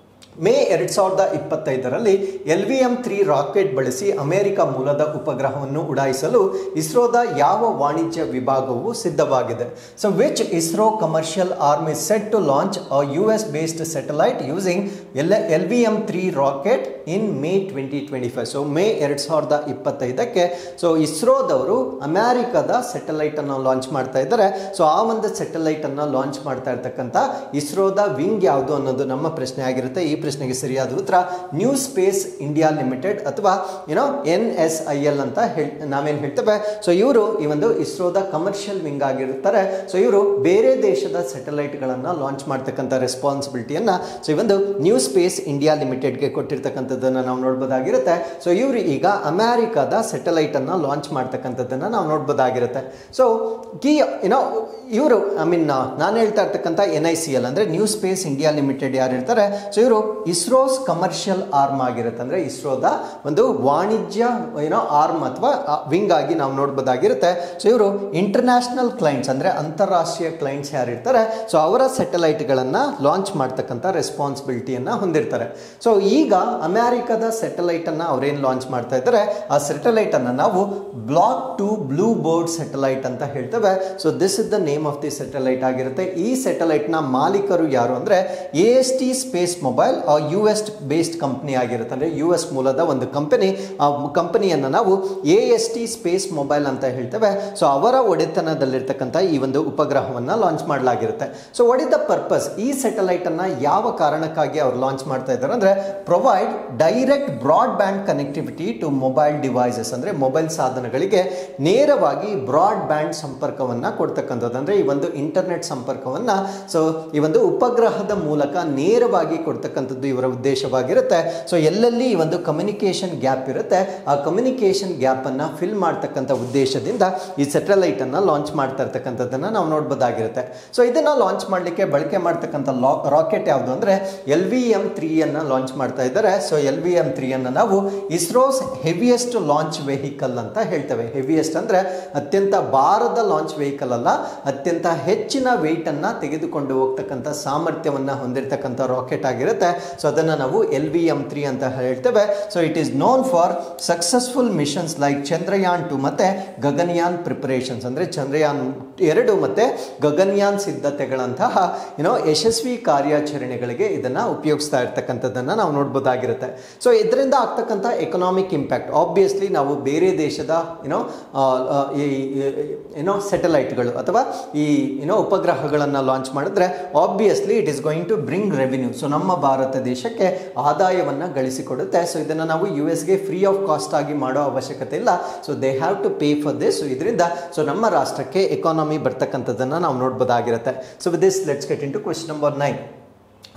May 2025ರಲ್ಲಿ LVM-3 ರಾಕೆಟ್ ಬಳಸಿ ಅಮೆರಿಕ ಮೂಲದ ಉಪಗ್ರಹವನ್ನು ಉಡಾಯಿಸಲು ಇಸ್ರೋದ ಯಾವ ವಾಣಿಜ್ಯ ವಿಭಾಗವು ಸಿದ್ಧವಾಗಿದೆ? So which ISRO commercial arm is set to launch a US based satellite using LVM-3 rocket in May 2025. So May 2025ಕ್ಕೆ ಸೊ ಇಸ್ರೋದವರು ಅಮೆರಿಕದ ಸ್ಯಾಟಲೈಟ್ ಅನ್ನು ಲಾಂಚ್ ಮಾಡ್ತಾ ಇದ್ದಾರೆ. ಸೊ ಆ ಒಂದು ಸ್ಯಾಟಲೈಟ್ ಅನ್ನು ಲಾಂಚ್ ಮಾಡ್ತಾ ಇರ್ತಕ್ಕಂಥ ಇಸ್ರೋದ ವಿಂಗ್ ಯಾವುದು ಅನ್ನೋದು ನಮ್ಮ ಪ್ರಶ್ನೆ ಆಗಿರುತ್ತೆ. ಈ ಪ್ರಶ್ನೆಗೆ ಸರಿಯಾದ ಉತ್ತರ ನ್ಯೂ ಸ್ಪೇಸ್ ಇಂಡಿಯಾ ಲಿಮಿಟೆಡ್ ಅಥವಾ NSIL ಅಂತ ನಾವೇನು ಹೇಳ್ತೇವೆ. ಸೊ ಇವರು ಈ ಒಂದು ಇಸ್ರೋದ ಕಮರ್ಷಿಯಲ್ ವಿಂಗ್ ಆಗಿರ್ತಾರೆ. ಸೊ ಇವರು ಬೇರೆ ದೇಶದ ಸ್ಯಾಟಲೈಟ್ಗಳನ್ನು ಲಾಂಚ್ ಮಾಡ್ತಕ್ಕಂಥ ರೆಸ್ಪಾನ್ಸಿಬಿಲಿಟಿಯನ್ನ ಸೊ ಈ ಒಂದು ನ್ಯೂ ಸ್ಪೇಸ್ ಇಂಡಿಯಾ ಲಿಮಿಟೆಡ್ಗೆ ಕೊಟ್ಟಿರ್ತಕ್ಕಂಥದ್ದನ್ನು ನಾವು ನೋಡ್ಬೋದಾಗಿರುತ್ತೆ. ಸೊ ಇವರು ಈಗ ಅಮೆರಿಕದ ಸ್ಯಾಟಲೈಟ್ ಅನ್ನ ಲಾಂಚ್ ಮಾಡ್ತಕ್ಕಂಥದ್ದನ್ನು ನಾವು ನೋಡ್ಬೋದಾಗಿರುತ್ತೆ. ಸೊ ಇವರು ನಾನು ಹೇಳ್ತಾ ಇರ್ತಕ್ಕಂಥ NICL ಅಂದ್ರೆ ನ್ಯೂ ಸ್ಪೇಸ್ ಇಂಡಿಯಾ ಲಿಮಿಟೆಡ್ ಯಾರು ಇರ್ತಾರೆ ಸೊ ಇವರು ಇಸ್ರೋಸ್ ಕಮರ್ಷಿಯಲ್ ಆರ್ಮ್ ಆಗಿರುತ್ತೆ. ಅಂದ್ರೆ ಇಸ್ರೋದ ಒಂದು ವಾಣಿಜ್ಯ ಆರ್ಮ್ ಅಥವಾ ವಿಂಗ್ ಆಗಿ ನಾವು ನೋಡ್ಬೋದಾಗಿರುತ್ತೆ. ಸೊ ಇವರು ಇಂಟರ್ನ್ಯಾಷನಲ್ ಕ್ಲೈಂಟ್ಸ್ ಅಂದ್ರೆ ಅಂತಾರಾಷ್ಟ್ರೀಯ ಕ್ಲೈಂಟ್ಸ್ ಯಾರಿರ್ತಾರೆ ಸೊ ಅವರ ಸ್ಯಾಟಲೈಟ್ಗಳನ್ನು ಲಾಂಚ್ ಮಾಡ್ತಕ್ಕಂಥ ರೆಸ್ಪಾನ್ಸಿಬಿಲಿಟಿಯನ್ನ ಹೊಂದಿರ್ತಾರೆ. ಸೊ ಈಗ ಅಮೆರಿಕದ ಸ್ಯಾಟಲೈಟ್ ಅನ್ನ ಅವರೇನು ಲಾಂಚ್ ಮಾಡ್ತಾ ಇದ್ದಾರೆ ಆ ಸ್ಯಾಟಲೈಟ್ ಅನ್ನ ನಾವು ಬ್ಲಾಕ್ 2 ಬ್ಲೂ ಬೋರ್ಡ್ ಸ್ಯಾಟಲೈಟ್ ಅಂತ ಹೇಳ್ತೇವೆ. So this is the name of the satellite ಆಗಿರುತ್ತೆ. ಈ ಸ್ಯಾಟಲೈಟ್ ನ ಮಾಲೀಕರು ಯಾರು ಅಂದ್ರೆ AST space mobile US based company ಆಗಿರುತ್ತೆ. ಅಂದ್ರೆ US ಮೂಲದ ಒಂದು ಕಂಪನಿ. ಆ ಕಂಪನಿಯನ್ನು ನಾವು AST ಸ್ಪೇಸ್ ಮೊಬೈಲ್ ಅಂತ ಹೇಳ್ತೇವೆ. ಸೊ ಅವರ ಒಡೆತನದಲ್ಲಿರ್ತಕ್ಕಂಥ ಈ ಒಂದು ಉಪಗ್ರಹವನ್ನ ಲಾಂಚ್ ಮಾಡಲಾಗಿರುತ್ತೆ. So what is the purpose? ಈ ಸ್ಯಾಟಲೈಟ್ ಅನ್ನ ಯಾವ ಕಾರಣಕ್ಕಾಗಿ ಅವರು ಲಾಂಚ್ ಮಾಡ್ತಾ ಇದ್ದಾರೆ ಅಂದ್ರೆ provide direct broadband connectivity to mobile devices. ಅಂದ್ರೆ ಮೊಬೈಲ್ ಸಾಧನಗಳಿಗೆ ನೇರವಾಗಿ ಬ್ರಾಡ್ ಬ್ಯಾಂಡ್ ಸಂಪರ್ಕವನ್ನ ಕೊಡ್ತಕ್ಕಂಥದ್ದು. ಅಂದ್ರೆ ಈ ಒಂದು ಇಂಟರ್ನೆಟ್ ಸಂಪರ್ಕವನ್ನ ಸೊ ಈ ಒಂದು ಉಪಗ್ರಹದ ಮೂಲಕ ನೇರವಾಗಿ ಕೊಡ್ತಕ್ಕಂಥದ್ದು ಇವರ ಉದ್ದೇಶವಾಗಿರುತ್ತೆ. ಸೊ ಎಲ್ಲೆಲ್ಲಿ ಈ ಒಂದು ಕಮ್ಯುನಿಕೇಶನ್ ಗ್ಯಾಪ್ ಇರುತ್ತೆ ಆ ಕಮ್ಯುನಿಕೇಶನ್ ಗ್ಯಾಪ್ ಅನ್ನ ಫಿಲ್ ಮಾಡ್ತಕ್ಕಂಥ ಉದ್ದೇಶದಿಂದ ಈ ಸ್ಯಾಟಲೈಟ್ ಅನ್ನ ಲಾಂಚ್ ಮಾಡ್ತಾ ಇರ್ತಕ್ಕಂಥದ್ದನ್ನ ನಾವು ನೋಡ್ಬೋದಾಗಿರುತ್ತೆ. ಸೊ ಇದನ್ನ ಲಾಂಚ್ ಮಾಡಲಿಕ್ಕೆ ಬಳಕೆ ಮಾಡ್ತಕ್ಕಂಥ ರಾಕೆಟ್ ಯಾವುದು ಅಂದ್ರೆ LVM-3 ಅನ್ನ ಲಾಂಚ್ ಮಾಡ್ತಾ ಇದ್ದಾರೆ. ಸೊ LVM-3 ಅನ್ನ ನಾವು ಇಸ್ರೋಸ್ ಹೆವಿಯೆಸ್ಟ್ ಲಾಂಚ್ ವೆಹಿಕಲ್ ಅಂತ ಹೇಳ್ತೇವೆ. ಹೆವಿಯೆಸ್ಟ್ ಅಂದ್ರೆ ಅತ್ಯಂತ ಭಾರದ ಲಾಂಚ್ ವೆಹಿಕಲ್ ಅಲ್ಲ, ಅತ್ಯಂತ ಹೆಚ್ಚಿನ ವೆಯ್ಟ್ ಅನ್ನ ತೆಗೆದುಕೊಂಡು ಹೋಗ್ತಕ್ಕಂಥ ಸಾಮರ್ಥ್ಯವನ್ನ ಹೊಂದಿರತಕ್ಕಂಥ ರಾಕೆಟ್ ಆಗಿರುತ್ತೆ. ಸೊ ಅದನ್ನ ನಾವು LVM-3 ಅಂತ ಹೇಳ್ತೇವೆ. So it is known for successful missions like Chandrayaan 2 ಮತ್ತೆ ಗಗನಯಾನ್ ಪ್ರಿಪರೇಷನ್ಸ್. ಅಂದ್ರೆ ಚಂದ್ರಯಾನ್ 2 ಮತ್ತೆ ಗಗನಯಾನ್ ಸಿದ್ಧತೆಗಳಂತಹ ಯಶಸ್ವಿ ಕಾರ್ಯಾಚರಣೆಗಳಿಗೆ ಇದನ್ನ ಉಪಯೋಗಿಸ್ತಾ ಇರ್ತಕ್ಕಂಥದ್ದನ್ನ ನಾವು ನೋಡ್ಬೋದಾಗಿರುತ್ತೆ. ಸೊ ಇದರಿಂದ ಆಗ್ತಕ್ಕಂಥ ಎಕನಾಮಿಕ್ ಇಂಪ್ಯಾಕ್ಟ್ ಆಬ್ವಿಯಸ್ಲಿ ನಾವು ಬೇರೆ ದೇಶದ ಸ್ಯಾಟಲೈಟ್ಗಳು ಅಥವಾ ಈ ಉಪಗ್ರಹಗಳನ್ನು ಲಾಂಚ್ ಮಾಡಿದ್ರೆ obviously it is going to bring revenue. So ನಮ್ಮ ಭಾರತ ದೇಶಕ್ಕೆ ಆದಾಯವನ್ನು ಗಳಿಸಿಕೊಡುತ್ತೆ. ಸೊ ಇದನ್ನು ನಾವು USಗೆ ಫ್ರೀ ಆಫ್ ಕಾಸ್ಟ್ ಆಗಿ ಮಾಡೋ ಅವಶ್ಯಕತೆ ಇಲ್ಲ. So they have to pay for this. So ಇದರಿಂದ ಸೊ ನಮ್ಮ ರಾಷ್ಟ್ರಕ್ಕೆ ಎಕಾನಮಿ ಬರ್ತಕ್ಕಂಥದ್ದನ್ನು ನಾವು ನೋಡ್ಬೋದಾಗಿರುತ್ತೆ. So with this let's get into question number 9.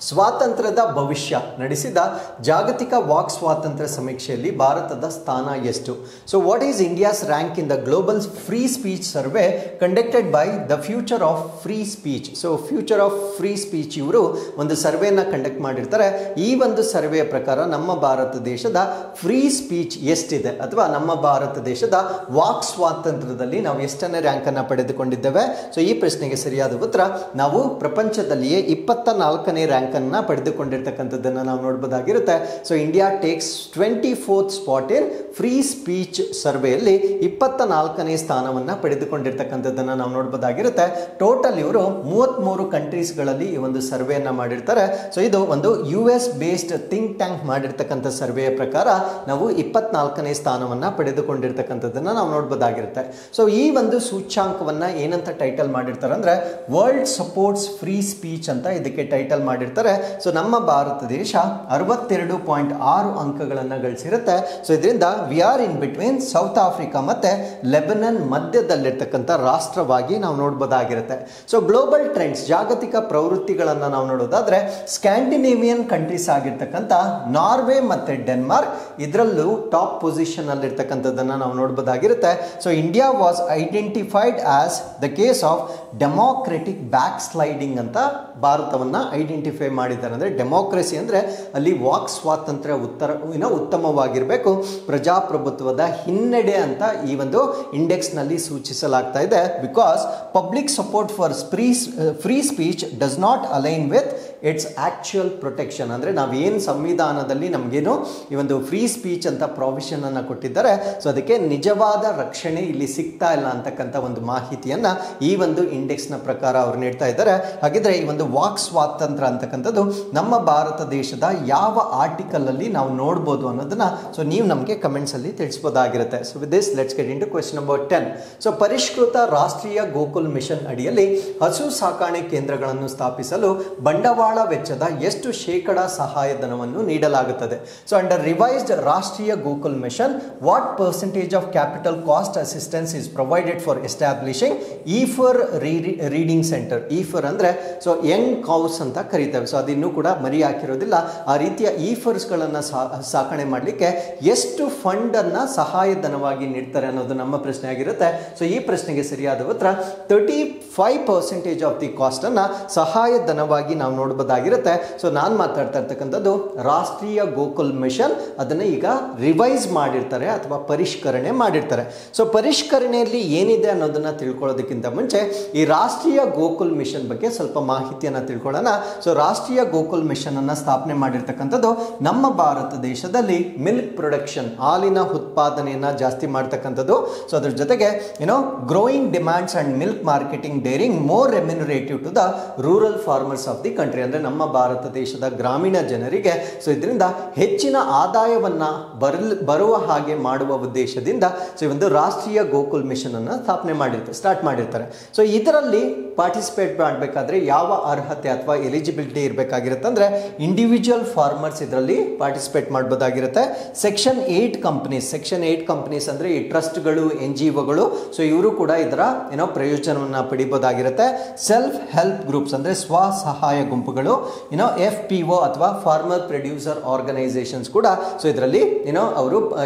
ಸ್ವಾತಂತ್ರ್ಯದ ಭವಿಷ್ಯ ನಡೆಸಿದ ಜಾಗತಿಕ ವಾಕ್ ಸ್ವಾತಂತ್ರ್ಯ ಸಮೀಕ್ಷೆಯಲ್ಲಿ ಭಾರತದ ಸ್ಥಾನ ಎಷ್ಟು? So what is India's rank in the global free speech survey conducted by the future of free speech. So future of free speech ಇವರು ಒಂದು ಸರ್ವೆನ ಕಂಡಕ್ಟ್ ಮಾಡಿರ್ತಾರೆ. ಈ ಒಂದು ಸರ್ವೆಯ ಪ್ರಕಾರ ನಮ್ಮ ಭಾರತ ದೇಶದ ಫ್ರೀ ಸ್ಪೀಚ್ ಎಷ್ಟಿದೆ ಅಥವಾ ನಮ್ಮ ಭಾರತ ದೇಶದ ವಾಕ್ ಸ್ವಾತಂತ್ರ್ಯದಲ್ಲಿ ನಾವು ಎಷ್ಟನೇ ರ್ಯಾಂಕ್ ಅನ್ನು ಪಡೆದುಕೊಂಡಿದ್ದೇವೆ? ಸೊ ಈ ಪ್ರಶ್ನೆಗೆ ಸರಿಯಾದ ಉತ್ತರ ನಾವು ಪ್ರಪಂಚದಲ್ಲಿಯೇ 24ನೇ ರ್ಯಾಂಕ್ ರ್ಯಾಂಕ್ ಅನ್ನ ಪಡೆದುಕೊಂಡಿರ್ತಕ್ಕಂಥದ್ದನ್ನು ನಾವು ನೋಡಬಹುದಾಗಿರುತ್ತೆ. So India takes 24th spot in free speech ಸರ್ವೆಯಲ್ಲಿ 24ನೇ ಸ್ಥಾನವನ್ನು ಪಡೆದುಕೊಂಡಿರ್ತಕ್ಕಂಥದ್ದನ್ನು ನಾವು ನೋಡಬಹುದಾಗಿರುತ್ತೆ. ಟೋಟಲ್ ಇವರು 33 ಕಂಟ್ರೀಸ್ಗಳಲ್ಲಿ ಈ ಒಂದು ಸರ್ವೆಯನ್ನು ಮಾಡಿರ್ತಾರೆ. ಸೊ ಇದು ಒಂದು US ಬೇಸ್ಡ್ ಥಿಂಕ್ ಟ್ಯಾಂಕ್ ಮಾಡಿರ್ತಕ್ಕಂಥ ಸರ್ವೆಯ ಪ್ರಕಾರ ನಾವು 24ನೇ ಸ್ಥಾನವನ್ನು ಪಡೆದುಕೊಂಡಿರ್ತಕ್ಕಂಥದ್ದನ್ನು ನಾವು ನೋಡಬಹುದಾಗಿರುತ್ತೆ. ಸೊ ಈ ಒಂದು ಸೂಚ್ಯಾಂಕವನ್ನ ಏನಂತ ಟೈಟಲ್ ಮಾಡಿರ್ತಾರೆ ಅಂದ್ರೆ ವರ್ಲ್ಡ್ ಸಪೋರ್ಟ್ಸ್ ಫ್ರೀ ಸ್ಪೀಚ್ ಅಂತ ಇದಕ್ಕೆ ಟೈಟಲ್ ಮಾಡಿರ್ತಾರೆ. ಸೊ ನಮ್ಮ ಭಾರತ ದೇಶ 62.6 ಅಂಕಗಳನ್ನು ಗಳಿಸಿರುತ್ತೆ. ಸೊ ಇದರಿಂದ we are in between south Africa ಮತ್ತೆ ಲೆಬನನ್ ಮಧ್ಯದಲ್ಲಿರ್ತಕ್ಕಂಥ ರಾಷ್ಟ್ರವಾಗಿ ನಾವು ನೋಡಬಹುದಾಗಿರುತ್ತೆ. ಸೊ ಗ್ಲೋಬಲ್ ಟ್ರೆಂಡ್ಸ್ ಜಾಗತಿಕ ಪ್ರವೃತ್ತಿಗಳನ್ನು ನಾವು ನೋಡೋದಾದ್ರೆ ಸ್ಕ್ಯಾಂಡಿನೇವಿಯನ್ ಕಂಟ್ರೀಸ್ ಆಗಿರ್ತಕ್ಕಂಥ ನಾರ್ವೆ ಮತ್ತೆ ಡೆನ್ಮಾರ್ಕ್ ಇದರಲ್ಲೂ ಟಾಪ್ ಪೊಸಿಷನ್ ಅಲ್ಲಿ ಇರ್ತಕ್ಕಂಥದ್ದನ್ನು ನಾವು ನೋಡಬಹುದಾಗಿರುತ್ತೆ. So India was identified as the case of democratic backsliding ಅಂತ ಭಾರತವನ್ನ ಐಡೆಂಟಿಫೈ ಮಾಡಿದ್ದಾರೆ. ಅಂದ್ರೆ ಡೆಮೋಕ್ರಸಿ ಅಂದ್ರೆ ಅಲ್ಲಿ ವಾಕ್ ಸ್ವಾತಂತ್ರ್ಯ ಉತ್ತಮವಾಗಿರಬೇಕು, ಪ್ರಜಾಪ್ರಭುತ್ವದ ಹಿನ್ನಡೆ ಅಂತ ಈ ಒಂದು ಇಂಡೆಕ್ಸ್ ನಲ್ಲಿ ಸೂಚಿಸಲಾಗ್ತಾ ಇದೆ. Because public support for free speech does not align with its actual protection. ಅಂದ್ರೆ ನಾವೇನು ಸಂವಿಧಾನದಲ್ಲಿ ನಮಗೇನು ಈ ಒಂದು ಫ್ರೀ ಸ್ಪೀಚ್ ಅಂತ ಪ್ರಾವಿಷನ್ ಅನ್ನು ಕೊಟ್ಟಿದ್ದಾರೆ, ಸೊ ಅದಕ್ಕೆ ನಿಜವಾದ ರಕ್ಷಣೆ ಇಲ್ಲಿ ಸಿಗ್ತಾ ಇಲ್ಲ ಅಂತಕ್ಕಂಥ ಒಂದು ಮಾಹಿತಿಯನ್ನ ಈ ಒಂದು ಇಂಡೆಕ್ಸ್ ನ ಪ್ರಕಾರ ಅವರು ನೀಡ್ತಾ ಇದ್ದಾರೆ. ಹಾಗಿದ್ರೆ ಈ ಒಂದು ವಾಕ್ ಸ್ವಾತಂತ್ರ್ಯ ಅಂತಕ್ಕಂಥದ್ದು ನಮ್ಮ ಭಾರತ ದೇಶದ ಯಾವ ಆರ್ಟಿಕಲ್ ಅಲ್ಲಿ ನಾವು ನೋಡಬಹುದು ಅನ್ನೋದನ್ನ ಸೊ ನೀವು ನಮಗೆ ಕಮೆಂಟ್ಸ್ ಅಲ್ಲಿ ತಿಳಿಸಬಹುದಾಗಿರುತ್ತೆ. So with this let's get into question number 10. So ಪರಿಷ್ಕೃತ ರಾಷ್ಟ್ರೀಯ ಗೋಕುಲ್ ಮಿಷನ್ ಅಡಿಯಲ್ಲಿ ಹಸು ಸಾಕಾಣೆ ಕೇಂದ್ರಗಳನ್ನು ಸ್ಥಾಪಿಸಲು ಬಂಡವಾಳ ವೆಚ್ಚದ ಎಷ್ಟು ಶೇಕಡಾ ಸಹಾಯಧನವನ್ನು ನೀಡಲಾಗುತ್ತದೆ? So under revised Rashtriya Gokul mission what percentage of capital cost assistance is provided for establishing heifer rearing centre. Heifer ಅಂದ್ರೆ ಸೊ ಯಂಗ್ ಕೌಸ್ ಅಂತ ಕರೀತೇವೆ. ಸೊ ಅದಿನ್ನೂ ಕೂಡ ಮರಿ ಹಾಕಿರೋದಿಲ್ಲ. ಆ ರೀತಿಯ ಈಫರ್ಸ್ಗಳನ್ನು ಸಾಕಣೆ ಮಾಡಲಿಕ್ಕೆ ಎಷ್ಟು ಫಂಡ್ ಅನ್ನ ಸಹಾಯಧನವಾಗಿ ನೀಡ್ತಾರೆ ಅನ್ನೋದು ನಮ್ಮ ಪ್ರಶ್ನೆ ಆಗಿರುತ್ತೆ. ಸೊ ಈ ಪ್ರಶ್ನೆಗೆ ಸರಿಯಾದ ಉತ್ತರ 35% ಆಫ್ ದಿ ಕಾಸ್ಟ್ ಅನ್ನ ಸಹಾಯಧನವಾಗಿ ನಾವು ನೋಡಬಹುದಾಗಿರುತ್ತೆ. ಸೊ ನಾನು ಮಾತಾಡ್ತಾ ಇರ್ತಕ್ಕಂಥದ್ದು ರಾಷ್ಟ್ರೀಯ ಗೋಕುಲ್ ಮಿಷನ್, ಅದನ್ನ ಈಗ ರಿವೈಸ್ ಮಾಡಿರ್ತಾರೆ ಅಥವಾ ಪರಿಷ್ಕರಣೆ ಮಾಡಿರ್ತಾರೆ. ಸೊ ಪರಿಷ್ಕರಣೆಯಲ್ಲಿ ಏನಿದೆ ಅನ್ನೋದನ್ನ ತಿಳ್ಕೊಳ್ಳೋದಕ್ಕಿಂತ ಮುಂಚೆ ಈ ರಾಷ್ಟ್ರೀಯ ಗೋಕುಲ್ ಮಿಷನ್ ಬಗ್ಗೆ ಸ್ವಲ್ಪ ಮಾಹಿತಿಯನ್ನು ತಿಳ್ಕೊಳ್ಳೋಣ. ಸೊ ರಾಷ್ಟ್ರೀಯ ಗೋಕುಲ್ ಮಿಷನ್ ಅನ್ನ ಸ್ಥಾಪನೆ ಮಾಡಿರ್ತಕ್ಕಂಥದ್ದು ನಮ್ಮ ಭಾರತ ದೇಶದಲ್ಲಿ ಮಿಲ್ಕ್ ಪ್ರೊಡಕ್ಷನ್, ಹಾಲಿನ ಉತ್ಪಾದನೆಯನ್ನ ಜಾಸ್ತಿ ಮಾಡ್ತಕ್ಕಂಥದ್ದು. ಸೊ ಅದ್ರ ಜೊತೆಗೆ growing demands and milk marketing dairying more remunerative to the rural farmers of the country. ಅಂದ್ರೆ ನಮ್ಮ ಭಾರತ ದೇಶದ ಗ್ರಾಮೀಣ ಜನರಿಗೆ ಸೊ ಇದರಿಂದ ಹೆಚ್ಚಿನ ಆದಾಯವನ್ನ ಬರುವ ಹಾಗೆ ಮಾಡುವ ಉದ್ದೇಶದಿಂದ ಸೊ ಈ ಒಂದು ರಾಷ್ಟ್ರೀಯ ಗೋಕುಲ್ ಮಿಷನ್ ಅನ್ನ ಸ್ಟಾರ್ಟ್ ಮಾಡಿರ್ತಾರೆ. ಸೊ ಇದರಲ್ಲಿ ಪಾರ್ಟಿಸಿಪೇಟ್ ಮಾಡಬೇಕಾದ್ರೆ ಯಾವ ಅರ್ಹತೆ ಅಥವಾ ಎಲಿಜಿಬಿಲಿಟಿ ಇರಬೇಕಾಗಿರುತ್ತೆ ಅಂದ್ರೆ ಇಂಡಿವಿಜುವಲ್ ಫಾರ್ಮರ್ಸ್ ಇದರಲ್ಲಿ ಪಾರ್ಟಿಸಿಪೇಟ್ ಮಾಡಬಹುದಾಗಿರುತ್ತೆ. ಸೆಕ್ಷನ್ 8 ಕಂಪನೀಸ್ ಅಂದ್ರೆ ಈ ಟ್ರಸ್ಟ್ಗಳು, NGOಗಳು, ಸೊ ಇವರು ಕೂಡ ಇದರ ಪ್ರಯೋಜನವನ್ನ ಪಡಿಬಹುದಾಗಿರುತ್ತೆ. ಸೆಲ್ಫ್ ಹೆಲ್ಪ್ ಗ್ರೂಪ್ಸ್ ಅಂದ್ರೆ ಸ್ವಸಹಾಯ ಗುಂಪುಗಳು, FPO ಅಥವಾ ಫಾರ್ಮರ್ ಪ್ರೊಡ್ಯೂಸರ್ ಆರ್ಗನೈಸೇಷನ್ಸ್ ಕೂಡ ಸೊ ಇದರಲ್ಲಿ ಅವರು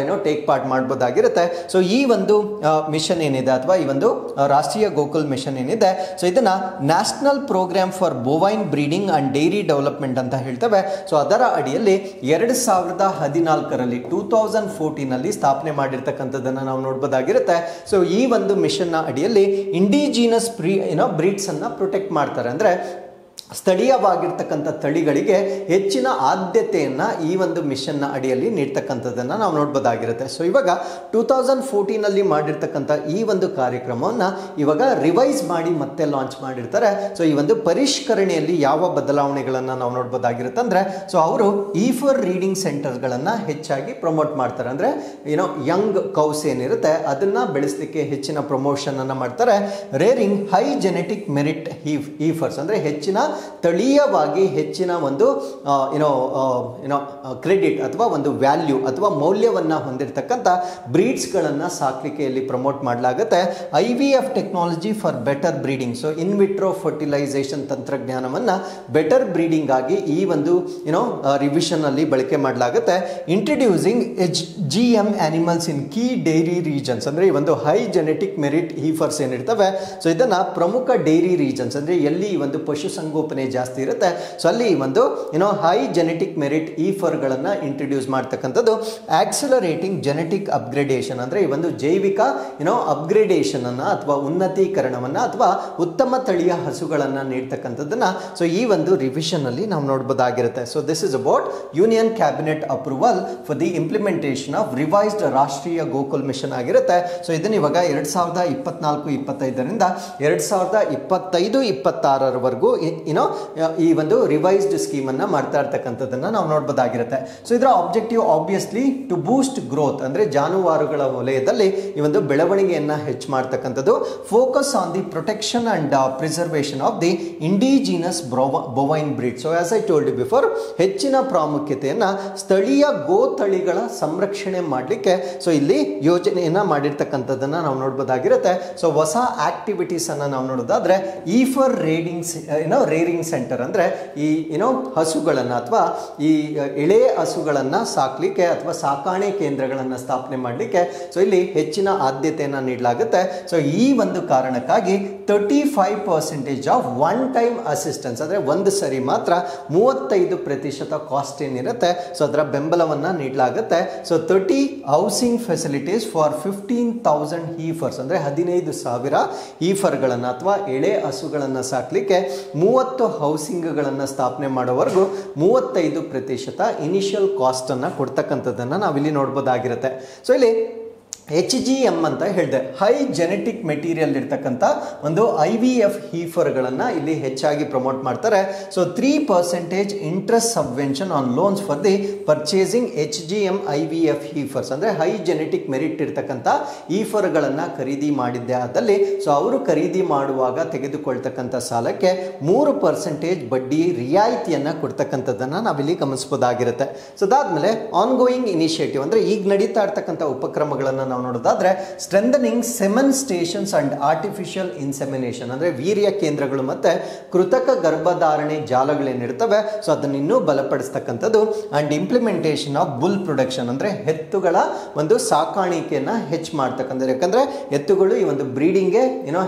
ಟೇಕ್ ಪಾರ್ಟ್ ಮಾಡಬಹುದಾಗಿರುತ್ತೆ. ಸೊ ಈ ಒಂದು ಮಿಷನ್ ಏನಿದೆ ಅಥವಾ ಈ ಒಂದು ರಾಷ್ಟ್ರೀಯ ಗೋಕುಲ್ ಮಿಷನ್ ಏನಿದೆ, ಸೊ ಇದನ್ನ national programme for bovine breeding and dairy development ಅಂತ ಹೇಳ್ತೇವೆ. ಸೊ ಅದರ ಅಡಿಯಲ್ಲಿ 2014ರಲ್ಲಿ 2014 ಸ್ಥಾಪನೆ ಮಾಡಿರ್ತಕ್ಕಂಥದ್ದನ್ನು ನಾವು ನೋಡಬಹುದಾಗಿರುತ್ತೆ. ಸೊ ಈ ಒಂದು ಮಿಷನ್ ನ ಅಡಿಯಲ್ಲಿ ಇಂಡಿಜಿನಸ್ ಬ್ರೀಡ್ಸ್ ಅನ್ನ ಪ್ರೊಟೆಕ್ಟ್ ಮಾಡ್ತಾರೆ. ಅಂದ್ರೆ ಸ್ಥಳೀಯವಾಗಿರ್ತಕ್ಕಂಥ ತಳಿಗಳಿಗೆ ಹೆಚ್ಚಿನ ಆದ್ಯತೆಯನ್ನು ಈ ಒಂದು ಮಿಷನ್ನ ಅಡಿಯಲ್ಲಿ ನೀಡ್ತಕ್ಕಂಥದ್ದನ್ನು ನಾವು ನೋಡ್ಬೋದಾಗಿರುತ್ತೆ. ಸೊ ಇವಾಗ 2014ನಲ್ಲಿ ಮಾಡಿರ್ತಕ್ಕಂಥ ಈ ಒಂದು ಕಾರ್ಯಕ್ರಮವನ್ನು ಇವಾಗ ರಿವೈಸ್ ಮಾಡಿ ಮತ್ತೆ ಲಾಂಚ್ ಮಾಡಿರ್ತಾರೆ. ಸೊ ಈ ಒಂದು ಪರಿಷ್ಕರಣೆಯಲ್ಲಿ ಯಾವ ಬದಲಾವಣೆಗಳನ್ನು ನಾವು ನೋಡ್ಬೋದಾಗಿರುತ್ತೆ ಅಂದರೆ, ಸೊ ಅವರು ಈಫರ್ ರೀಡಿಂಗ್ ಸೆಂಟರ್ಗಳನ್ನು ಹೆಚ್ಚಾಗಿ ಪ್ರಮೋಟ್ ಮಾಡ್ತಾರೆ. ಅಂದರೆ ಯಂಗ್ ಕೌಸ್ ಏನಿರುತ್ತೆ ಅದನ್ನು ಬೆಳೆಸಲಿಕ್ಕೆ ಹೆಚ್ಚಿನ ಪ್ರಮೋಷನನ್ನು ಮಾಡ್ತಾರೆ. ರೇರಿಂಗ್ ಹೈ ಜೆನೆಟಿಕ್ ಮೆರಿಟ್ ಈಫರ್ಸ್ ಅಂದರೆ ಹೆಚ್ಚಿನ ತಳೀಯವಾಗಿ ಹೆಚ್ಚಿನ ಒಂದು ಕ್ರೆಡಿಟ್ ಅಥವಾ ಒಂದು ವ್ಯಾಲ್ಯೂ ಅಥವಾ ಮೌಲ್ಯವನ್ನು ಹೊಂದಿರತಕ್ಕಂಥ ಬ್ರೀಡ್ಸ್ಗಳನ್ನು ಸಾಕಲಿಕೆಯಲ್ಲಿ ಪ್ರಮೋಟ್ ಮಾಡಲಾಗುತ್ತೆ. IVF technology for better breeding, so in vitro fertilisation ತಂತ್ರಜ್ಞಾನವನ್ನು ಬೆಟರ್ ಬ್ರೀಡಿಂಗ್ ಆಗಿ ಈ ಒಂದು ರಿವಿಷನ್ ಅಲ್ಲಿ ಬಳಕೆ ಮಾಡಲಾಗುತ್ತೆ. Introducing GM animals in key dairy regions, ಅಂದರೆ ಈ ಒಂದು ಹೈ ಜೆನೆಟಿಕ್ ಮೆರಿಟ್ ಈಫರ್ಸ್ ಏನಿರ್ತವೆ, ಸೊ ಇದನ್ನು ಪ್ರಮುಖ ಡೈರಿ ರೀಜನ್ಸ್ ಅಂದರೆ ಎಲ್ಲಿ ಈ ಒಂದು ಪಶುಸಂಗೋಪನೆ ಕಂಪನಿ ಜಾಸ್ತಿ ಇರುತ್ತೆ. ಸೊ ಅಲ್ಲಿ ಒಂದು ಹೈ ಜೆನೆಟಿಕ್ ಮೆರಿಟ್ ಈಫರ್ಗಳನ್ನು ಇಂಟ್ರೊಡ್ಯೂಸ್ ಮಾಡ್ತಕ್ಕಂಥದ್ದು ಆಕ್ಸಿಲರೇಟಿಂಗ್ ಜೆನೆಟಿಕ್ ಅಪ್ಗ್ರೇಡೇಷನ್, ಅಂದರೆ ಈ ಒಂದು ಜೈವಿಕ ಅಪ್ಗ್ರೇಡೇಷನ್ ಅನ್ನು ಅಥವಾ ಉನ್ನತೀಕರಣವನ್ನು ಅಥವಾ ಉತ್ತಮ ತಳಿಯ ಹಸುಗಳನ್ನು ನೀಡ್ತಕ್ಕಂಥದ್ದನ್ನು ಸೊ ಈ ಒಂದು ರಿವಿಷನ್ ಅಲ್ಲಿ ನಾವು ನೋಡಬಹುದಾಗಿರುತ್ತೆ. So this is about union cabinet approval for the implementation of revised Rashtriya Gokul mission ಆಗಿರುತ್ತೆ. ಸೊ ಇದನ್ನ ಇವಾಗ 2024-25ರಿಂದ 2025-26ರವರೆಗೂ ಈ ಒಂದು ರಿವೈಸ್ಡ್ ಸ್ಕೀಮ್ ಅನ್ನ ಮಾಡ್ತಾ ಇರ್ತಕ್ಕಂಥದ್ದನ್ನ ನಾವು ನೋಡಬಹುದಾಗಿರುತ್ತೆ. ಸೊ ಇದರ objective obviously to boost growth, ಅಂದ್ರೆ ಜಾನುವಾರುಗಳ ವಲಯದಲ್ಲಿ ಈ ಒಂದು ಬೆಳವಣಿಗೆಯನ್ನ ಹೆಚ್ಚು ಮಾಡ್ತಕ್ಕಂಥದ್ದು. Focus on the protection and preservation of the indigenous bovine breed. So as I told you before, ಹೆಚ್ಚಿನ ಪ್ರಾಮುಖ್ಯತೆಯನ್ನ ಸ್ಥಳೀಯ ಗೋತಳಿಗಳ ಸಂರಕ್ಷಣೆ ಮಾಡಲಿಕ್ಕೆ ಸೊ ಇಲ್ಲಿ ಯೋಜನೆಯನ್ನ ಮಾಡಿರ್ತಕ್ಕಂಥದ್ದನ್ನ ನಾವು ನೋಡಬಹುದಾಗಿರುತ್ತೆ. ಸೊ ಹೊಸ ಆಕ್ಟಿವಿಟೀಸ್ ಅನ್ನ ನಾವು ನೋಡೋದಾದ್ರೆ ಈಫರ್ ರೇರಿಂಗ್ ಸೆಂಟರ್, ಅಂದ್ರೆ ಈ ಹಸುಗಳನ್ನ ಅಥವಾ ಈ ಎಳೆ ಹಸುಗಳನ್ನ ಸಾಕ್ಲಿಕ್ಕೆ ಅಥವಾ ಸಾಕಾಣೆ ಕೇಂದ್ರಗಳನ್ನ ಸ್ಥಾಪನೆ ಮಾಡಲಿಕ್ಕೆ ಸೊ ಇಲ್ಲಿ ಹೆಚ್ಚಿನ ಆದ್ಯತೆಯನ್ನ ನೀಡಲಾಗುತ್ತೆ. ಸೊ ಈ ಒಂದು ಕಾರಣಕ್ಕಾಗಿ 35% ಆಫ್ ಒನ್ ಟೈಮ್ ಅಸಿಸ್ಟೆನ್ಸ್, ಅಂದ್ರೆ ಒಂದು ಸರಿ ಮಾತ್ರ 35% ಕಾಸ್ಟ್ ಏನಿರುತ್ತೆ ಸೊ ಅದರ ಬೆಂಬಲವನ್ನ ನೀಡಲಾಗುತ್ತೆ. ಸೊ 30 ಹೌಸಿಂಗ್ ಫೆಸಿಲಿಟೀಸ್ ಫಾರ್ 15,000 ಈಫರ್ಸ್, ಅಂದ್ರೆ 15,000 ಈಫರ್ಗಳನ್ನು ಅಥವಾ ಎಳೆ ಹಸುಗಳನ್ನು ಸಾಕ್ಲಿಕ್ಕೆ 30 ಹೌಸಿಂಗ್ಗಳನ್ನು ಸ್ಥಾಪನೆ ಮಾಡೋವರೆಗೂ 35% ಇನಿಷಿಯಲ್ ಕಾಸ್ಟ್ ಅನ್ನ ಕೊಡ್ತಕ್ಕಂಥದ್ದನ್ನ ನಾವಿಲ್ಲಿ ನೋಡ್ಬೋದಾಗಿರುತ್ತೆ. ಸೊ ಇಲ್ಲಿ HGM ಅಂತ ಹೇಳಿದೆ, ಹೈ ಜೆನೆಟಿಕ್ ಮೆಟೀರಿಯಲ್ ಇರ್ತಕ್ಕಂಥ ಒಂದು IVF ಹೀಫರ್ಗಳನ್ನು ಇಲ್ಲಿ ಹೆಚ್ಚಾಗಿ ಪ್ರಮೋಟ್ ಮಾಡ್ತಾರೆ. So 3% interest subvention on loans for the purchasing HGM IVF ಹೀಫರ್ಸ್, ಅಂದರೆ ಹೈ ಜೆನೆಟಿಕ್ ಮೆರಿಟ್ ಇರ್ತಕ್ಕಂಥ ಈಫರ್ಗಳನ್ನು ಖರೀದಿ ಮಾಡಿದ್ದೆ ಆದಲ್ಲಿ ಸೊ ಅವರು ಖರೀದಿ ಮಾಡುವಾಗ ತೆಗೆದುಕೊಳ್ತಕ್ಕಂಥ ಸಾಲಕ್ಕೆ 3% ಬಡ್ಡಿ ರಿಯಾಯಿತಿಯನ್ನು ಕೊಡ್ತಕ್ಕಂಥದ್ದನ್ನು ನಾವಿಲ್ಲಿ ಗಮನಿಸಬಹುದಾಗಿರುತ್ತೆ. ಸೊ ಅದಾದ್ಮೇಲೆ ಆನ್ಗೋಯಿಂಗ್ ಇನಿಷಿಯೇಟಿವ್, ಅಂದರೆ ಈಗ ನಡೀತಾ ಇರ್ತಕ್ಕಂಥ ಉಪಕ್ರಮಗಳನ್ನು ನಾವು ನೋಡೋದಾದ್ರೆ strengthening semen stations and artificial insemination, ಅಂದ್ರೆ ವೀರ್ಯ ಕೇಂದ್ರಗಳು ಮತ್ತೆ ಕೃತಕ ಗರ್ಭಧಾರಣೆ ಜಾಲಗಳೇನಿರ್ತವೆ ಸೊ ಅದನ್ನ ಇನ್ನೂ ಬಲಪಡಿಸ್ತಕ್ಕಂಥದ್ದು. And implementation of bull production, ಅಂದ್ರೆ ಎತ್ತುಗಳ ಒಂದು ಸಾಕಾಣಿಕೆಯನ್ನ ಹೆಚ್ಚು ಮಾಡ್ತಕ್ಕಂಥದ್ದು. ಯಾಕಂದ್ರೆ ಎತ್ತುಗಳು ಈ ಒಂದು ಬ್ರೀಡಿಂಗ್ಗೆ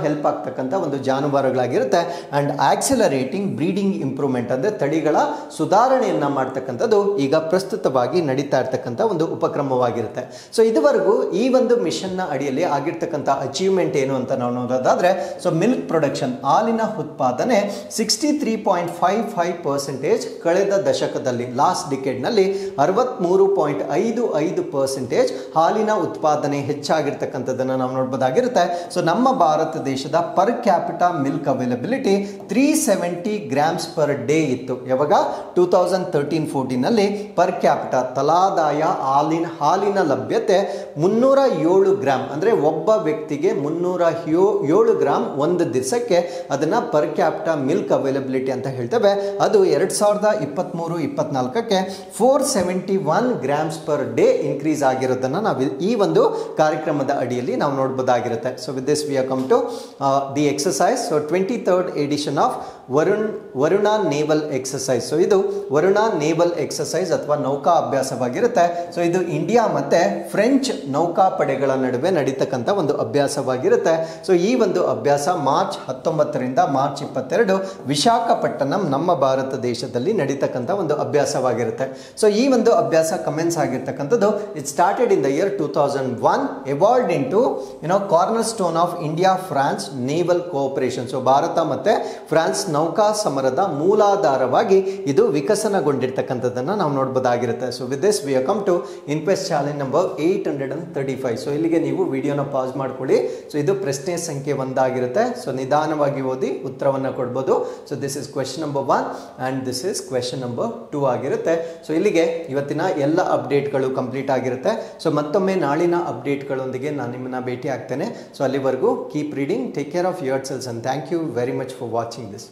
ಹೆಲ್ಪ್ ಆಗ್ತಕ್ಕಂಥ ಒಂದು ಜಾನುವಾರುಗಳಾಗಿರುತ್ತೆ. ಅಂಡ್ ಆಕ್ಸಿಲರೇಟಿಂಗ್ ಬ್ರೀಡಿಂಗ್ ಇಂಪ್ರೂವ್ಮೆಂಟ್, ಅಂದ್ರೆ ತಳಿಗಳ ಸುಧಾರಣೆಯನ್ನ ಮಾಡ್ತಕ್ಕಂಥದ್ದು ಈಗ ಪ್ರಸ್ತುತವಾಗಿ ನಡೀತಾ ಇರ್ತಕ್ಕಂಥ ಒಂದು ಉಪಕ್ರಮವಾಗಿರುತ್ತೆ. ಸೊ ಇದುವರೆಗೂ ಈ ಒಂದು ಮಿಷನ್ನ ಅಡಿಯಲ್ಲಿ ಆಗಿರ್ತಕ್ಕಂಥ ಅಚೀವ್ಮೆಂಟ್ ಏನು ಅಂತ ನಾವು ನೋಡೋದಾದ್ರೆ ಸೊ ಮಿಲ್ಕ್ ಪ್ರೊಡಕ್ಷನ್, ಹಾಲಿನ ಉತ್ಪಾದನೆ 63.55% ಕಳೆದ ದಶಕದಲ್ಲಿ, ಲಾಸ್ಟ್ ಡಿಕೆಡ್ನಲ್ಲಿ 63.55% ಹಾಲಿನ ಉತ್ಪಾದನೆ ಹೆಚ್ಚಾಗಿರ್ತಕ್ಕಂಥದ್ದನ್ನು ನಾವು ನೋಡಬಹುದಾಗಿರುತ್ತೆ. ಸೊ ನಮ್ಮ ಭಾರತ ದೇಶದ per capita milk availability 370 grams per day ಇತ್ತು. ಯಾವಾಗ 2013-14ನಲ್ಲಿ ಪರ್ ಕ್ಯಾಪಿಟಾ ತಲಾದಾಯ ಹಾಲಿನ ಲಭ್ಯತೆ 307 ಗ್ರಾಮ್, ಅಂದರೆ ಒಬ್ಬ ವ್ಯಕ್ತಿಗೆ 307 ಗ್ರಾಮ್ ಒಂದು ದಿವಸಕ್ಕೆ ಅದನ್ನ ಪರ್ ಕ್ಯಾಪಿಟಾ ಮಿಲ್ಕ್ ಅವೈಲಬಿಲಿಟಿ ಅಂತ ಹೇಳ್ತೇವೆ. ಅದು 2023-24ಕ್ಕೆ 471 ಗ್ರಾಮ್ಸ್ ಪರ್ ಡೇ ಇನ್ಕ್ರೀಸ್ ಆಗಿರೋದನ್ನ ನಾವು ಈ ಒಂದು ಕಾರ್ಯಕ್ರಮದ ಅಡಿಯಲ್ಲಿ ನಾವು ನೋಡಬಹುದಾಗಿರುತ್ತೆ. So with this we come to the exercise. So 23rd edition of Varuna naval exercise. So ಇದು ವರುಣ ನೇವಲ್ ಎಕ್ಸಸೈಸ್ ಅಥವಾ ನೌಕಾ ಅಭ್ಯಾಸವಾಗಿರುತ್ತೆ. ಸೊ ಇದು ಇಂಡಿಯಾ ಮತ್ತೆ ಫ್ರೆಂಚ್ ನೌಕಾಪಡೆಗಳ ನಡುವೆ ನಡೀತಕ್ಕಂಥ ಒಂದು ಅಭ್ಯಾಸವಾಗಿರುತ್ತೆ. ಸೊ ಈ ಒಂದು ಅಭ್ಯಾಸ ಮಾರ್ಚ್ 19ರಿಂದ ಮಾರ್ಚ್ 22 ವಿಶಾಖಪಟ್ಟಣಂ ನಮ್ಮ ಭಾರತ ದೇಶದಲ್ಲಿ ನಡೀತಕ್ಕಂಥ ಒಂದು ಅಭ್ಯಾಸವಾಗಿರುತ್ತೆ. ಸೊ ಈ ಒಂದು ಅಭ್ಯಾಸ ಕಮೆನ್ಸ್ ಆಗಿರ್ತಕ್ಕಂಥದ್ದು it started in the year 2001, evolved into cornerstone of India France naval cooperation. So ಭಾರತ ಮತ್ತೆ ಫ್ರಾನ್ಸ್ ನೌಕಾ ಸಮರದ ಮೂಲಾಧಾರವಾಗಿ ಇದು ವಿಕಸನಗೊಂಡಿರ್ತಕ್ಕಂಥದ್ದನ್ನು ನಾವು ನೋಡಬಹುದಾಗಿರುತ್ತೆ. So with this we come to inquest challenge number 835. So ಇಲ್ಲಿಗೆ ನೀವು ವಿಡಿಯೋನ ಪಾಸ್ ಮಾಡ್ಕೊಳ್ಳಿ. ಸೊ ಇದು ಪ್ರಶ್ನೆ ಸಂಖ್ಯೆ 1 ಆಗಿರುತ್ತೆ. ಸೊ ನಿಧಾನವಾಗಿ ಓದಿ ಉತ್ತರವನ್ನು ಕೊಡ್ಬೋದು. So this is question number 1 and this is question number 2 ಆಗಿರುತ್ತೆ. ಸೊ ಇಲ್ಲಿಗೆ ಇವತ್ತಿನ ಎಲ್ಲ ಅಪ್ಡೇಟ್ಗಳು ಕಂಪ್ಲೀಟ್ ಆಗಿರುತ್ತೆ. ಸೊ ಮತ್ತೊಮ್ಮೆ ನಾಳಿನ ಅಪ್ಡೇಟ್ಗಳೊಂದಿಗೆ ನಾನು ನಿಮ್ಮನ್ನ ಭೇಟಿ ಆಗ್ತೇನೆ. ಸೊ ಅಲ್ಲಿವರೆಗೂ keep reading, take care of yourselves and thank you very much for watching this.